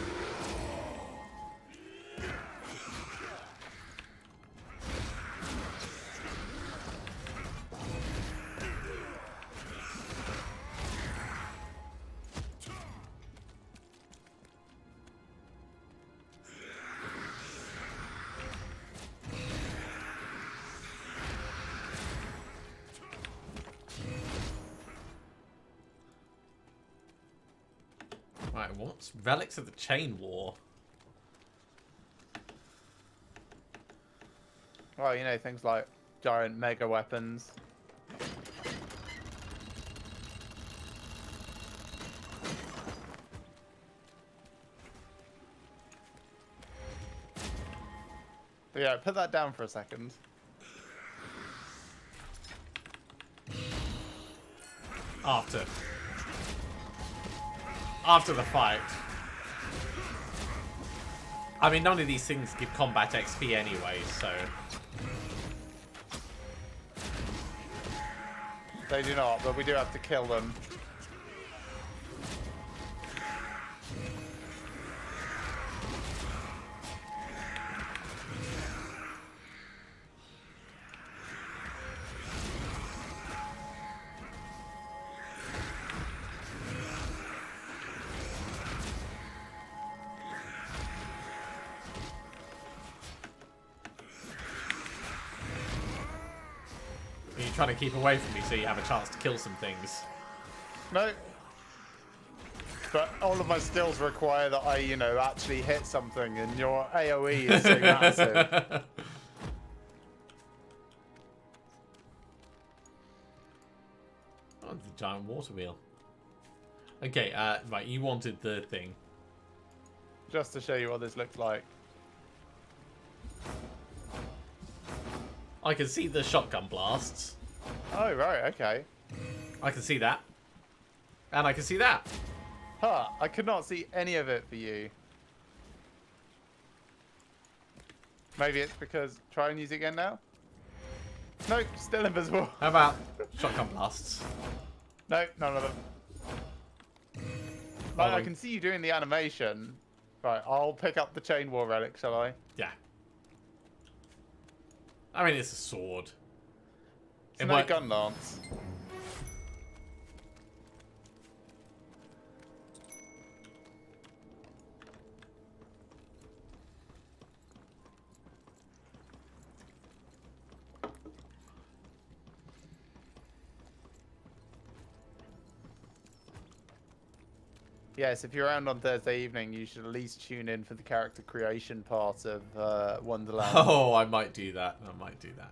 Right, what's Relics of the Chain War? Well, you know, things like giant mega weapons. But yeah, put that down for a second. After the fight. I mean, none of these things give combat XP anyway, so... They do not, but we do have to kill them. Are you trying to keep away from me so you have a chance to kill some things? No. But all of my skills require that I, you know, actually hit something, and your AoE is so massive. Oh, the giant water wheel. Okay, right, you wanted the thing. Just to show you what this looks like. I can see the shotgun blasts. Oh, right, okay. I can see that. And I can see that. Huh, I could not see any of it for you. Maybe it's because... Try and use it again now? Nope, still invisible. How about shotgun blasts? Nope, none of them. Like, I can see you doing the animation. Right, I'll pick up the chain war relic, shall I? Yeah. I mean, it's a sword. It's no gun lance. Yes, if you're around on Thursday evening, you should at least tune in for the character creation part of Wonderland. Oh, I might do that. I might do that.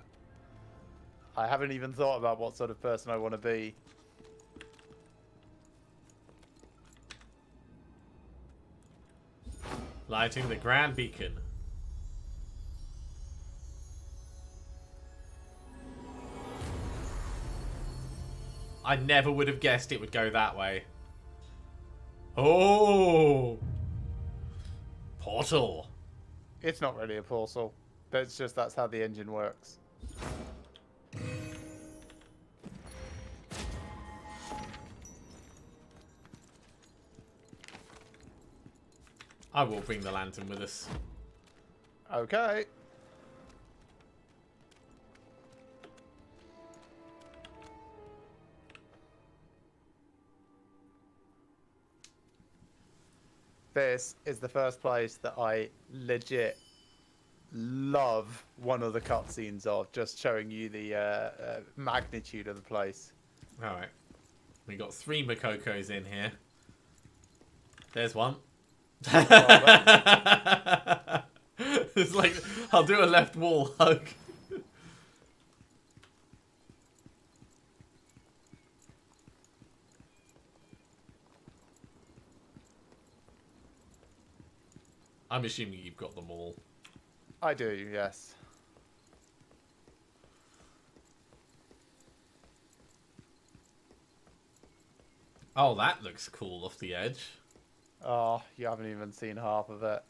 I haven't even thought about what sort of person I want to be. Lighting the Grand Beacon. I never would have guessed it would go that way. Oh! Portal. It's not really a portal. It's just that's how the engine works. I will bring the lantern with us. Okay. This is the first place that I legit love one of the cutscenes of, just showing you the magnitude of the place. Alright. We got 3 Makokos in here. There's one. It's like, I'll do a left wall hug. I'm assuming you've got them all. I do, yes. Oh, that looks cool off the edge. Oh, you haven't even seen half of it.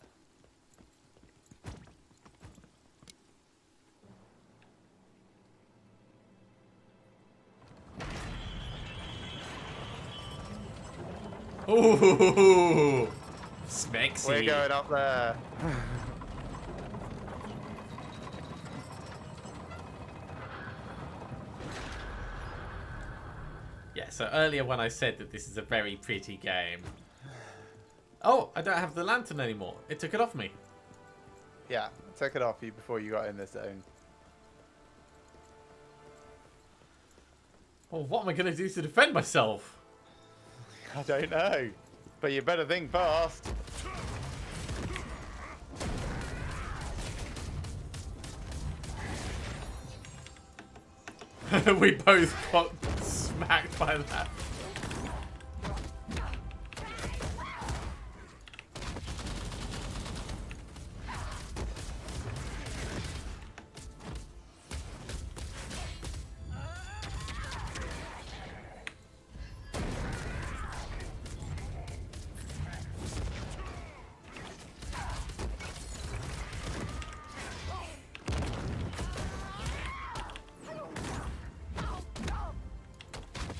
Ooh, smexy. We're going up there. Yeah, so earlier when I said that this is a very pretty game. Oh, I don't have the lantern anymore. It took it off me. Yeah, I took it off you before you got in this zone. Well, what am I going to do to defend myself? I don't know. But you better think fast. We both got smacked by that.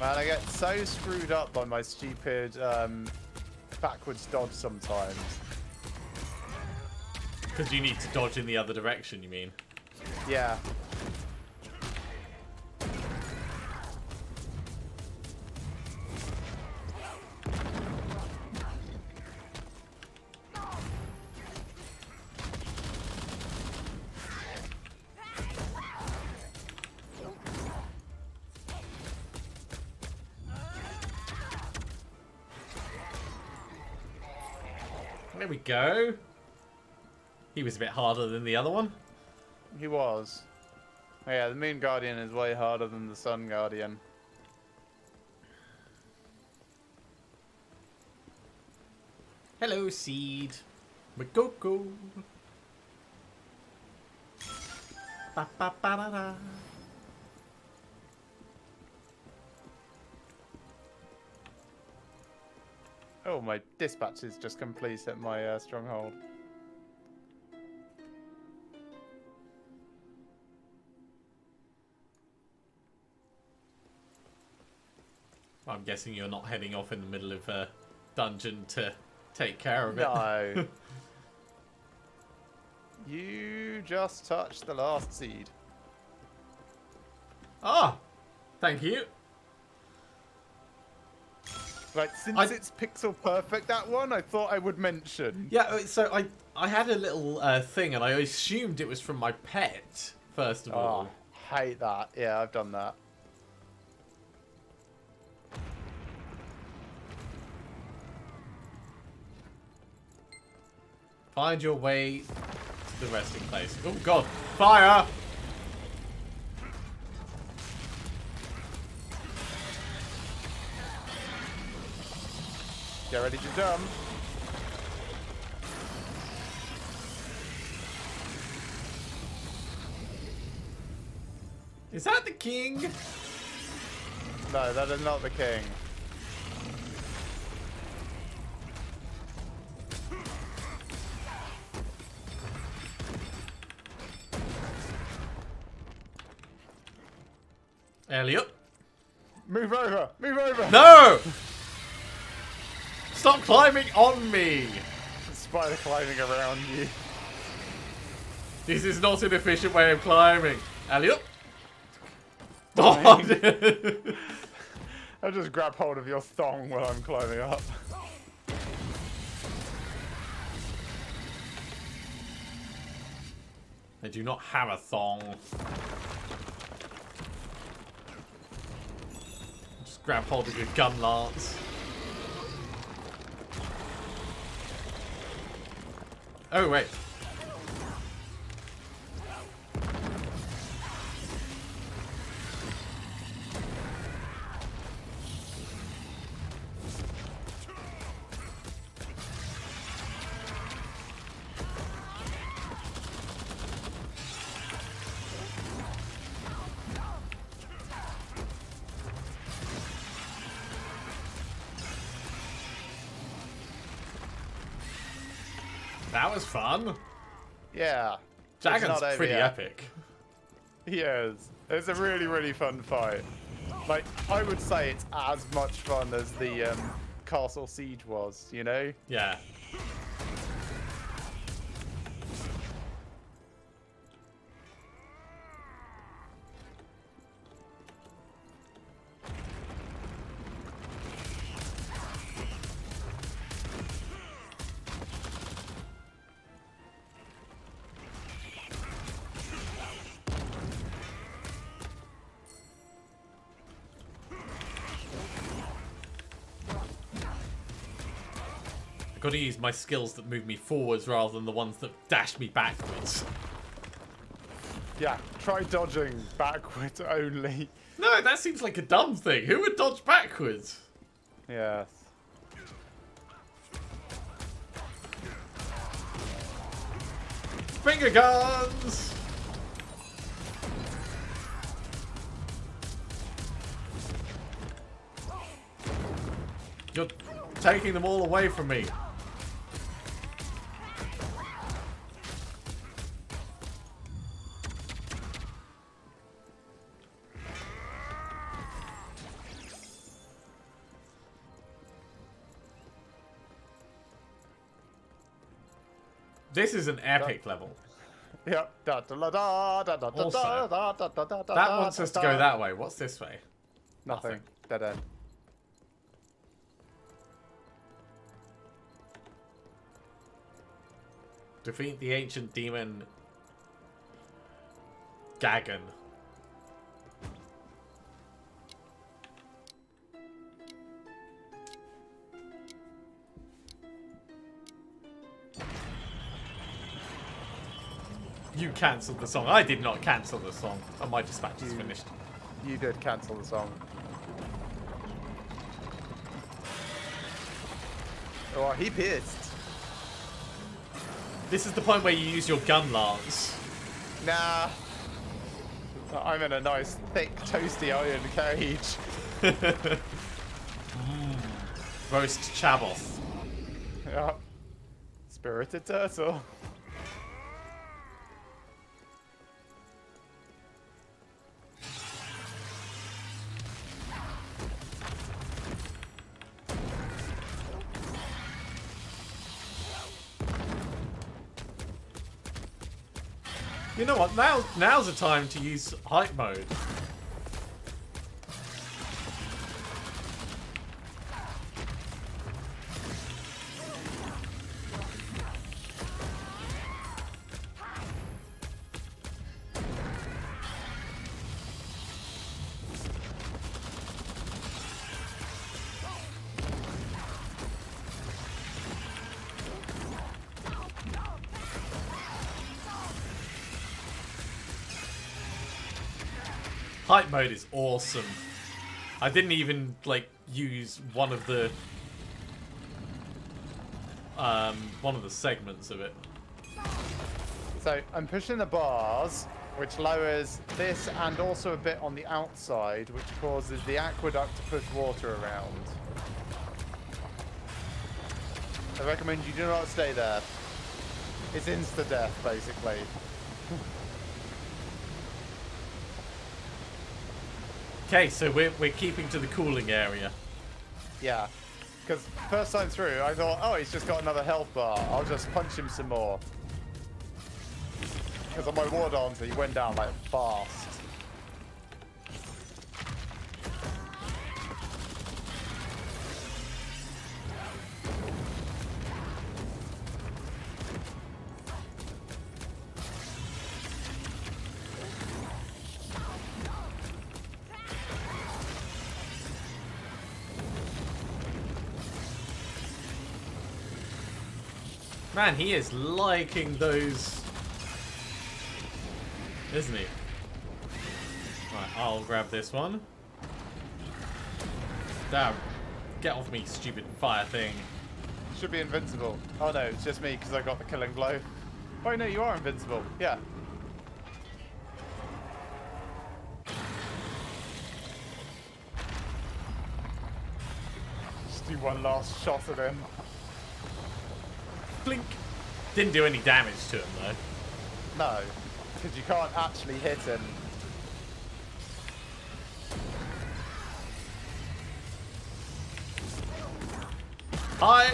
Man, I get so screwed up by my stupid backwards dodge sometimes. Because you need to dodge in the other direction, you mean? Yeah. There we go. He was a bit harder than the other one. He was. Oh, yeah, the Moon Guardian is way harder than the Sun Guardian. Hello, Seed. Makoko. Ba ba ba da da. Oh, my dispatches just completed my stronghold. I'm guessing you're not heading off in the middle of a dungeon to take care of it. No. You just touched the last seed. Ah, thank you. Like, since it's pixel perfect, that one, I thought I would mention. Yeah, so I had a little thing, and I assumed it was from my pet, first of all. Hate that. Yeah, I've done that. Find your way to the resting place. Oh, God. Fire! Get ready to jump. Is that the king? No, that is not the king. Elliot? Move over! Move over! No! Stop climbing on me! Spider climbing around you. This is not an efficient way of climbing. Elliot? I'll just grab hold of your thong while I'm climbing up. I do not have a thong. Just grab hold of your gun lance. Oh, wait. That was fun. Yeah. Dragon's pretty epic. He is. It's a really, really fun fight. Like, I would say it's as much fun as the Castle Siege was, you know? Yeah. Got to use my skills that move me forwards rather than the ones that dash me backwards. Yeah, try dodging backwards only. No, that seems like a dumb thing. Who would dodge backwards? Yes. Finger guns! You're taking them all away from me. This is an epic level. Yep. Also, that wants us to go that way. What's this way? Nothing. Dead end. Defeat the ancient demon Gagan. You cancelled the song. I did not cancel the song. Oh, my dispatch is finished. You did cancel the song. Oh, he pissed. This is the point where you use your gun lance. Nah. I'm in a nice, thick, toasty iron cage. Roast Chaboth. Yep. Spirited turtle. You know what? Now's the time to use hype mode. Hype mode is awesome. I didn't even like use one of the segments of it. So I'm pushing the bars, which lowers this and also a bit on the outside, which causes the aqueduct to push water around. I recommend you do not stay there. It's insta-death, basically. Okay, so we're keeping to the cooling area. Yeah, because first time through, I thought, oh, he's just got another health bar. I'll just punch him some more. Because on my war dancer, he went down like fast. Man, he is liking those, isn't he? Right, I'll grab this one. Damn. Get off me, stupid fire thing. Should be invincible. Oh no, it's just me because I got the killing blow. Oh no, you are invincible. Yeah. Just do one last shot at him. Blink. Didn't do any damage to him though. No, because you can't actually hit him. Hi.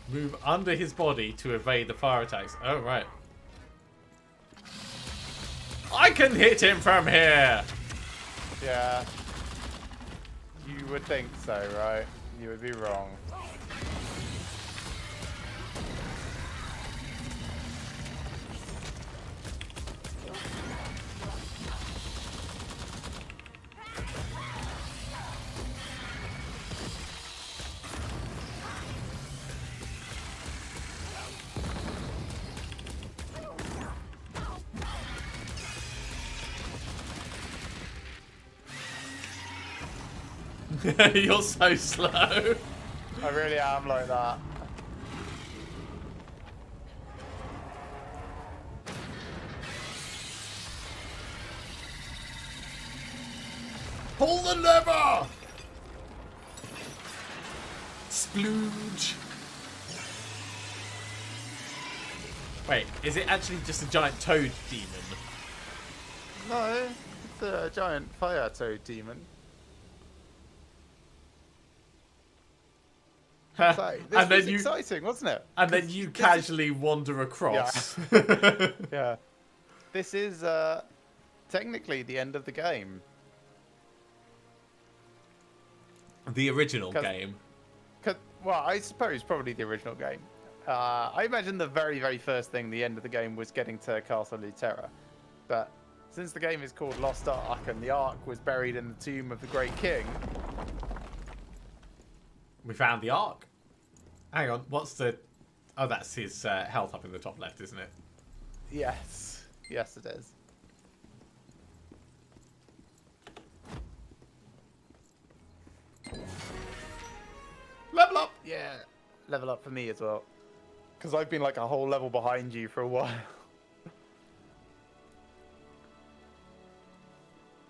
Move under his body to evade the fire attacks. Oh right. I can hit him from here. Yeah. You would think so, right? You would be wrong. You're so slow. I really am like that. Pull the lever! Splooge. Wait, is it actually just a giant toad demon? No, it's a giant fire toad demon. So this was exciting, wasn't it? And then you casually wander across. Yeah. Yeah. This is technically the end of the game. The original game. Well, I suppose probably the original game. I imagine the very, very first thing, the end of the game, was getting to Castle Luterra. But since the game is called Lost Ark and the Ark was buried in the tomb of the Great King... We found the Ark. Hang on, what's the... Oh, that's his health up in the top left, isn't it? Yes. Yes, it is. Level up! Yeah, level up for me as well. Because I've been like a whole level behind you for a while.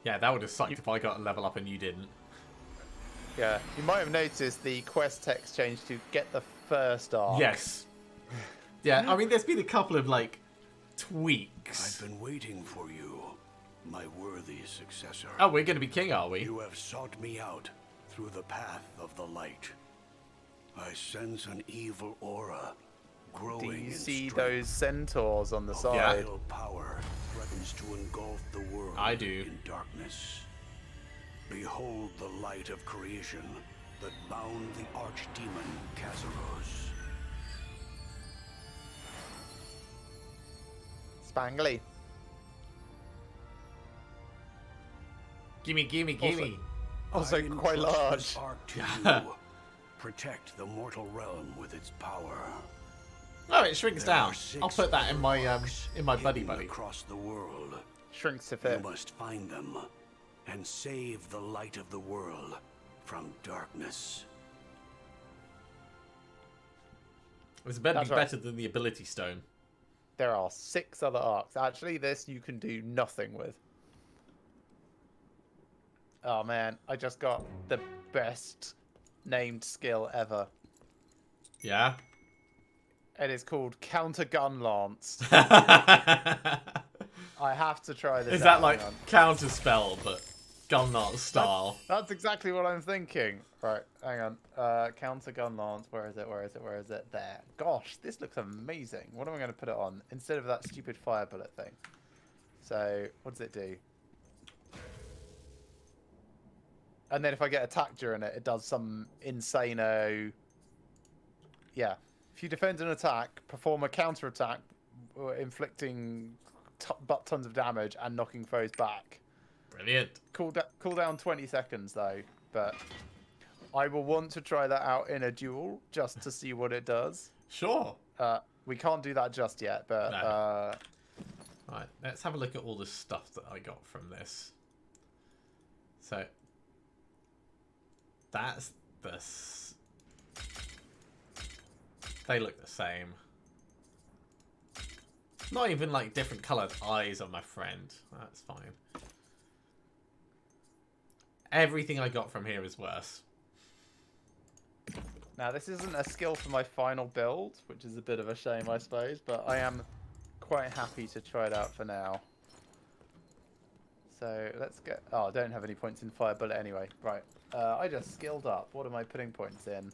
Yeah, that would have sucked if I got a level up and you didn't. Yeah, you might have noticed the quest text changed to get the first arc. Yes. Yeah, I mean, there's been a couple of, like, tweaks. I've been waiting for you, my worthy successor. Oh, we're going to be king, are we? You have sought me out through the path of the light. I sense an evil aura growing. Do you in see strength. those centaurs on the side? Evil power threatens to engulf the world I do. in darkness. Behold the light of creation that bound the archdemon Kazaros. Spangly. Gimme, gimme, gimme. Also quite large. This arc to you. Protect the mortal realm with its power. Oh, it shrinks There down. are 6 I'll put that in my buddy hidden buddy. across the world. Shrinks to fit. You must find them and save the light of the world from darkness. It's better That's be right. better than the ability stone. There are 6 other arcs. Actually, this you can do nothing with. Oh man, I just got the best named skill ever. Yeah? It is called Counter Gun Lance. I have to try this. Is that like counter spell, but gun lance style? That's exactly what I'm thinking. Right, hang on. Counter Gun Lance. Where is it? Where is it? Where is it? There. Gosh, this looks amazing. What am I going to put it on instead of that stupid fire bullet thing? So, what does it do? And then if I get attacked during it, it does some insano... Yeah. If you defend an attack, perform a counter attack, inflicting tons of damage and knocking foes back. Brilliant. Cooldown 20 seconds though, but I will want to try that out in a duel just to see what it does. Sure. We can't do that just yet, but... No. Right, let's have a look at all the stuff that I got from this. So... That's the... They look the same. Not even like different coloured eyes on my friend. That's fine. Everything I got from here is worse. Now, this isn't a skill for my final build, which is a bit of a shame, I suppose, but I am quite happy to try it out for now. So, let's get... Oh, I don't have any points in Fire Bullet anyway. Right. I just skilled up. What am I putting points in?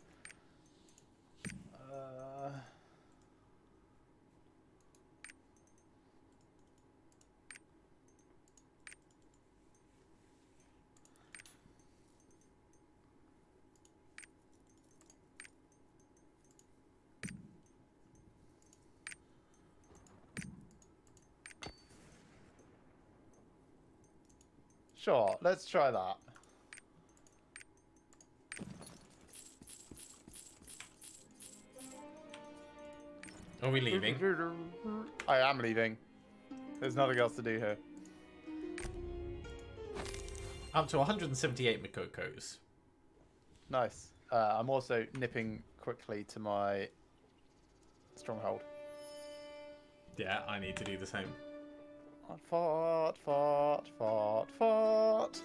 Sure, let's try that. Are we leaving? I am leaving. There's nothing else to do here. Up to 178 Makokos. Nice. I'm also nipping quickly to my stronghold. Yeah, I need to do the same. Fart, fart, fart, fart.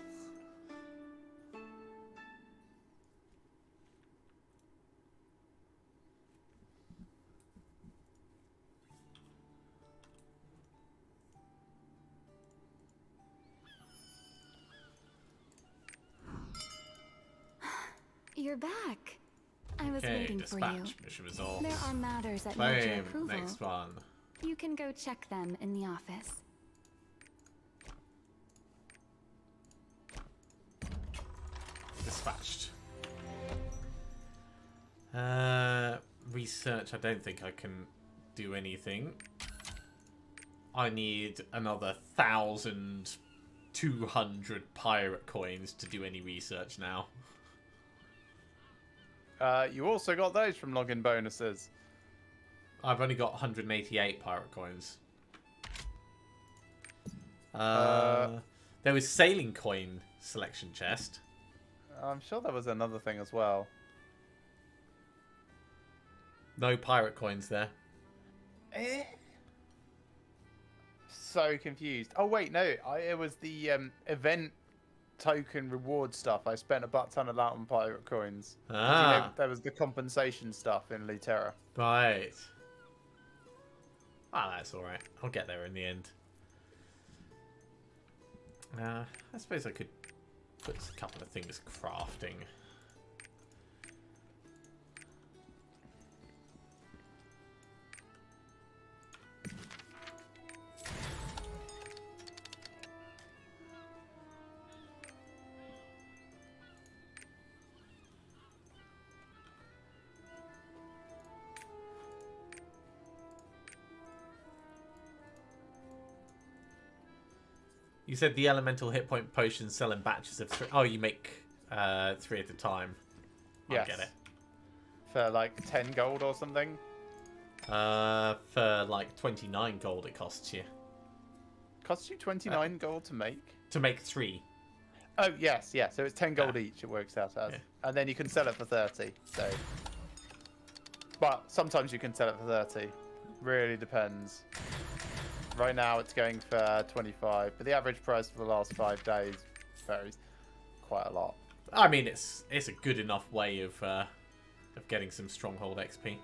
You're back. I was Okay, waiting for you. dispatch, mission results. There are matters that need your Boom, approval. next one. You can go check them in the office. Dispatched. Research, I don't think I can do anything. I need another 1,200 pirate coins to do any research now. You also got those from login bonuses. I've only got 188 pirate coins. There was sailing coin selection chest. I'm sure there was another thing as well. No pirate coins there. So confused. Oh wait, no, it was the event token reward stuff. I spent a butt ton of that on pirate coins. Ah. You know, there was the compensation stuff in Luterra. Right. Ah, that's all right. I'll get there in the end. I suppose I could put a couple of things crafting. You said the elemental hit point potions sell in batches of 3. Oh, you make 3 at a time. Yes. I get it. For like 10 gold or something? For like 29 gold it costs you. Costs you 29 gold to make? To make 3. Oh, yes, yeah. So it's 10 gold each, it works out as. Yeah. And then you can sell it for 30. So, but sometimes you can sell it for 30. Really depends. Right now it's going for 25, but the average price for the last 5 days varies quite a lot. I mean, it's a good enough way of getting some stronghold XP.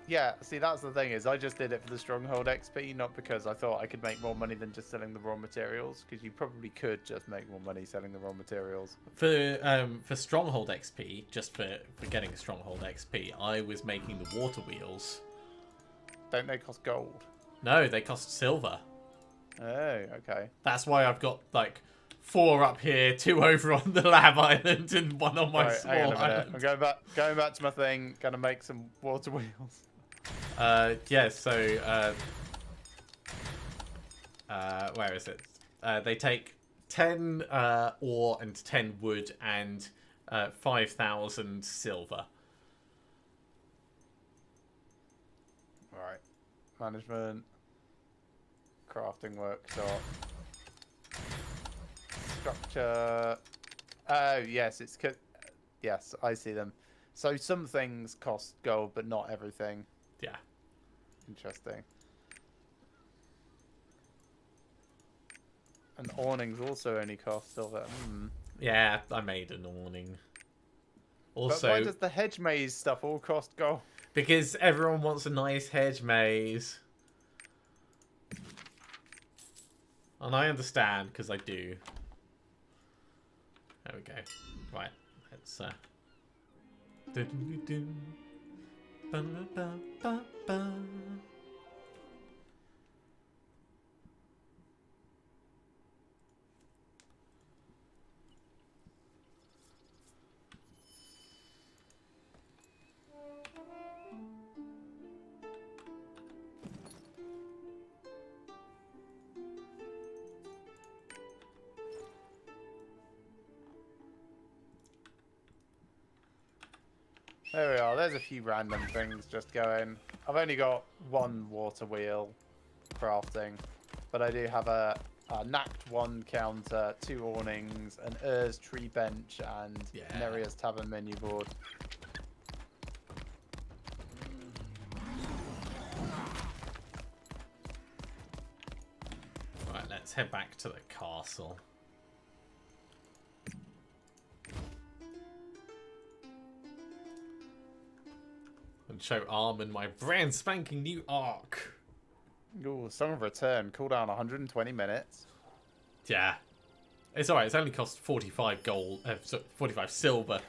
Yeah, see, that's the thing is I just did it for the stronghold XP, not because I thought I could make more money than just selling the raw materials, because you probably could just make more money selling the raw materials. For stronghold XP, just for getting stronghold XP, I was making the water wheels. Don't they cost gold? No, they cost silver. Oh, okay. That's why I've got like 4 up here, 2 over on the lab island, and 1 on my small hang on a minute. island. I'm going back to my thing. Gonna make some water wheels. Yeah. So, where is it? They take 10 ore and 10 wood and 5,000 silver. All right. Management. Crafting workshop. Structure. Oh, yes, it's... Yes, I see them. So some things cost gold, but not everything. Yeah. Interesting. And awnings also only cost silver. Yeah, I made an awning. Also, but why does the hedge maze stuff all cost gold? Because everyone wants a nice hedge maze. And I understand, because I do. There we go. Right, let's... There we are. There's a few random things just going. I've only got 1 water wheel crafting, but I do have a Nact 1 counter, 2 awnings, an Ur's tree bench, and Neria's tavern menu board. Right, let's head back to the castle. And show Armin my brand spanking new arc. Ooh, Song of Return, cooldown 120 minutes. Yeah. It's alright, it's only cost 45 gold, 45 silver.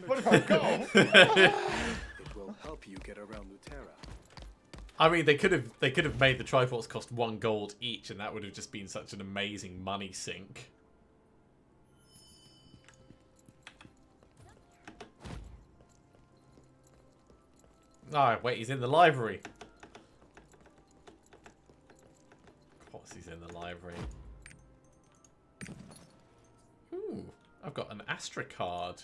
45 gold? It will help you get around Luterra. I mean, they could have made the Triforce cost 1 gold each, and that would have just been such an amazing money sink. Oh, wait, he's in the library. Of course he's in the library. Ooh, I've got an Astra card.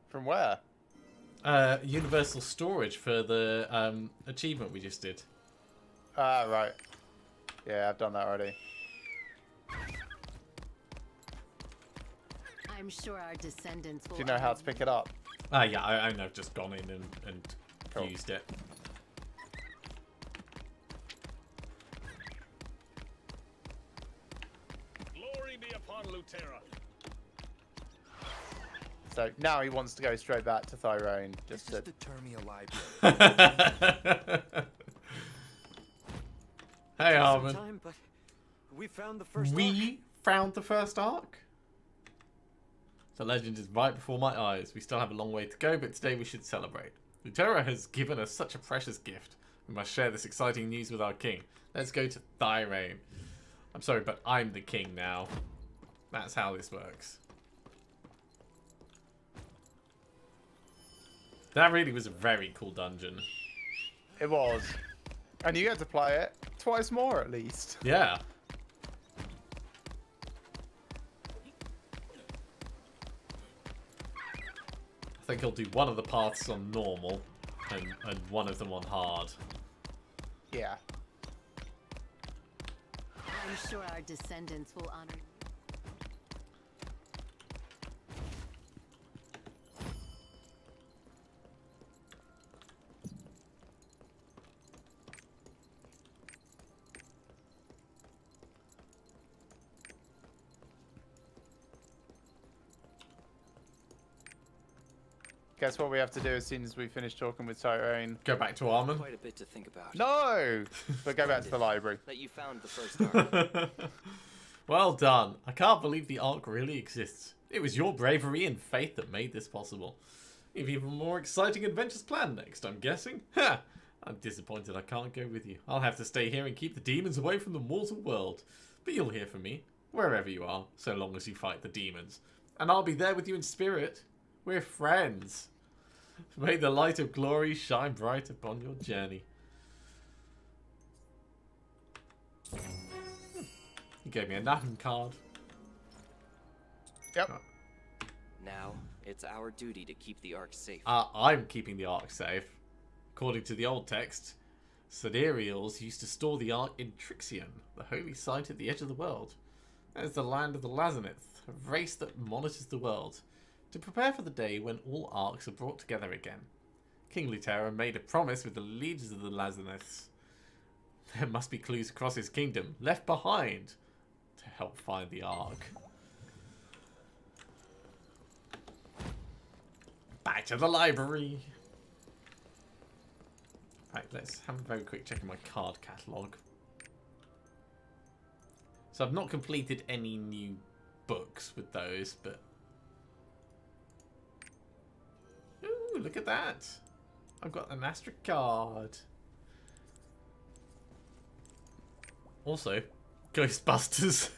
From where? Universal storage for the achievement we just did. Ah, right. Yeah, I've done that already. I'm sure our descendants will. Do you know how to pick it up? Yeah, I've just gone in and Cool. used it. Glory be upon Luterra. So now he wants to go straight back to Thirain. Just to... the Termia library. Hey, Harmon. Time, but we found the first We found the first arc? The legend is right before my eyes. We still have a long way to go, but today we should celebrate. Luterra has given us such a precious gift. We must share this exciting news with our king. Let's go to Thirain. I'm sorry, but I'm the king now. That's how this works. That really was a very cool dungeon. It was. And you get to play it twice more at least. Yeah. I think I'll do one of the paths on normal and one of them on hard. Yeah. I'm sure our descendants will honor you. Guess what we have to do as soon as we finish talking with Thirain? Go back to Armon. Quite a bit to think about. No! But go back to the library. That you found the first arc. Well done. I can't believe the Ark really exists. It was your bravery and faith that made this possible. You have even more exciting adventures planned next, I'm guessing. Ha! I'm disappointed I can't go with you. I'll have to stay here and keep the demons away from the mortal world. But you'll hear from me, wherever you are, so long as you fight the demons. And I'll be there with you in spirit. We're friends. May the light of glory shine bright upon your journey. He gave me a Nahum card. Yep. Now, it's our duty to keep the Ark safe. I'm keeping the Ark safe. According to the old text, Sidereals used to store the Ark in Trixion, the holy site at the edge of the world. That is the land of the Lazanith, a race that monitors the world, to prepare for the day when all Arks are brought together again. King Luterra made a promise with the leaders of the Lazaniths. There must be clues across his kingdom left behind to help find the Ark. Back to the library. Right, let's have a very quick check in my card catalogue. So I've not completed any new books with those, but... Ooh, look at that. I've got an Astra card. Also, Ghostbusters.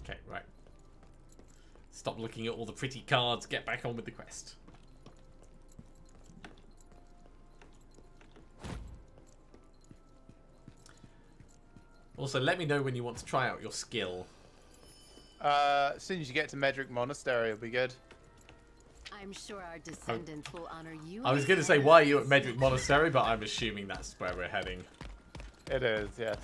Okay, right. Stop looking at all the pretty cards, get back on with the quest. Also, let me know when you want to try out your skill. As soon as you get to Medric Monastery, it'll be good. I'm sure our descendants will honor you. I was going to say, why are you at Medric Monastery, but I'm assuming that's where we're heading. It is, yes.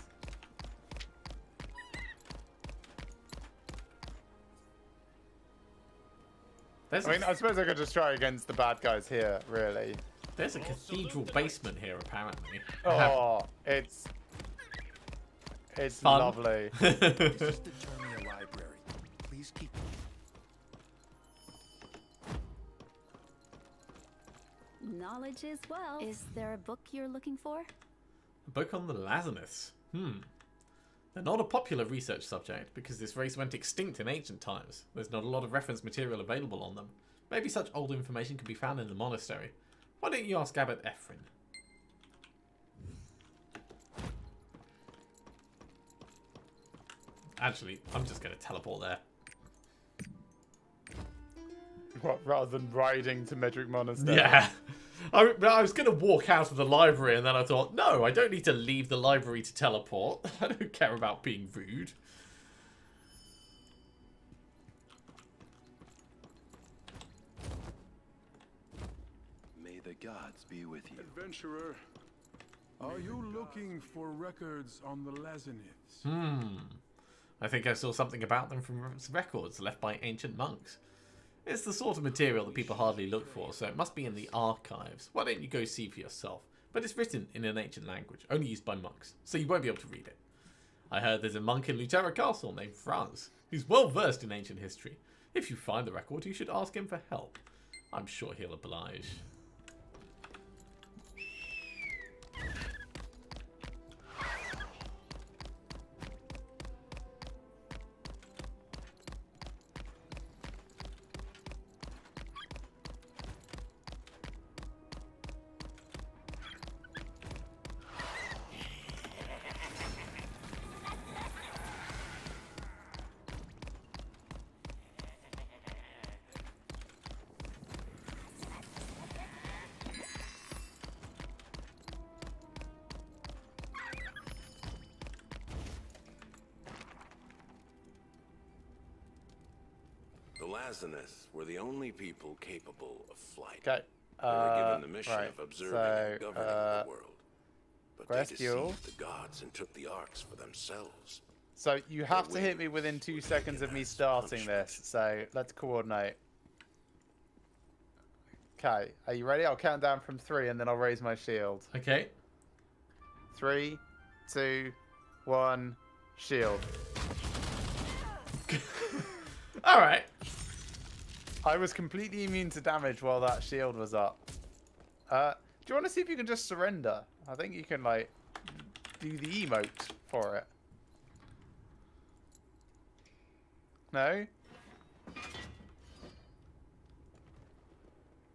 I suppose I could just try against the bad guys here, really. There's a cathedral basement here, apparently. Oh, it's fun. lovely. This is the Termia library. Please keep knowledge as well. Is there a book you're looking for? A book on the Lazarus. They're not a popular research subject because this race went extinct in ancient times. There's not a lot of reference material available on them. Maybe such old information can be found in the monastery. Why don't you ask Abbot Ephraim? Actually, I'm just going to teleport there. What, rather than riding to Medric Monastery? Yeah. I was going to walk out of the library and then I thought, no, I don't need to leave the library to teleport. I don't care about being rude. May the gods be with you. Adventurer, are you looking for records on the Lazarus? I think I saw something about them from records left by ancient monks. It's the sort of material that people hardly look for, so it must be in the archives. Why don't you go see for yourself? But it's written in an ancient language, only used by monks, so you won't be able to read it. I heard there's a monk in Luterra Castle named Franz, who's well versed in ancient history. If you find the record, you should ask him for help. I'm sure he'll oblige. The Lazarus were the only people capable of flight. Okay. They were given the mission right. of observing and governing the world. But they Restream. deceived the gods and took the arcs for themselves. So you have to hit me within 2 seconds of me starting this. So let's coordinate. Okay. Are you ready? I'll count down from 3 and then I'll raise my shield. Okay. 3, 2, 1, shield. Alright. I was completely immune to damage while that shield was up. Do you want to see if you can just surrender? I think you can, like, do the emote for it. No?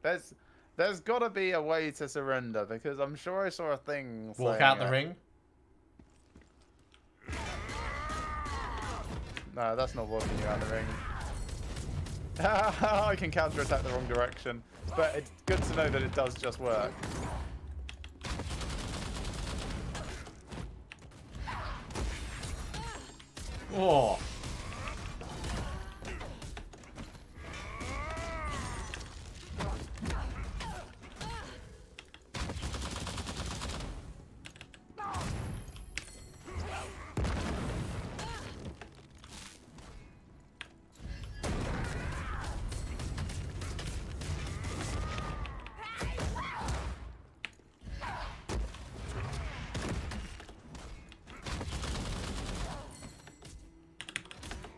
There's got to be a way to surrender, because I'm sure I saw a thing Walk saying out the it. ring. No, that's not walking you out the ring. I can counterattack the wrong direction, but it's good to know that it does just work. Oh.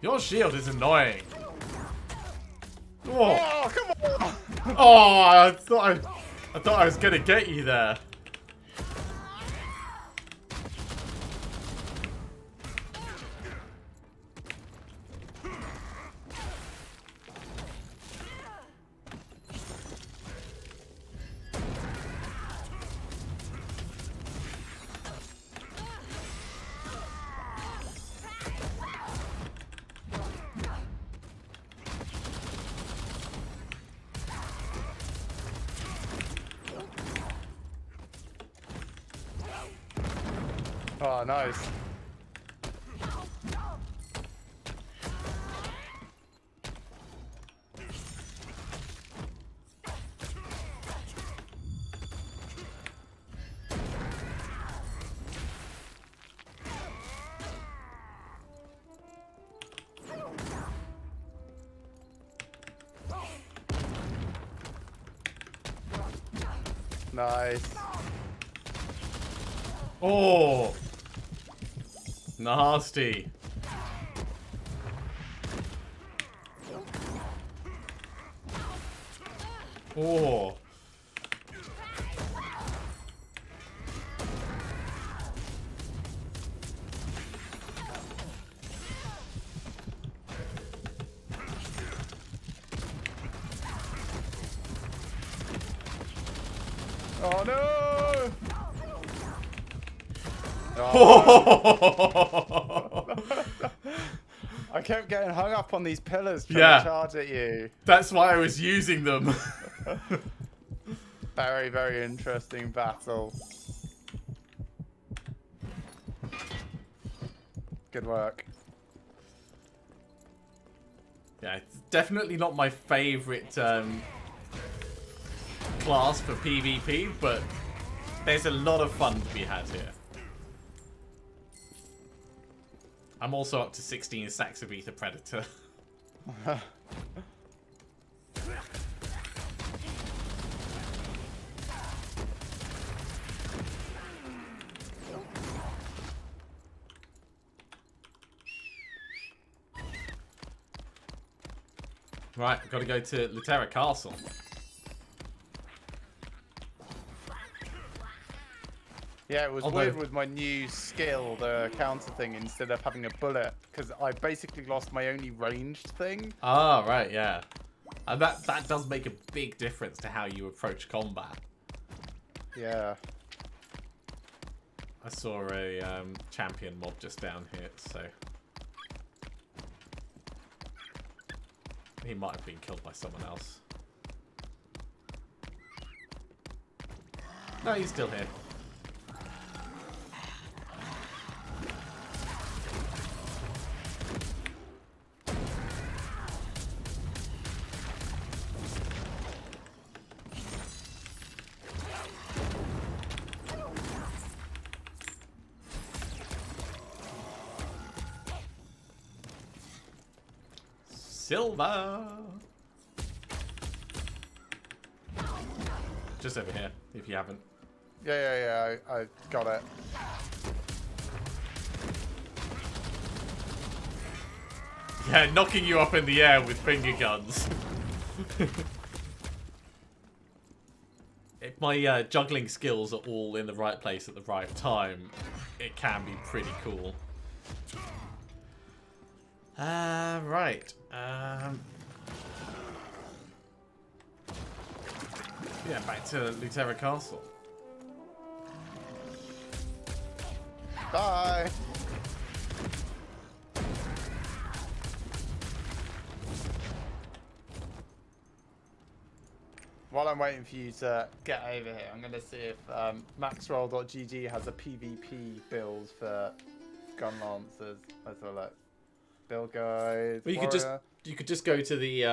Your shield is annoying. Oh, oh come on! Oh, I thought I was gonna get you there. Oh, nice. Nice. Oh. Nasty. Oh. Oh no! I kept getting hung up on these pillars trying to charge at you. That's why I was using them. Very, very interesting battle. Good work. Yeah, it's definitely not my favourite class for PvP, but there's a lot of fun to be had here. I'm also up to 16 stacks of Ether Predator. Right, I've got to go to Luterra Castle. Yeah, it was weird with my new skill, the counter thing, instead of having a bullet, because I basically lost my only ranged thing. Ah, right, yeah. And that does make a big difference to how you approach combat. Yeah. I saw a champion mob just down here, so... He might have been killed by someone else. No, he's still here. Silver! Just over here, if you haven't. Yeah, I got it. Yeah, knocking you up in the air with finger guns. If my juggling skills are all in the right place at the right time, it can be pretty cool. Right. Yeah, back to Luterra Castle. Bye. While I'm waiting for you to get over here, I'm going to see if maxroll.gg has a PvP build for gun lancers. Let's have a look. Build guide. Well, you could just go to the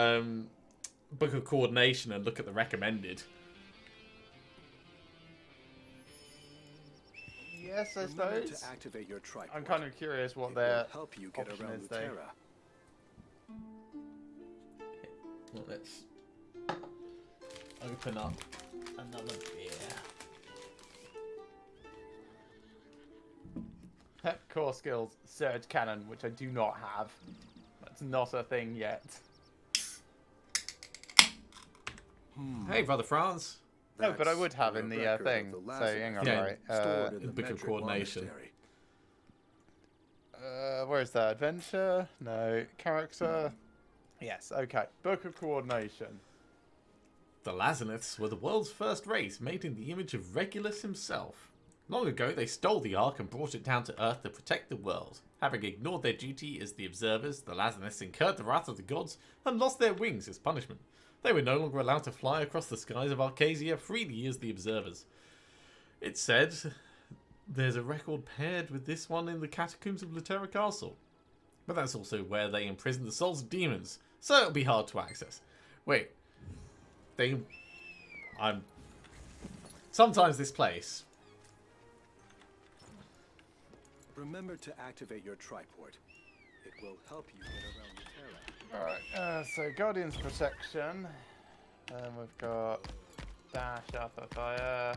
Book of Coordination and look at the recommended. Yes, I suppose. To activate your tripod. I'm kind of curious what their help you get option around is there. Well, let's open up another beer. Core skills, surge cannon, which I do not have. That's not a thing yet. Hey, Brother Franz. No, but I would have in the thing. So hang on, yeah, right. in the Book of Coordination. Where's that? Adventure? No. Character? Yes, okay. Book of Coordination. The Lazarus were the world's first race made in the image of Regulus himself. Long ago, they stole the Ark and brought it down to Earth to protect the world. Having ignored their duty as the observers, the Lazarus incurred the wrath of the gods and lost their wings as punishment. They were no longer allowed to fly across the skies of Arcasia freely as the observers. It said there's a record paired with this one in the catacombs of Luterra Castle. But that's also where they imprison the souls of demons, so it'll be hard to access. Wait. Sometimes this place... Remember to activate your tripod. It will help you get around the terror. Alright, so Guardian's Protection. And we've got Dash, Alpha Fire,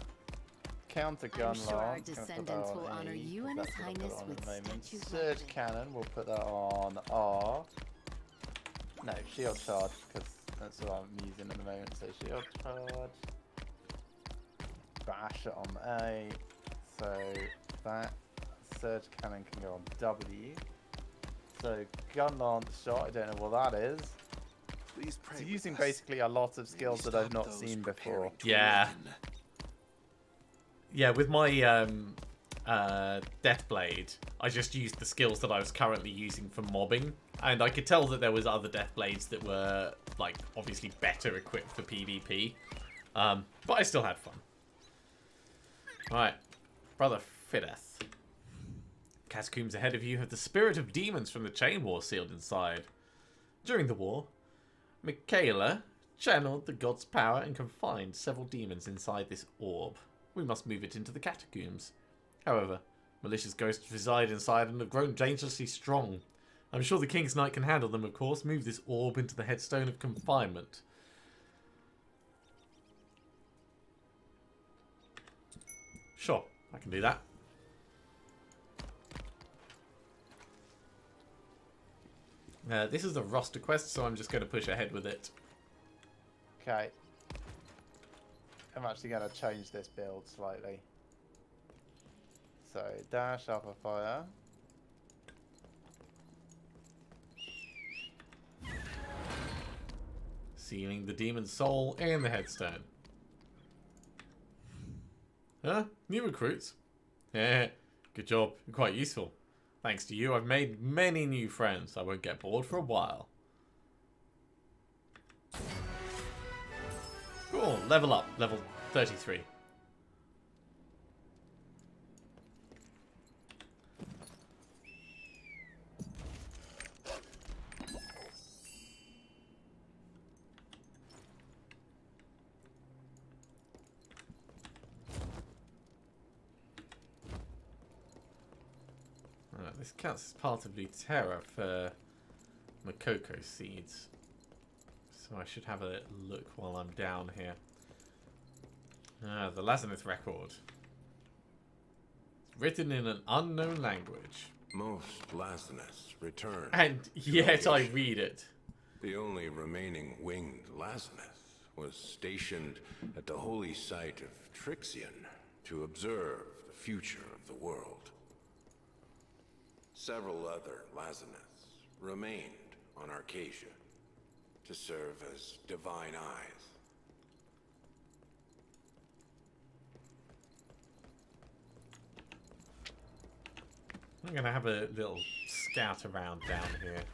Counter Gun I'm sure our Launch. descendants will honor you and His Highness with statues. Surge Cannon, we'll put that on R. No, Shield Charge, because that's what I'm using at the moment. So Shield Charge. Bash it on A. So that. Surge Cannon can go on W. So Gun Launch Shot, I don't know what that is. Please pray so using basically a lot of skills that I've not seen before. Yeah. Yeah, with my Deathblade, I just used the skills that I was currently using for mobbing, and I could tell that there was other Deathblades that were, like, obviously better equipped for PvP, but I still had fun. Right, Brother Fideth. Catacombs ahead of you have the spirit of demons from the Chain War sealed inside. During the war, Michaela channeled the god's power and confined several demons inside this orb. We must move it into the catacombs. However, malicious ghosts reside inside and have grown dangerously strong. I'm sure the King's Knight can handle them, of course. Move this orb into the headstone of confinement. Sure, I can do that. This is a roster quest, so I'm just going to push ahead with it. Okay. I'm actually going to change this build slightly. So, dash, alpha fire. Sealing the demon's soul and the headstone. Huh? New recruits? Yeah, good job. You're quite useful. Thanks to you, I've made many new friends. I won't get bored for a while. Cool. Level up. Level 33. This counts as part of Luterra for Makoko seeds. So I should have a look while I'm down here. The Lazarus record. It's written in an unknown language. Most Lazarus return. And yet I read it. The only remaining winged Lazarus was stationed at the holy site of Trixion to observe the future of the world. Several other Lazarus remained on Arcasia to serve as divine eyes. I'm going to have a little scout around down here.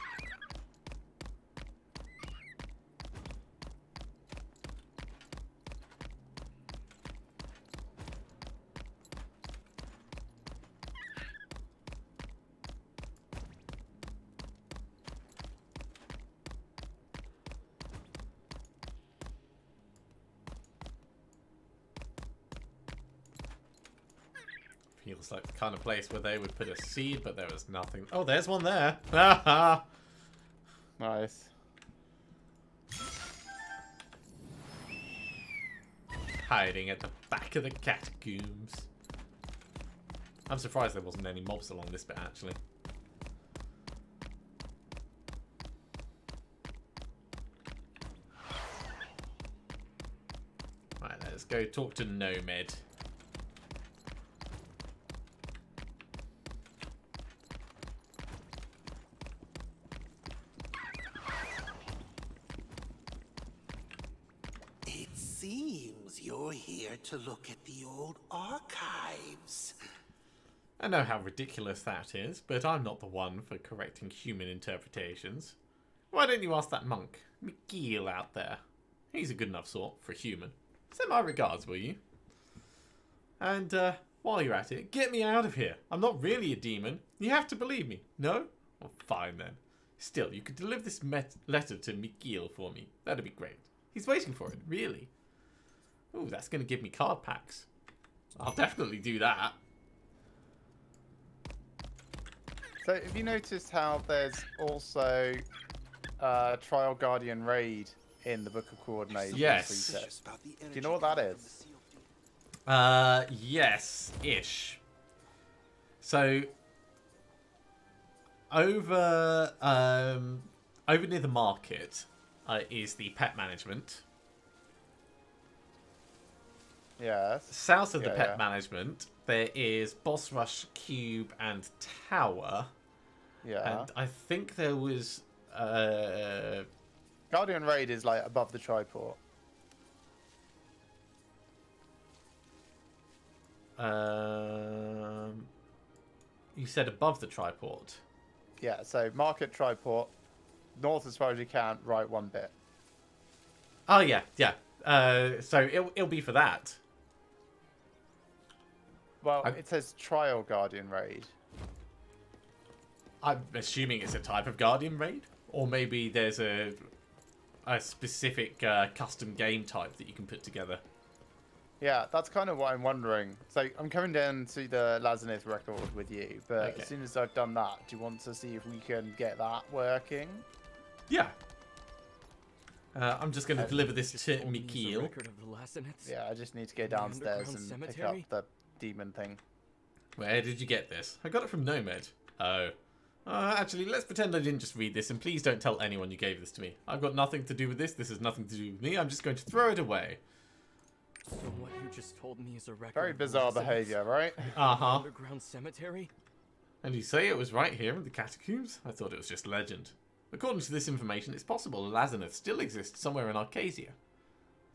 Feels like the kind of place where they would put a seed, but there was nothing. Oh, there's one there. Nice. Hiding at the back of the catacombs. I'm surprised there wasn't any mobs along this bit, actually. Right, let's go talk to Nomad. You're here to look at the old archives. I know how ridiculous that is, but I'm not the one for correcting human interpretations. Why don't you ask that monk, McGeel, out there? He's a good enough sort for a human. Send my regards, will you? And while you're at it, get me out of here. I'm not really a demon. You have to believe me. No? Well, fine then. Still, you could deliver this letter to McGeel for me. That'd be great. He's waiting for it, really. Ooh, that's going to give me card packs. I'll definitely do that. So, have you noticed how there's also Trial Guardian Raid in the Book of Coordination? Yes. Do you know what that is? Yes-ish. So, over near the market is the pet management. Yes. South of the pet management, there is Boss Rush, Cube, and Tower. Yeah. And I think there was... Guardian Raid is like above the triport. You said above the triport. Yeah, so market triport, north as far as you can, right 1 bit. Oh yeah, yeah. So it'll be for that. Well, it says trial guardian raid. I'm assuming it's a type of guardian raid, or maybe there's a specific custom game type that you can put together. Yeah, that's kind of what I'm wondering. So I'm coming down to the Lazinith record with you, but as soon as I've done that, do you want to see if we can get that working? Yeah. I'm just going to deliver this to Mikhail. Yeah, I just need to go downstairs and pick up the demon thing. Where did you get this? I got it from Nomad. Oh. Actually, let's pretend I didn't just read this, and please don't tell anyone you gave this to me. I've got nothing to do with this. This has nothing to do with me. I'm just going to throw it away. So what you just told me is a record. Very bizarre behavior, right? Uh-huh. Underground cemetery? And you say it was right here in the catacombs? I thought it was just legend. According to this information, it's possible Lazinith still exists somewhere in Arcasia.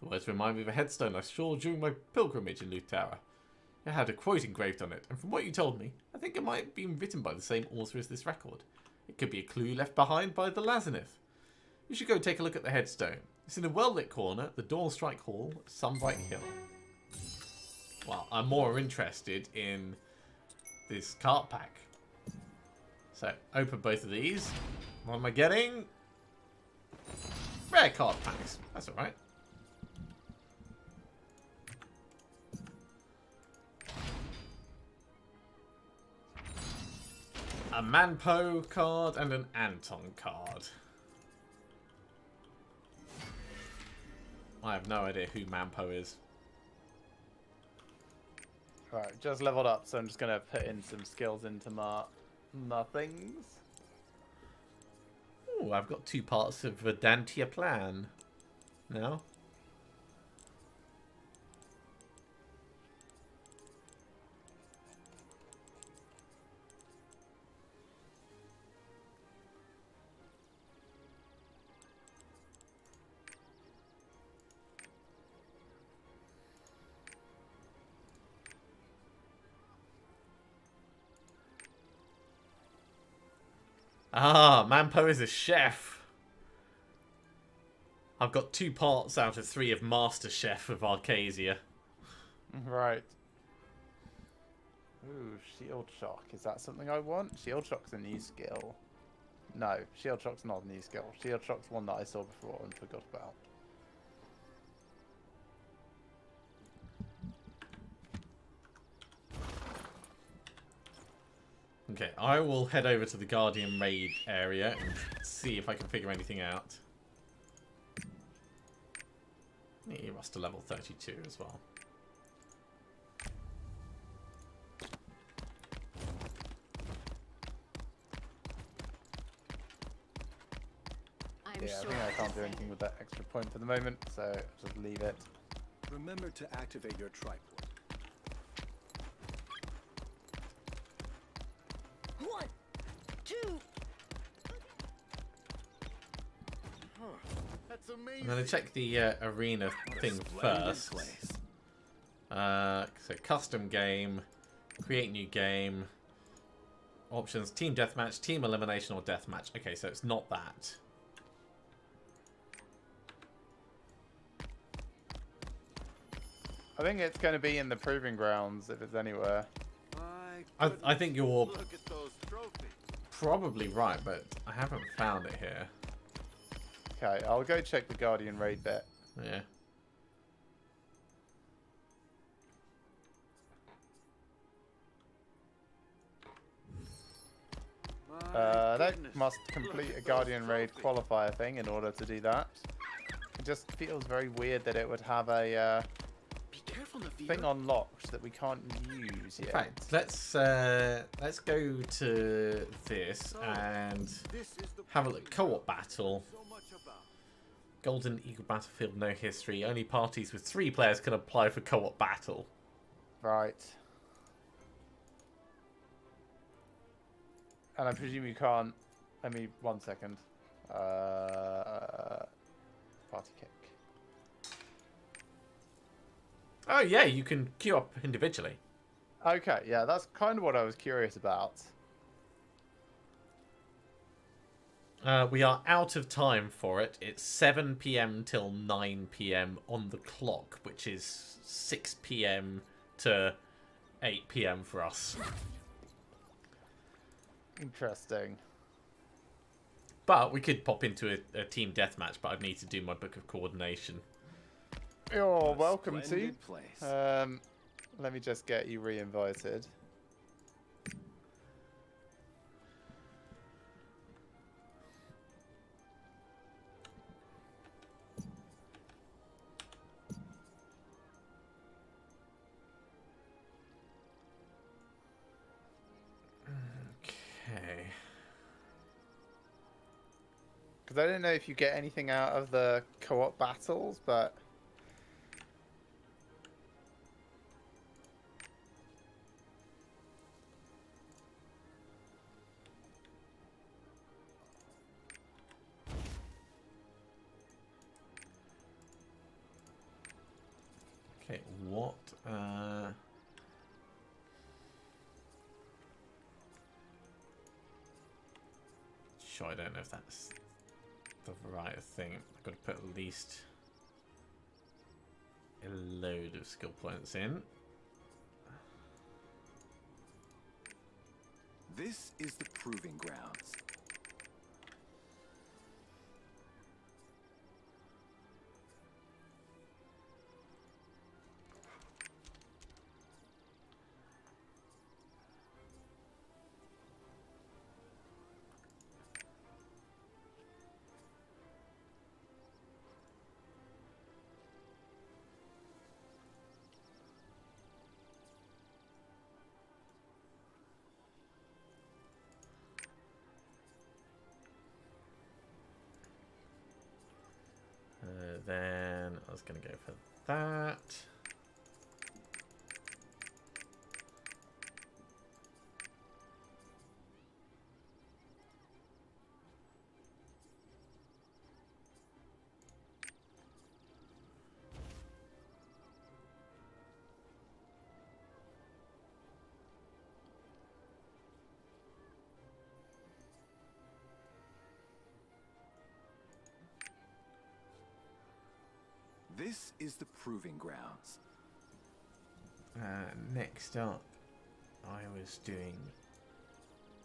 The words remind me of a headstone I saw during my pilgrimage in Luterra. It had a quote engraved on it, and from what you told me, I think it might have been written by the same author as this record. It could be a clue left behind by the Lazinith. You should go take a look at the headstone. It's in a well-lit corner, the Dawnstrike Hall, Sunbright Hill. Well, I'm more interested in this cart pack. So, open both of these. What am I getting? Rare card packs. That's alright. A Manpo card and an Anton card. I have no idea who Manpo is. Right, just leveled up, so I'm just going to put in some skills into my things. Ooh, I've got 2 parts of the Dantia plan now. Ah, Manpo is a chef. I've got 2 parts out of 3 of Master Chef of Arcasia. Right. Ooh, Shield Shock. Is that something I want? Shield Shock's a new skill. No, Shield Shock's not a new skill. Shield Shock's one that I saw before and forgot about. Okay, I will head over to the Guardian Raid area and see if I can figure anything out. You're to level 32 as well. Yeah, I think I can't do anything with that extra point for the moment, so I'll just leave it. Remember to activate your tripod. 1, 2. That's amazing. I'm going to check the arena thing first. So custom game, create new game, options, team deathmatch, team elimination, or deathmatch. Okay, so it's not that. I think it's going to be in the proving grounds if it's anywhere. I think you're probably right, but I haven't found it here. Okay, I'll go check the Guardian Raid bit. Yeah. That must complete a Guardian Raid qualifier thing in order to do that. It just feels very weird that it would have a thing unlocked that we can't use yet. In fact, let's go to this and have a look. Co-op battle. Golden Eagle Battlefield, no history. Only parties with 3 players can apply for co-op battle. Right. And I presume you can't... Let me... 1 second. Party kick. Oh yeah, you can queue up individually. Okay, yeah, that's kind of what I was curious about. We are out of time for it. It's 7 p.m. till 9 p.m. on the clock, which is 6 p.m. to 8 p.m. for us. Interesting. But we could pop into a team deathmatch, but I'd need to do my book of coordination. You're welcome to. Let me just get you re-invited. Okay. Because I don't know if you get anything out of the co-op battles, but... Okay, what, Sure, I don't know if that's the right thing. I've got to put at least a load of skill points in. This is the proving grounds. Then I was going to go for that. This is the proving grounds. Next up, I was doing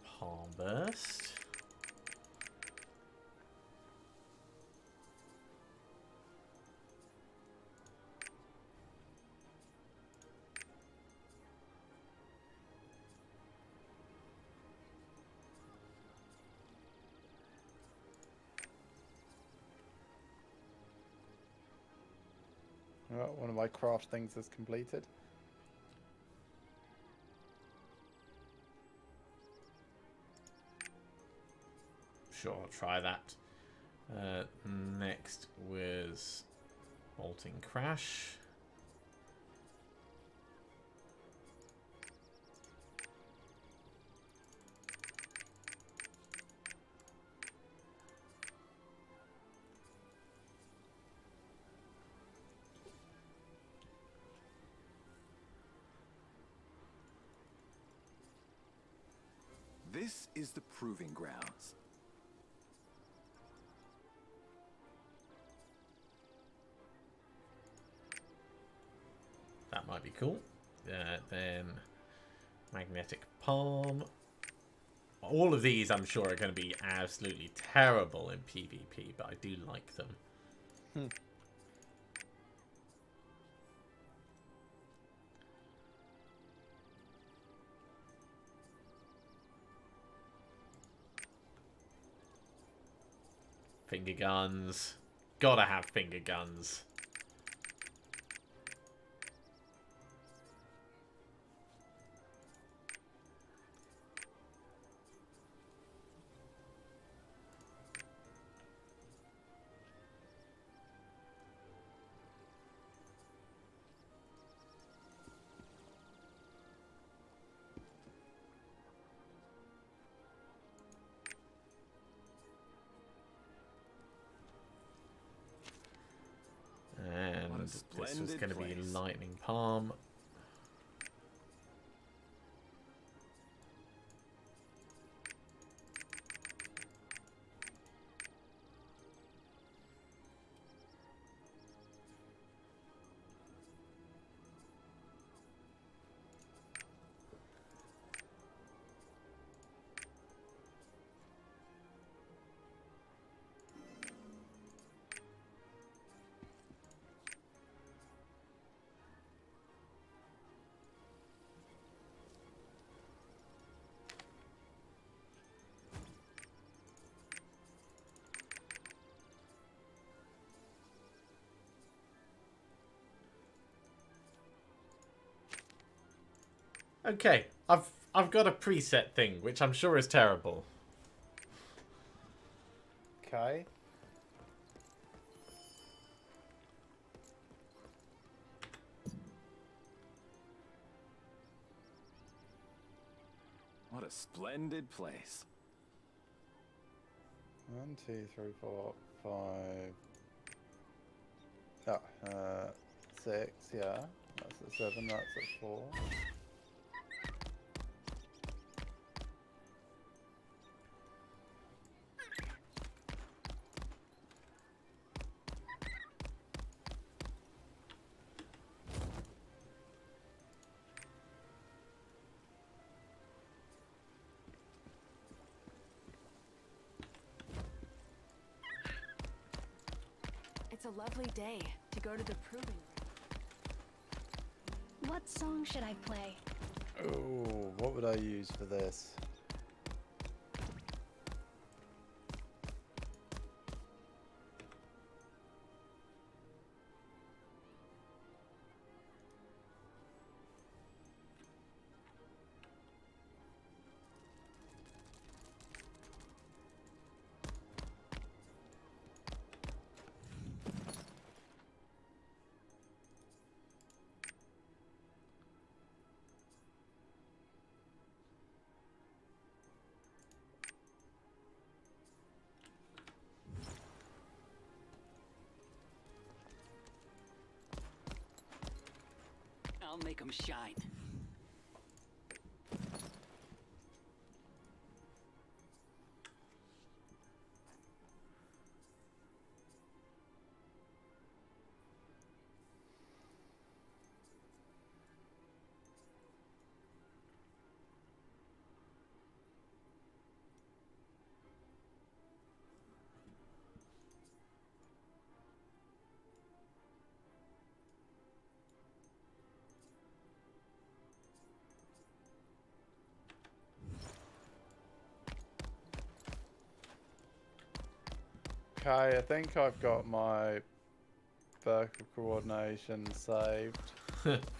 Palm Burst. Well, one of my craft things is completed. Sure, I'll try that. Next was Bolting Crash. This is the proving grounds. That might be cool. Then Magnetic Palm. All of these, I'm sure, are going to be absolutely terrible in PvP, but I do like them. Finger guns. Gotta have finger guns. And this was going to be Lightning Palm. Okay, I've got a preset thing, which I'm sure is terrible. Okay. What a splendid place. 1, 2, 3, 4, 5. 6, yeah. That's at 7, that's at 4. It's a lovely day to go to the proving ground. What song should I play? Oh, what would I use for this? I'll make them shine. Okay, I think I've got my vertical coordination saved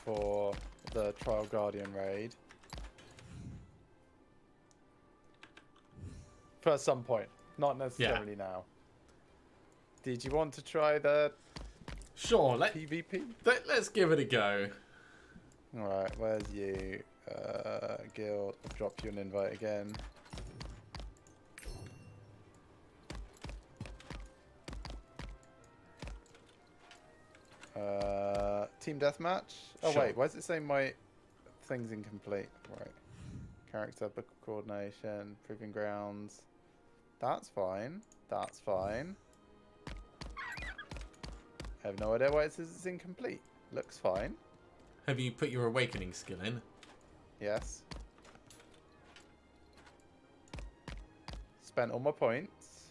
for the Trial Guardian raid. For some point, not necessarily now. Did you want to try the Sure, PvP? Let's give it a go. Alright, where's you? Guild, I'll drop you an invite again. Team Deathmatch? Oh Sure. wait, why does it say my thing's incomplete? Right. Character, book of coordination, proving grounds. That's fine. That's fine. I have no idea why it says it's incomplete. Looks fine. Have you put your awakening skill in? Yes. Spent all my points.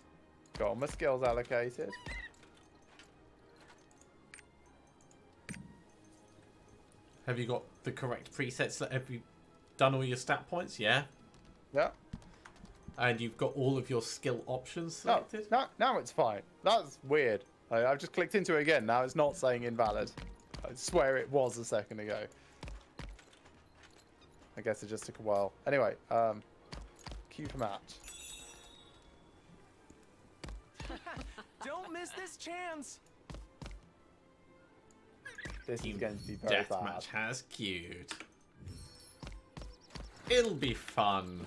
Got all my skills allocated. Have you got the correct presets? Have you done all your stat points? Yeah. Yeah. And you've got all of your skill options selected? No, now it's fine. That's weird. I've just clicked into it again. Now it's not saying invalid. I swear it was a second ago. I guess it just took a while. Anyway, queue for match. Don't miss this chance. This is going to be very bad. Deathmatch has queued. It'll be fun.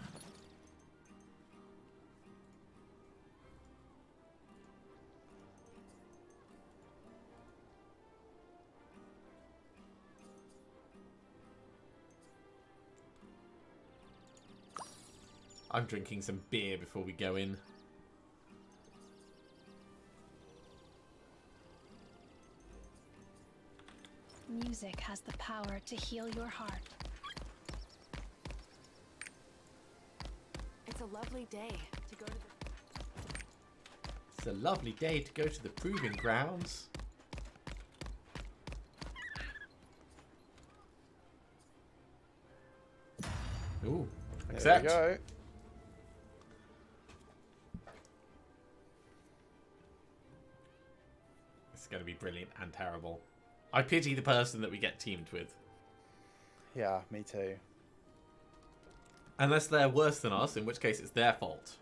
I'm drinking some beer before we go in. Music has the power to heal your heart. It's a lovely day to go to the... It's a lovely day to go to the proving grounds. Ooh, accept. There we go. It's going to be brilliant and terrible. I pity the person that we get teamed with. Yeah, me too. Unless they're worse than us, in which case it's their fault.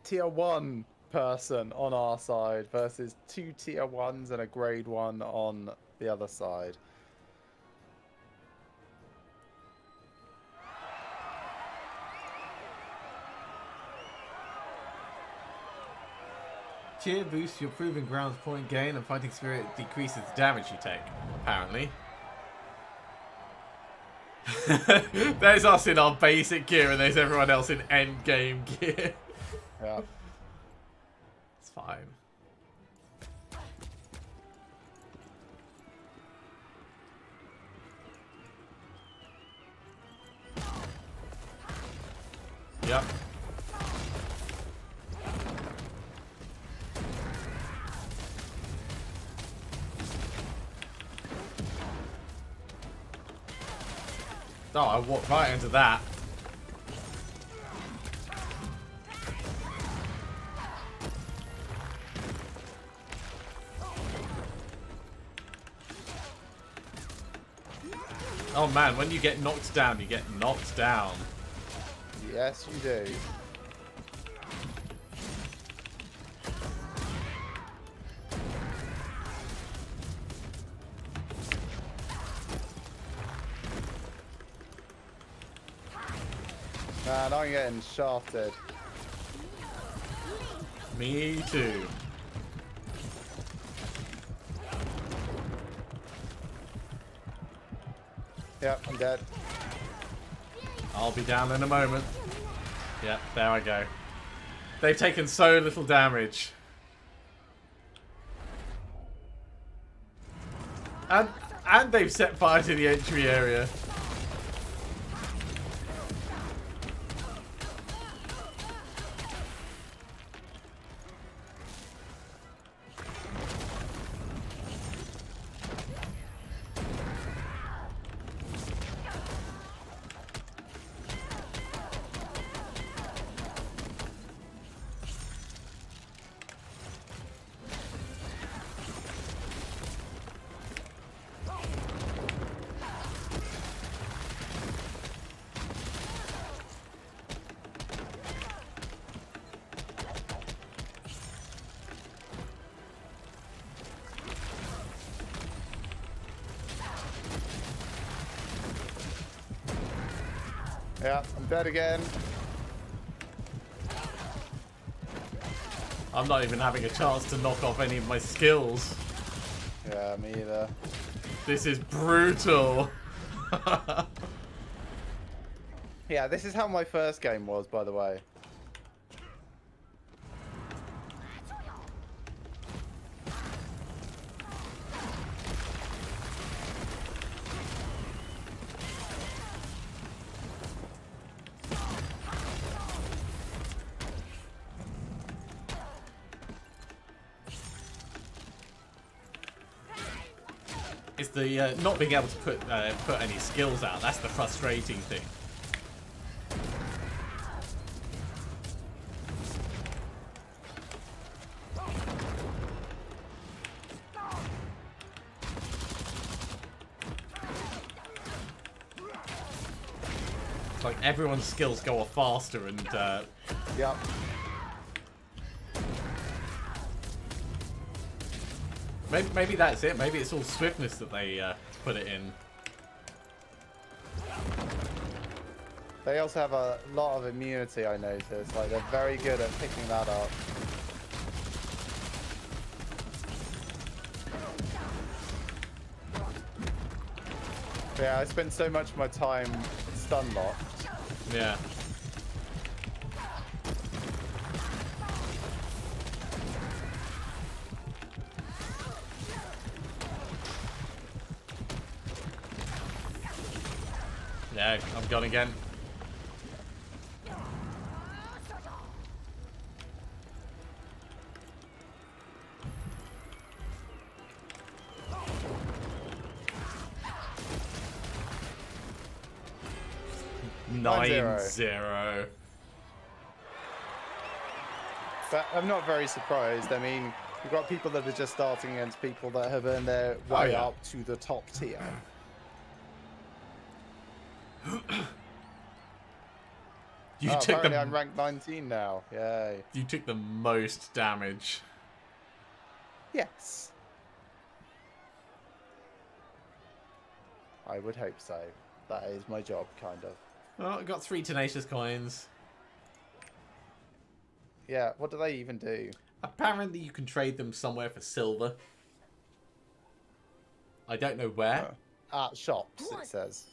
Tier 1 person on our side versus 2 tier 1s and a grade 1 on the other side. Cheer boosts your proving grounds point gain, and fighting spirit decreases the damage you take, apparently. There's us in our basic gear and there's everyone else in end game gear. Yeah. It's fine. Yep. Oh, I walked right into that. Oh man, when you get knocked down, you get knocked down. Yes, you do. Man, I'm getting shafted. Me too. Yep, I'm dead. I'll be down in a moment. Yep, there I go. They've taken so little damage. And they've set fire to the entry area. Yeah, I'm dead again. I'm not even having a chance to knock off any of my skills. Yeah, me either. This is brutal. Yeah, this is how my first game was, by the way. It's the not being able to put any skills out. That's the frustrating thing. It's like everyone's skills go off faster and yep. Maybe that's it. Maybe it's all swiftness that they put it in. They also have a lot of immunity, I noticed. Like, they're very good at picking that up. Yeah, I spend so much of my time stun locked. Yeah. Yeah, I'm gone again. Nine zero. But I'm not very surprised. I mean, We've got people that are just starting against people that have earned their way up to the top tier. Apparently I'm ranked 19 now. Yay. You took the most damage. Yes. I would hope so. That is my job, kind of. Oh, I got 3 tenacious coins. Yeah, what do they even do? Apparently you can trade them somewhere for silver. I don't know where. At shops, it says.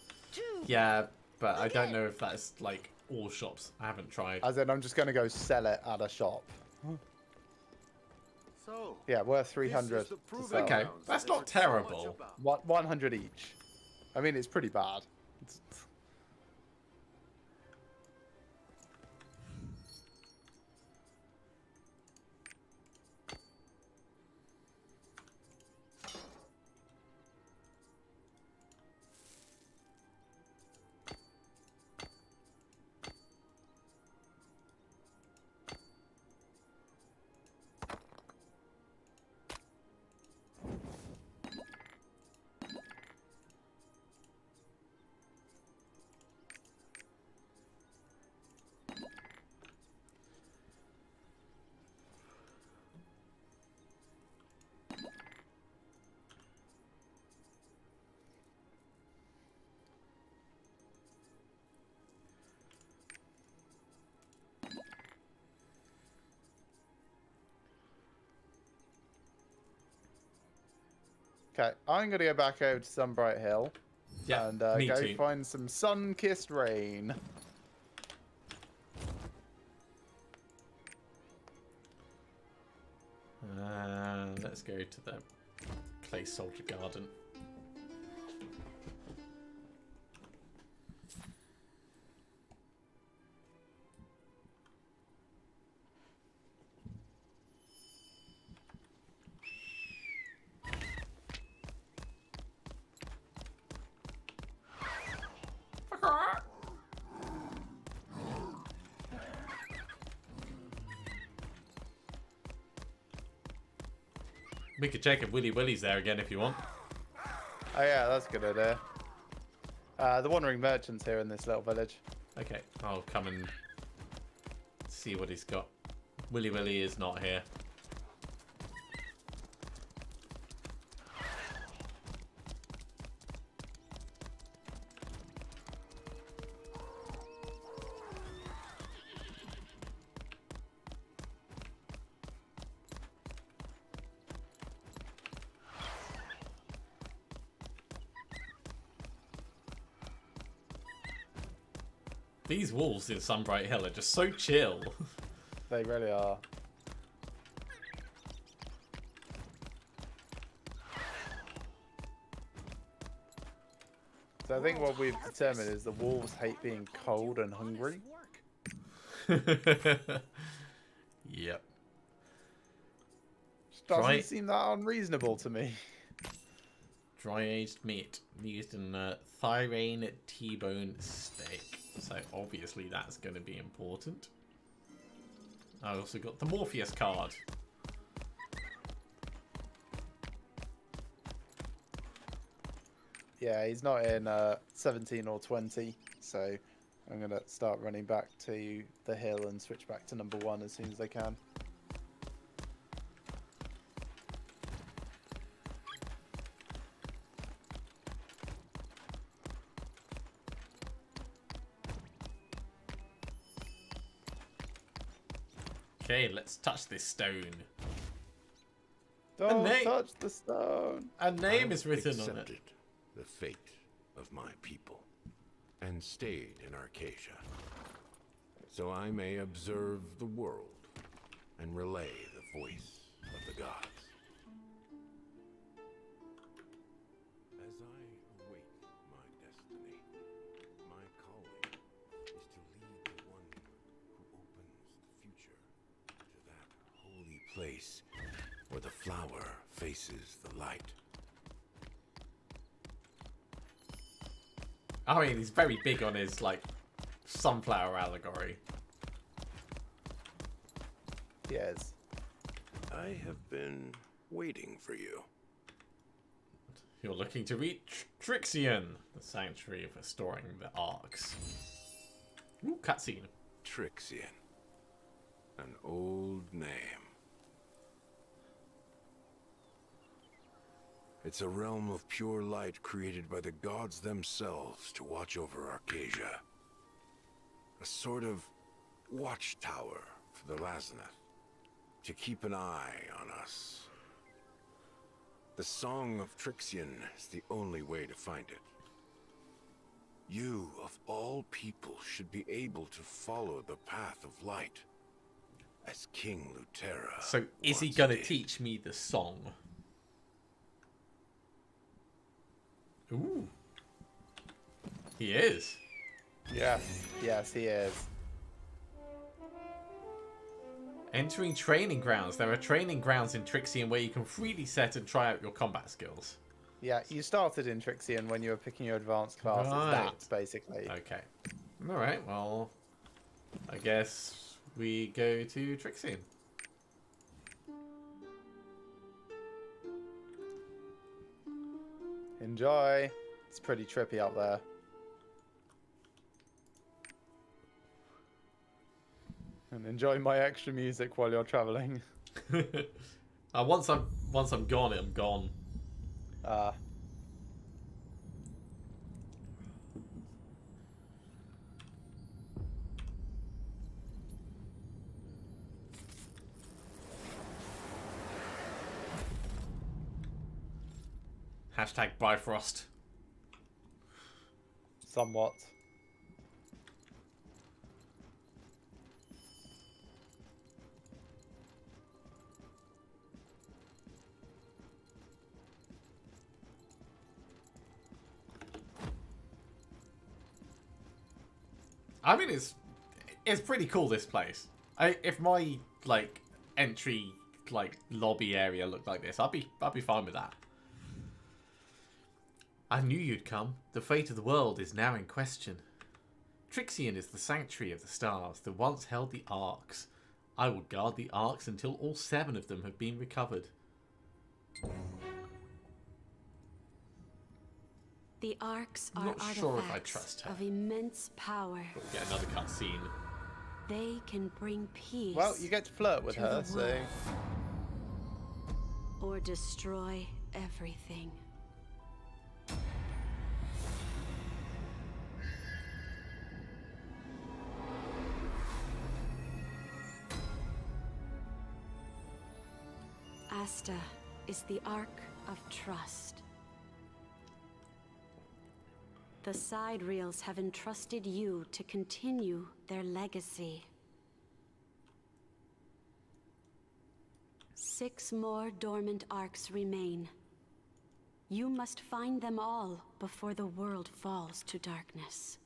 Yeah, but I don't know if that's like all shops. I haven't tried. As in, I'm just going to go sell it at a shop. So, yeah, worth 300 to sell. Okay, that's not terrible. 100 each. I mean, it's pretty bad. Okay, I'm going to go back over to Sunbright Hill and go too. find some sun-kissed rain. Let's go to the Clay Soldier Garden. We could check if Willy Willy's there again if you want. Oh yeah, that's a good idea. The Wandering Merchant's here in this little village. Okay, I'll come and see what he's got. Willy Willy is not here. These wolves in Sunbright Hill are just so chill. They really are. So I think what we've determined is the wolves hate being cold and hungry. Yep. Doesn't seem that unreasonable to me. Dry-aged meat used in Thirain T-bone steak. So obviously that's going to be important. I also got the Morpheus card. Yeah, he's not in 17 or 20, so I'm going to start running back to the hill and switch back to number 1 as soon as I can. Okay, let's touch this stone. Don't touch the stone. A name is written on it. The fate of my people and stayed in Arcasia, so I may observe the world and relay the voice of the gods. As I await my destiny, my calling is to lead the one who opens the future to that holy place where the flower faces the light. I mean, he's very big on his, like, sunflower allegory. Yes. I have been waiting for you. You're looking to reach Trixion, the sanctuary for storing the arcs. Ooh, cutscene. Trixion. An old name. It's a realm of pure light created by the gods themselves to watch over Arcasia. A sort of watchtower for the Lazeneth, to keep an eye on us. The Song of Trixion is the only way to find it. You, of all people, should be able to follow the path of light, as King Luterra. So, is he gonna teach me the song? Ooh. He is. Yes. Yes, he is. Entering training grounds. There are training grounds in Trixion where you can freely set and try out your combat skills. Yeah, you started in Trixion when you were picking your advanced classes. Right. That, basically. Okay. Alright, well, I guess we go to Trixion. Enjoy. It's pretty trippy up there. And enjoy my extra music while you're traveling. Once I'm gone, I'm gone. Hashtag Bifrost. Somewhat. I mean, it's pretty cool, this place. If my like entry like lobby area looked like this, I'd be fine with that. I knew you'd come. The fate of the world is now in question. Trixion is the sanctuary of the stars that once held the arcs. I will guard the arcs until all 7 of them have been recovered. The arcs I'm are not sure if I artifacts trust her. of immense power. But we'll get another cutscene. They can bring peace. Well, you get to flirt with her, so... Or destroy everything. Asta is the Ark of Trust. The side reels have entrusted you to continue their legacy. 6 more dormant arcs remain. You must find them all before the world falls to darkness.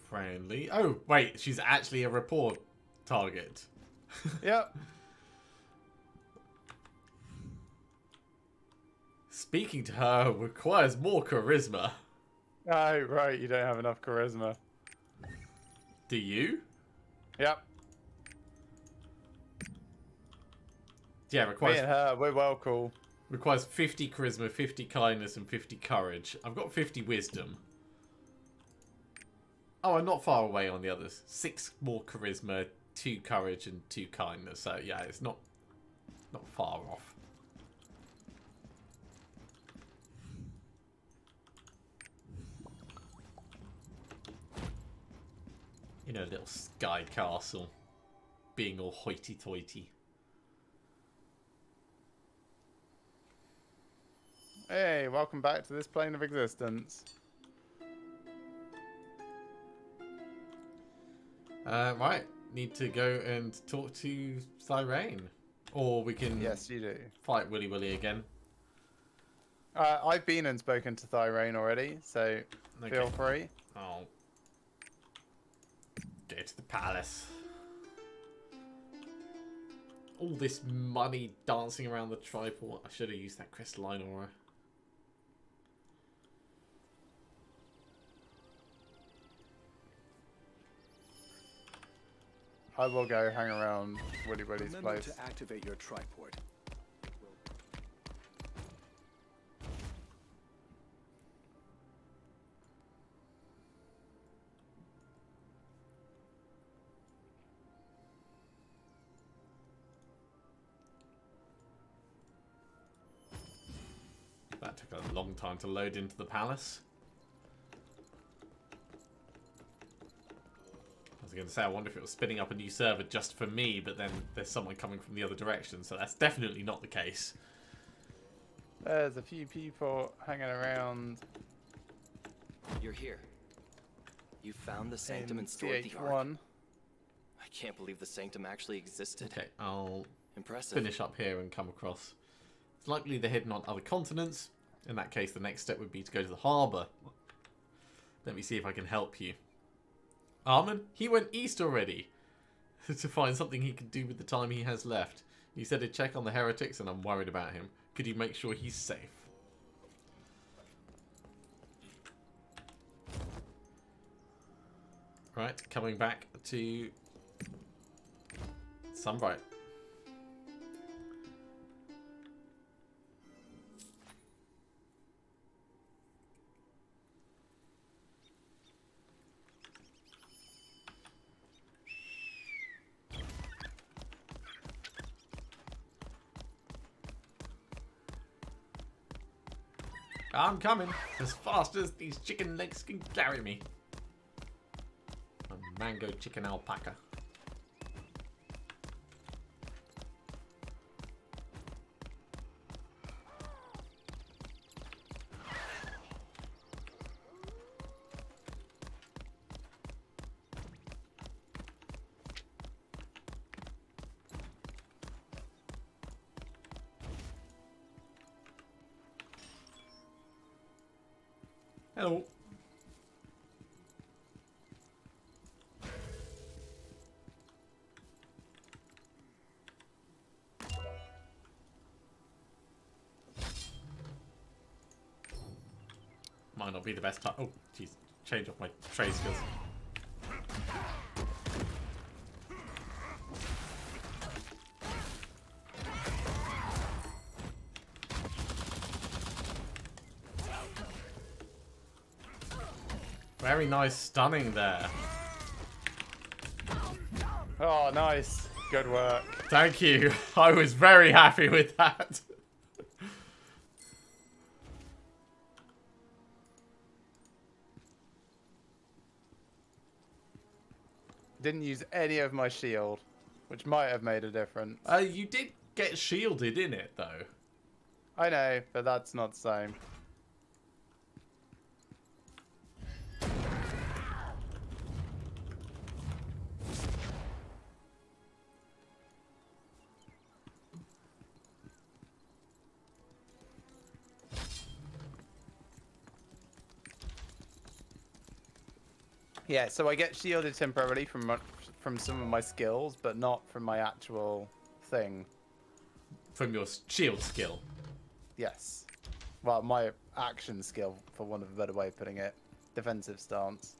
Friendly. Oh, wait, she's actually a report target. Yep. Speaking to her requires more charisma. Oh, right, you don't have enough charisma. Do you? Yep. Yeah, requires... Me and her, we're well cool. Requires 50 charisma, 50 kindness, and 50 courage. I've got 50 wisdom. Oh, I'm not far away on the others. 6 more charisma, 2 courage, and 2 kindness. So yeah, it's not far off. In a little sky castle, being all hoity-toity. Hey, welcome back to this plane of existence. Right, need to go and talk to Thirain. Or we can Yes, you do. Fight Willy Willy again. I've been and spoken to Thirain already, so feel free. I'll go to the palace. All this money dancing around the tripod. I should have used that crystalline aura. I will go hang around Woody Woody's Remember place. to activate your triport. That took a long time to load into the palace. I was going to say, I wonder if it was spinning up a new server just for me, but then there's someone coming from the other direction, so that's definitely not the case. There's a few people hanging around. You're here. You found the Sanctum and stored the Ark. CH1. I can't believe the Sanctum actually existed. Okay, I'll Impressive. finish up here and come across. It's likely they're hidden on other continents. In that case, the next step would be to go to the harbour. Let me see if I can help you. Armin, he went east already to find something he can do with the time he has left. He said to check on the heretics, and I'm worried about him. Could you make sure he's safe? Right, coming back to Sunbright. I'm coming as fast as these chicken legs can carry me. A mango chicken alpaca. Hello. Might not be the best time. Oh, jeez. Change off my trade skills. Very nice stunning there. Oh, nice. Good work. Thank you. I was very happy with that. Didn't use any of my shield, which might have made a difference. You did get shielded in it, though. I know, but that's not the same. Yeah, so I get shielded temporarily from some of my skills, but not from my actual thing. From your shield skill? Yes. Well, my action skill, for want of a better way of putting it. Defensive stance.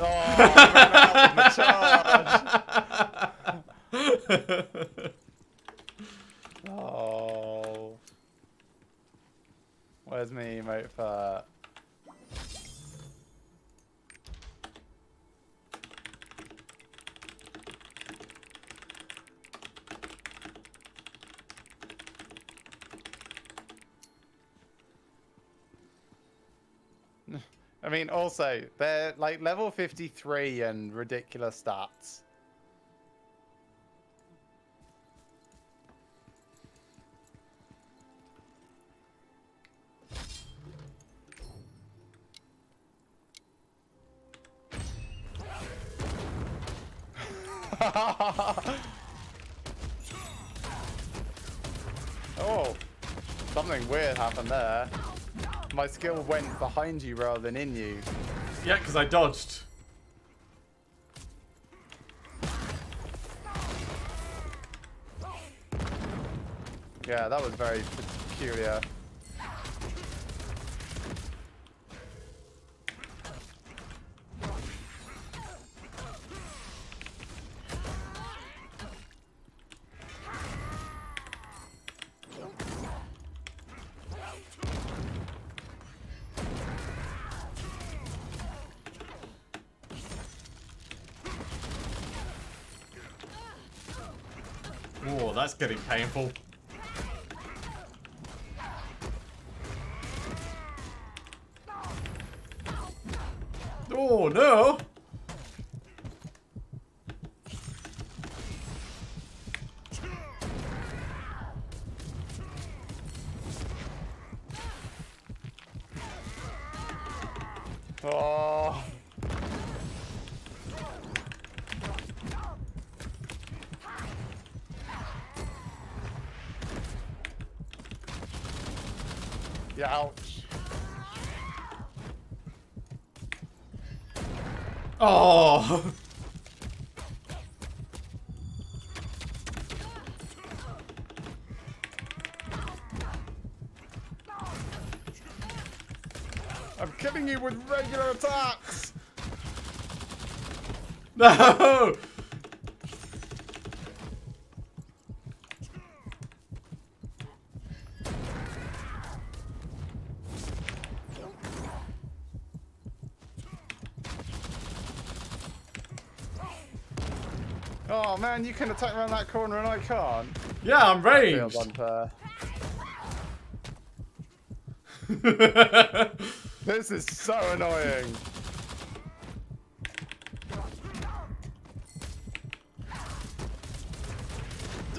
Oh, I ran out of my charge. Oh. Where's my emote for that? I mean, also, they're like level 53 and ridiculous stats. Oh, something weird happened there. My skill went behind you rather than in you. Yeah, because I dodged. Yeah, that was very peculiar. Oh, that's getting painful. Oh, no! Oh. Yeah, ouch. Oh! I'm killing you with regular attacks! No! Oh man, you can attack around that corner and I can't. Yeah, I'm That ranged. feels unfair. This is so annoying.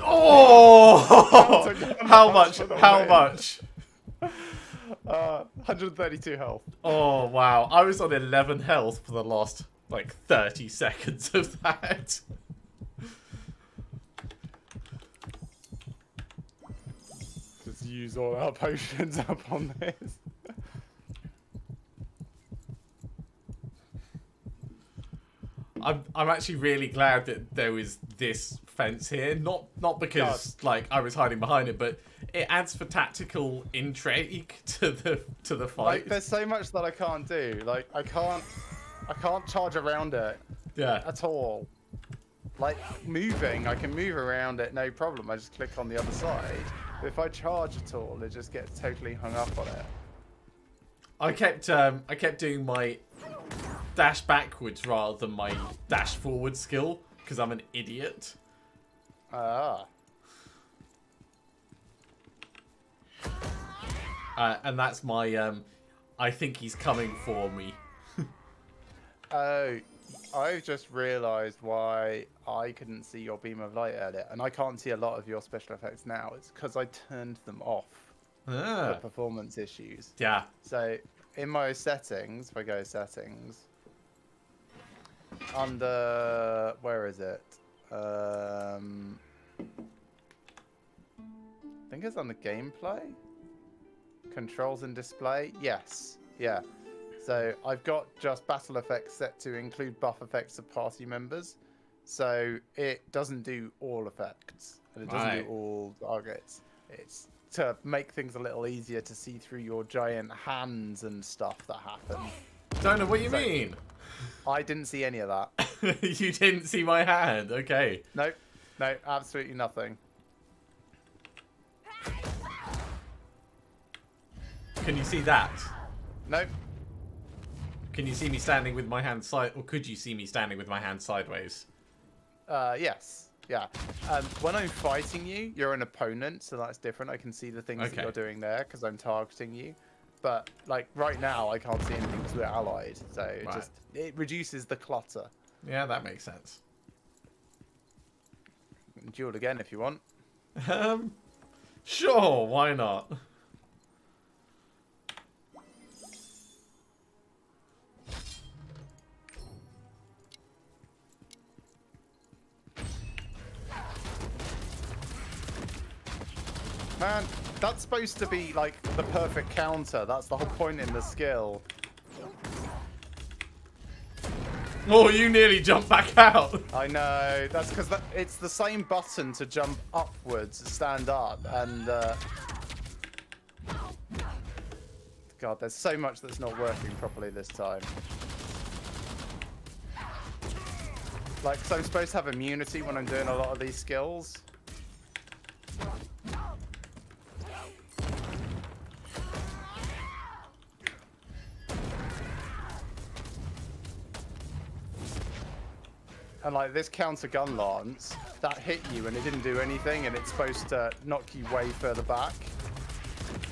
Oh! How much? How much? 132 health. Oh, wow. I was on 11 health for the last, like, 30 seconds of that. Just use all our potions up on this. I'm actually really glad that there was this fence here. Not because like I was hiding behind it, but it adds for tactical intrigue to the fight. Like there's so much that I can't do. Like I can't charge around it. Yeah. At all. Like moving, I can move around it, no problem. I just click on the other side. But if I charge at all, it just gets totally hung up on it. I kept doing my dash backwards rather than my dash forward skill because I'm an idiot. Ah. And that's my I think he's coming for me. Oh, I've just realised why I couldn't see your beam of light earlier, and I can't see a lot of your special effects now. It's because I turned them off for performance issues. Yeah. So in my settings, if I go settings, under where is it? I think it's under gameplay, controls and display. Yes, yeah. So I've got just battle effects set to include buff effects of party members. So it doesn't do all effects. And it doesn't do all targets. It's to make things a little easier to see through your giant hands and stuff that happen. Don't know what you mean. I didn't see any of that. You didn't see my hand? Okay. Nope. No, absolutely nothing. Can you see that? Nope. Can you see me standing with my hand side, or could you see me standing with my hand sideways? Yes. Yeah. When I'm fighting you, you're an opponent, so that's different. I can see the things that you're doing there because I'm targeting you. But like right now, I can't see anything because we're allied, so it reduces the clutter. Yeah, that makes sense. Duel again if you want. Sure, why not? Man, that's supposed to be like the perfect counter. That's the whole point in the skill. Oh, you nearly jumped back out. I know. That's because it's the same button to jump upwards, stand up, and... God, there's so much that's not working properly this time. Like, so I'm supposed to have immunity when I'm doing a lot of these skills. And like this counter gun lance, that hit you and it didn't do anything, and it's supposed to knock you way further back.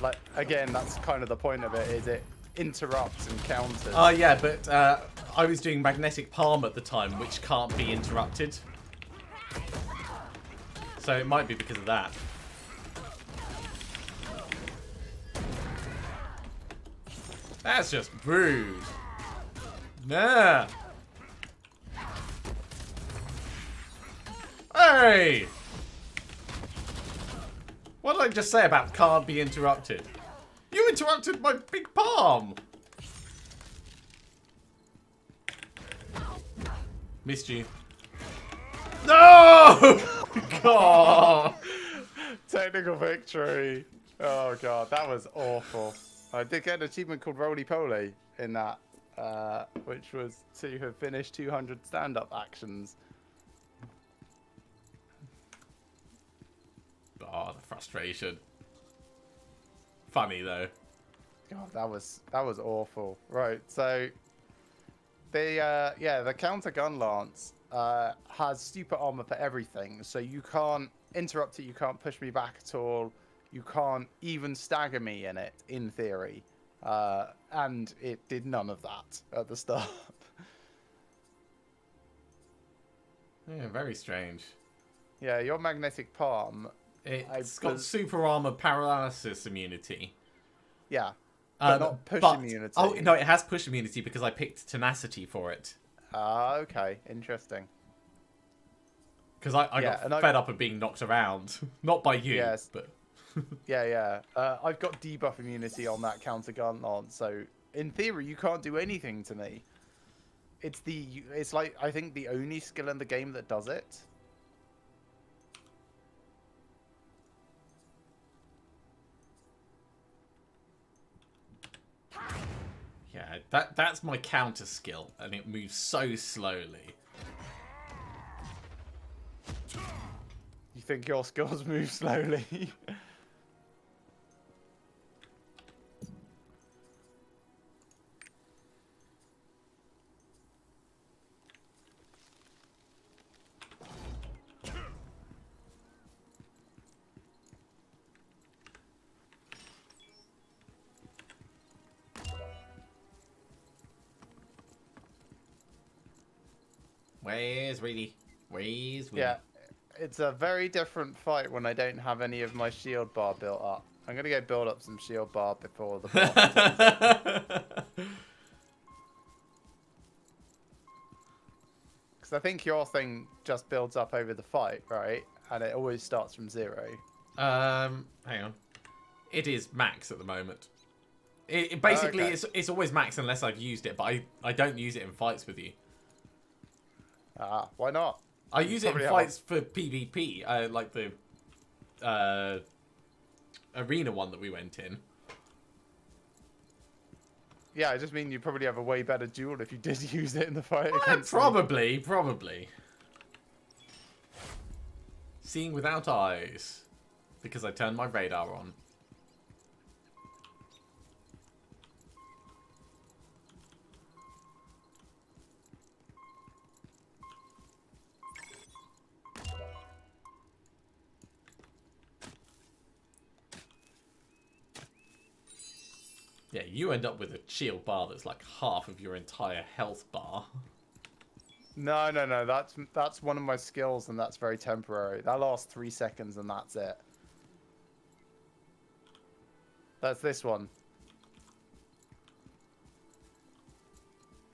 Like, again, that's kind of the point of it, is it interrupts and counters. Oh, yeah, but I was doing magnetic palm at the time, which can't be interrupted. So it might be because of that. That's just rude. Nah. Hey! What did I just say about can't be interrupted? You interrupted my big palm! Missed you. No! God! Technical victory. Oh god, that was awful. I did get an achievement called Roly Poly in that, which was to have finished 200 stand-up actions. Oh, the frustration. Funny though. God, that was awful. Right, so the counter gun lance has super armor for everything, so you can't interrupt it, you can't push me back at all, you can't even stagger me in it, in theory. And it did none of that at the start. Yeah, very strange. Yeah, your magnetic palm. It's got super armor paralysis immunity. Yeah. But not push immunity. Oh, no, it has push immunity because I picked tenacity for it. Okay. Interesting. Because I got fed up of being knocked around. Not by you, yes. but... yeah. I've got debuff immunity on that counter gun lance, so in theory you can't do anything to me. It's like, I think, the only skill in the game that does it. Yeah, that's my counter skill, and it moves so slowly. You think your skills move slowly? Where's Willy? Yeah, it's a very different fight when I don't have any of my shield bar built up. I'm going to go build up some shield bar before the boss. Because I think your thing just builds up over the fight, right? And it always starts from 0. Hang on. It is max at the moment. It basically, okay. it's always max unless I've used it, but I don't use it in fights with you. Ah, why not? I use it in fights for PvP, like the arena one that we went in. Yeah, I just mean you probably have a way better duel if you did use it in the fight against Probably. Seeing without eyes. Because I turned my radar on. Yeah, you end up with a shield bar that's like half of your entire health bar. No. That's one of my skills, and that's very temporary. That lasts 3 seconds, and that's it. That's this one.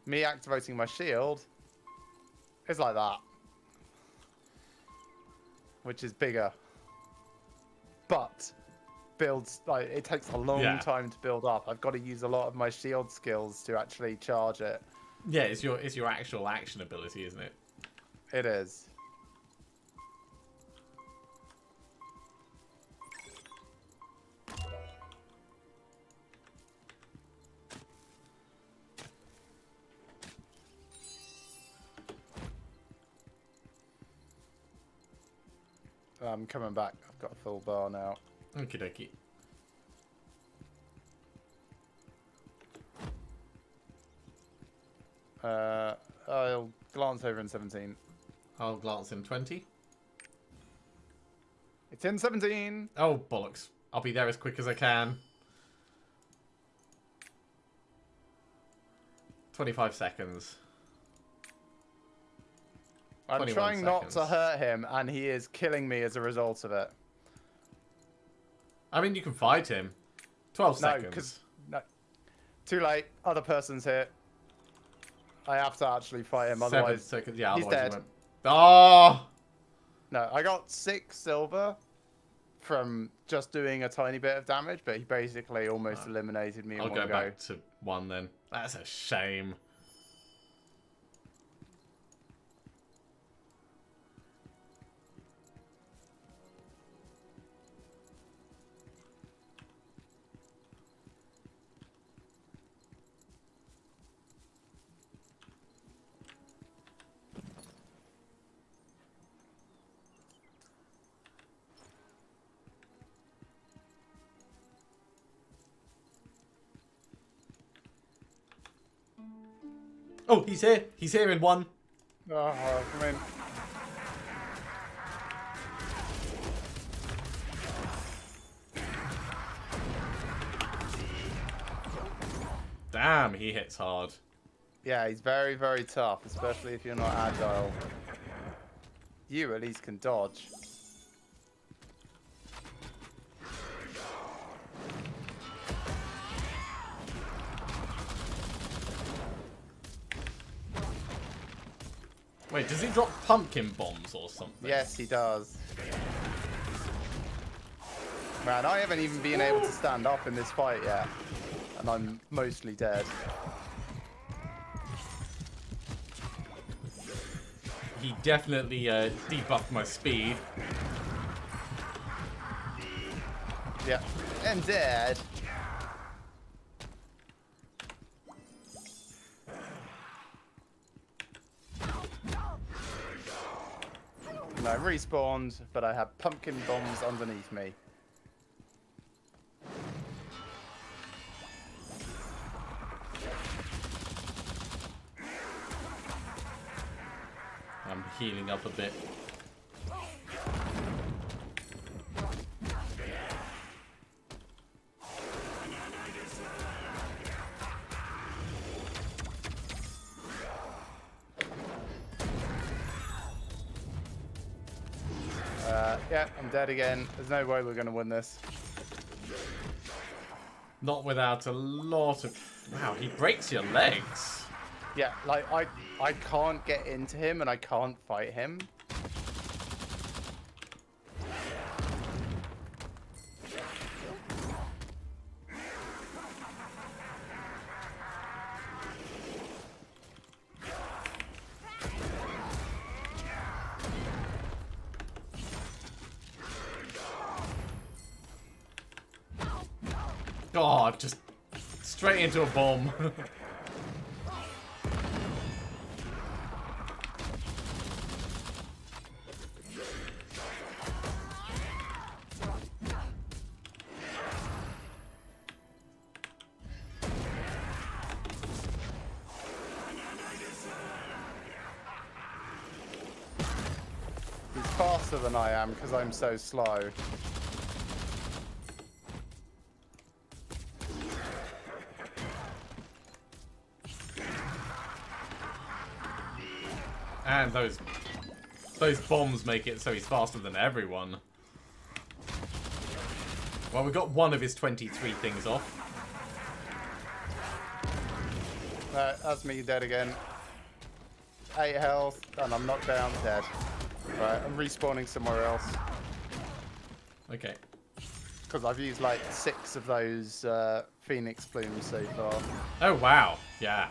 Me activating my shield is like that. Which is bigger. But builds, like, it takes a long time to build up. I've got to use a lot of my shield skills to actually charge it. Yeah, it's your actual action ability, isn't it? It is. I'm coming back. I've got a full bar now. Okie dokie. I'll glance over in 17. I'll glance in 20. It's in 17. Oh, bollocks. I'll be there as quick as I can. 25 seconds. I'm trying not to hurt him, and he is killing me as a result of it. I mean, you can fight him. 12 seconds. No. Too late. Other person's here. I have to actually fight him, otherwise 7 seconds. Yeah, he's otherwise dead. Oh! No, I got 6 silver from just doing a tiny bit of damage, but he basically almost eliminated me in one go. I'll go back to 1 then. That's a shame. Oh, he's here. He's here in 1. Oh, come in. Damn, he hits hard. Yeah, he's very, very tough, especially if you're not agile. You at least can dodge. Wait, does he drop pumpkin bombs or something? Yes, he does. Man, I haven't even been able to stand up in this fight yet. And I'm mostly dead. He definitely debuffed my speed. Yeah, I'm dead. And I respawned, but I had pumpkin bombs underneath me. I'm healing up a bit. Yeah, I'm dead again. There's no way we're going to win this. Not without a lot of... Wow, he breaks your legs. Yeah, like, I can't get into him and I can't fight him. Oh, I've just straight into a bomb. He's faster than I am because I'm so slow. And those bombs make it so he's faster than everyone. Well, we got one of his 23 things off. That's me dead again. 8 health, and I'm knocked down, dead. Right, I'm respawning somewhere else. Okay. Because I've used like 6 of those Phoenix plumes so far. Oh, wow. Yeah.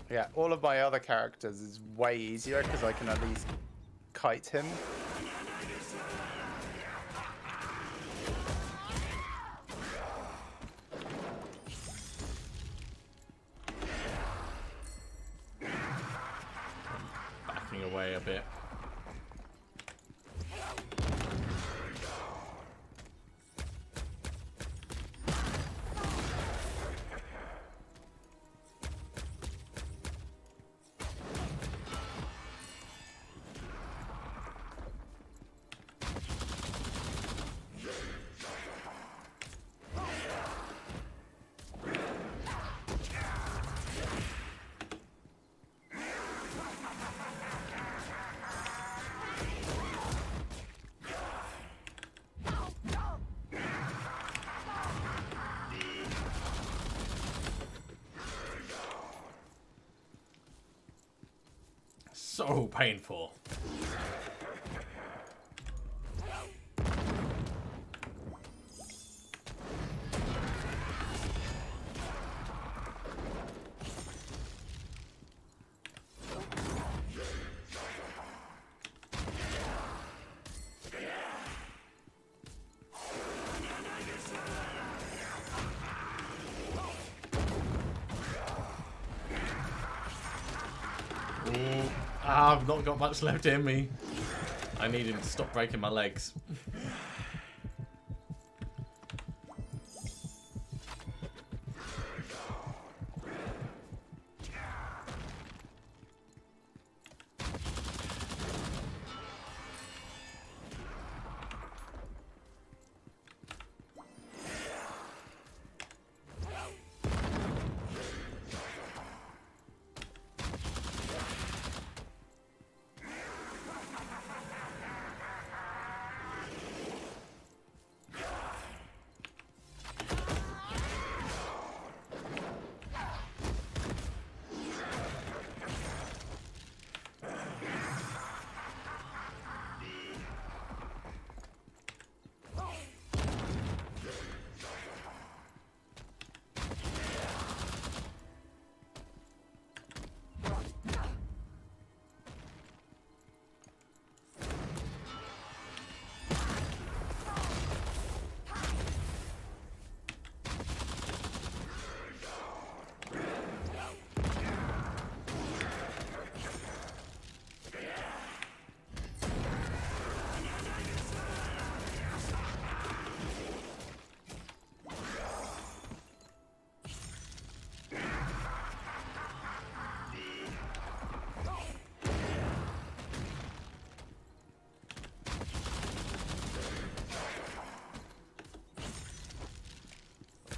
Yeah, all of my other characters is way easier because I can at least kite him. Backing away a bit. So painful. I've not got much left in me. I need him to stop breaking my legs.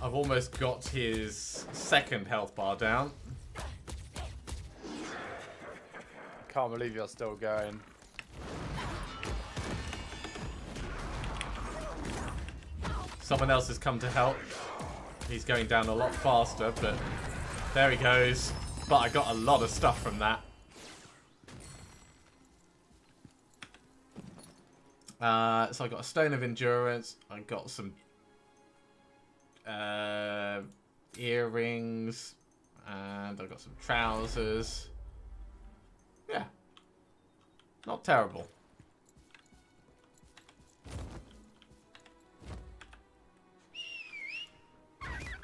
I've almost got his second health bar down. Can't believe you're still going. Someone else has come to help. He's going down a lot faster, but there he goes. But I got a lot of stuff from that. So I got a Stone of Endurance. I got some earrings, and I got some trousers. Yeah, not terrible.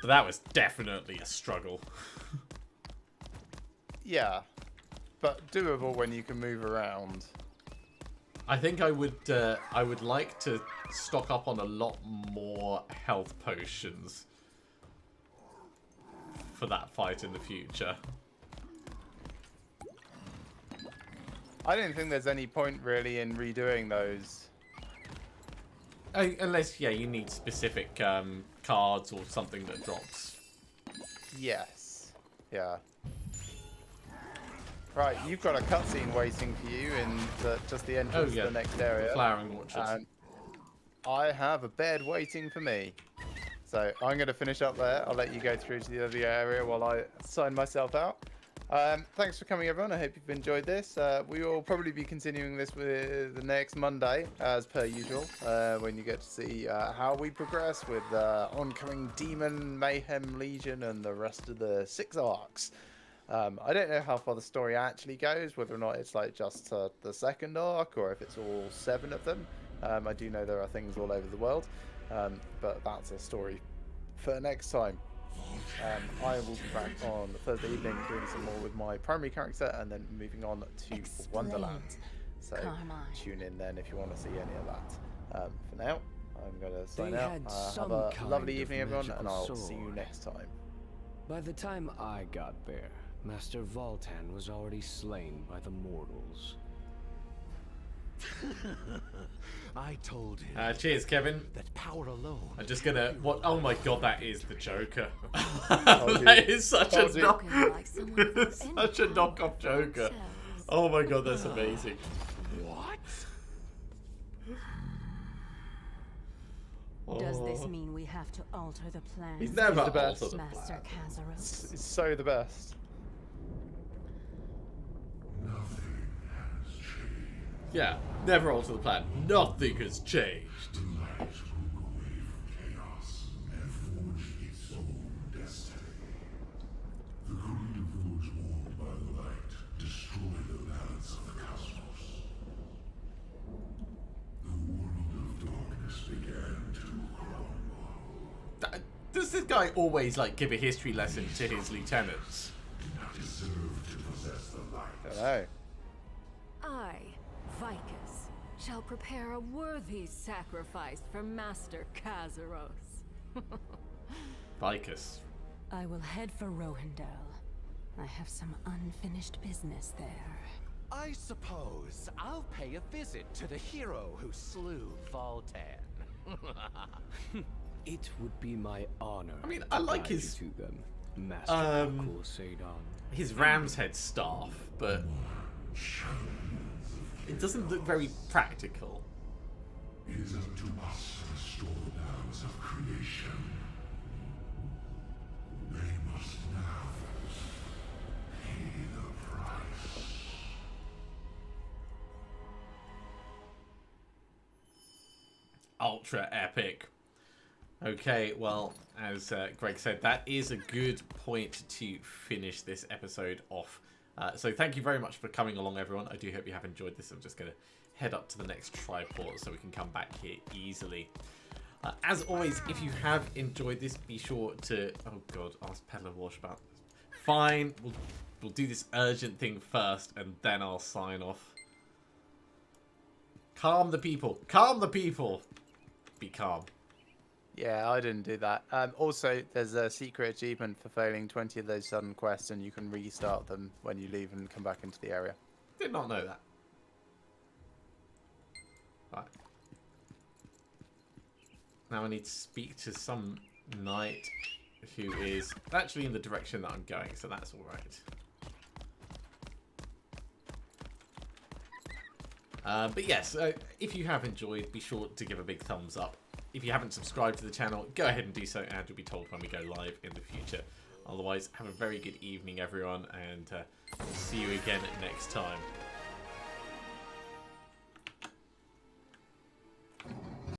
But that was definitely a struggle. Yeah, but doable when you can move around. I think I would like to stock up on a lot more health potions for that fight in the future. I don't think there's any point really in redoing those. Unless, yeah, you need specific cards or something that drops. Yes. Yeah. Right, you've got a cutscene waiting for you in just the entrance to the next area. Flowering orchards. And I have a bed waiting for me. So I'm going to finish up there. I'll let you go through to the other area while I sign myself out. Thanks for coming, everyone. I hope you've enjoyed this. We will probably be continuing this with the next Monday, as per usual, when you get to see how we progress with oncoming Demon, Mayhem, Legion, and the rest of the 6 arcs. I don't know how far the story actually goes, whether or not it's like just the 2nd arc, or if it's all 7 of them. I do know there are things all over the world, but that's a story for next time. I will be back on Thursday evening doing some more with my primary character and then moving on to Wonderland. So tune in then if you want to see any of that. For now, I'm going to sign out. Have a lovely evening, everyone, and I'll see you next time. By the time I got there, Master Voltan was already slain by the mortals. I told him. Cheers, Kevin. That power alone. I'm just gonna. What? Oh my god, that is the Joker. That is such a such a knockoff Joker. Oh my god, that's amazing. What? Does this mean we have to alter the plan? He's never the best. altered the Master Kazaros. He's so the best. Yeah, never alter the plan. Nothing has changed. Does this guy always like give a history lesson to his lieutenants? I don't know. I, Vicus, shall prepare a worthy sacrifice for Master Kazaros. Vicus. I will head for Rohendel. I have some unfinished business there. I suppose I'll pay a visit to the hero who slew Voltan. It would be my honor. I mean, I like his to them, Master his ram's head staff, but it doesn't look very practical. It is up to us to restore the balance of creation. They must now pay the price. Ultra epic. Okay, well, as Greg said, that is a good point to finish this episode off. So thank you very much for coming along, everyone. I do hope you have enjoyed this. I'm just going to head up to the next triport so we can come back here easily. As always, if you have enjoyed this, be sure to... Oh, God, ask Peddler Wash about this. Fine, we'll do this urgent thing first, and then I'll sign off. Calm the people. Calm the people. Be calm. Yeah, I didn't do that. Also, there's a secret achievement for failing 20 of those sudden quests, and you can restart them when you leave and come back into the area. Did not know that. Right. Now I need to speak to some knight who is actually in the direction that I'm going, so that's alright. But yes, if you have enjoyed, be sure to give a big thumbs up. If you haven't subscribed to the channel, go ahead and do so, and you'll be told when we go live in the future. Otherwise, have a very good evening, everyone, and see you again next time.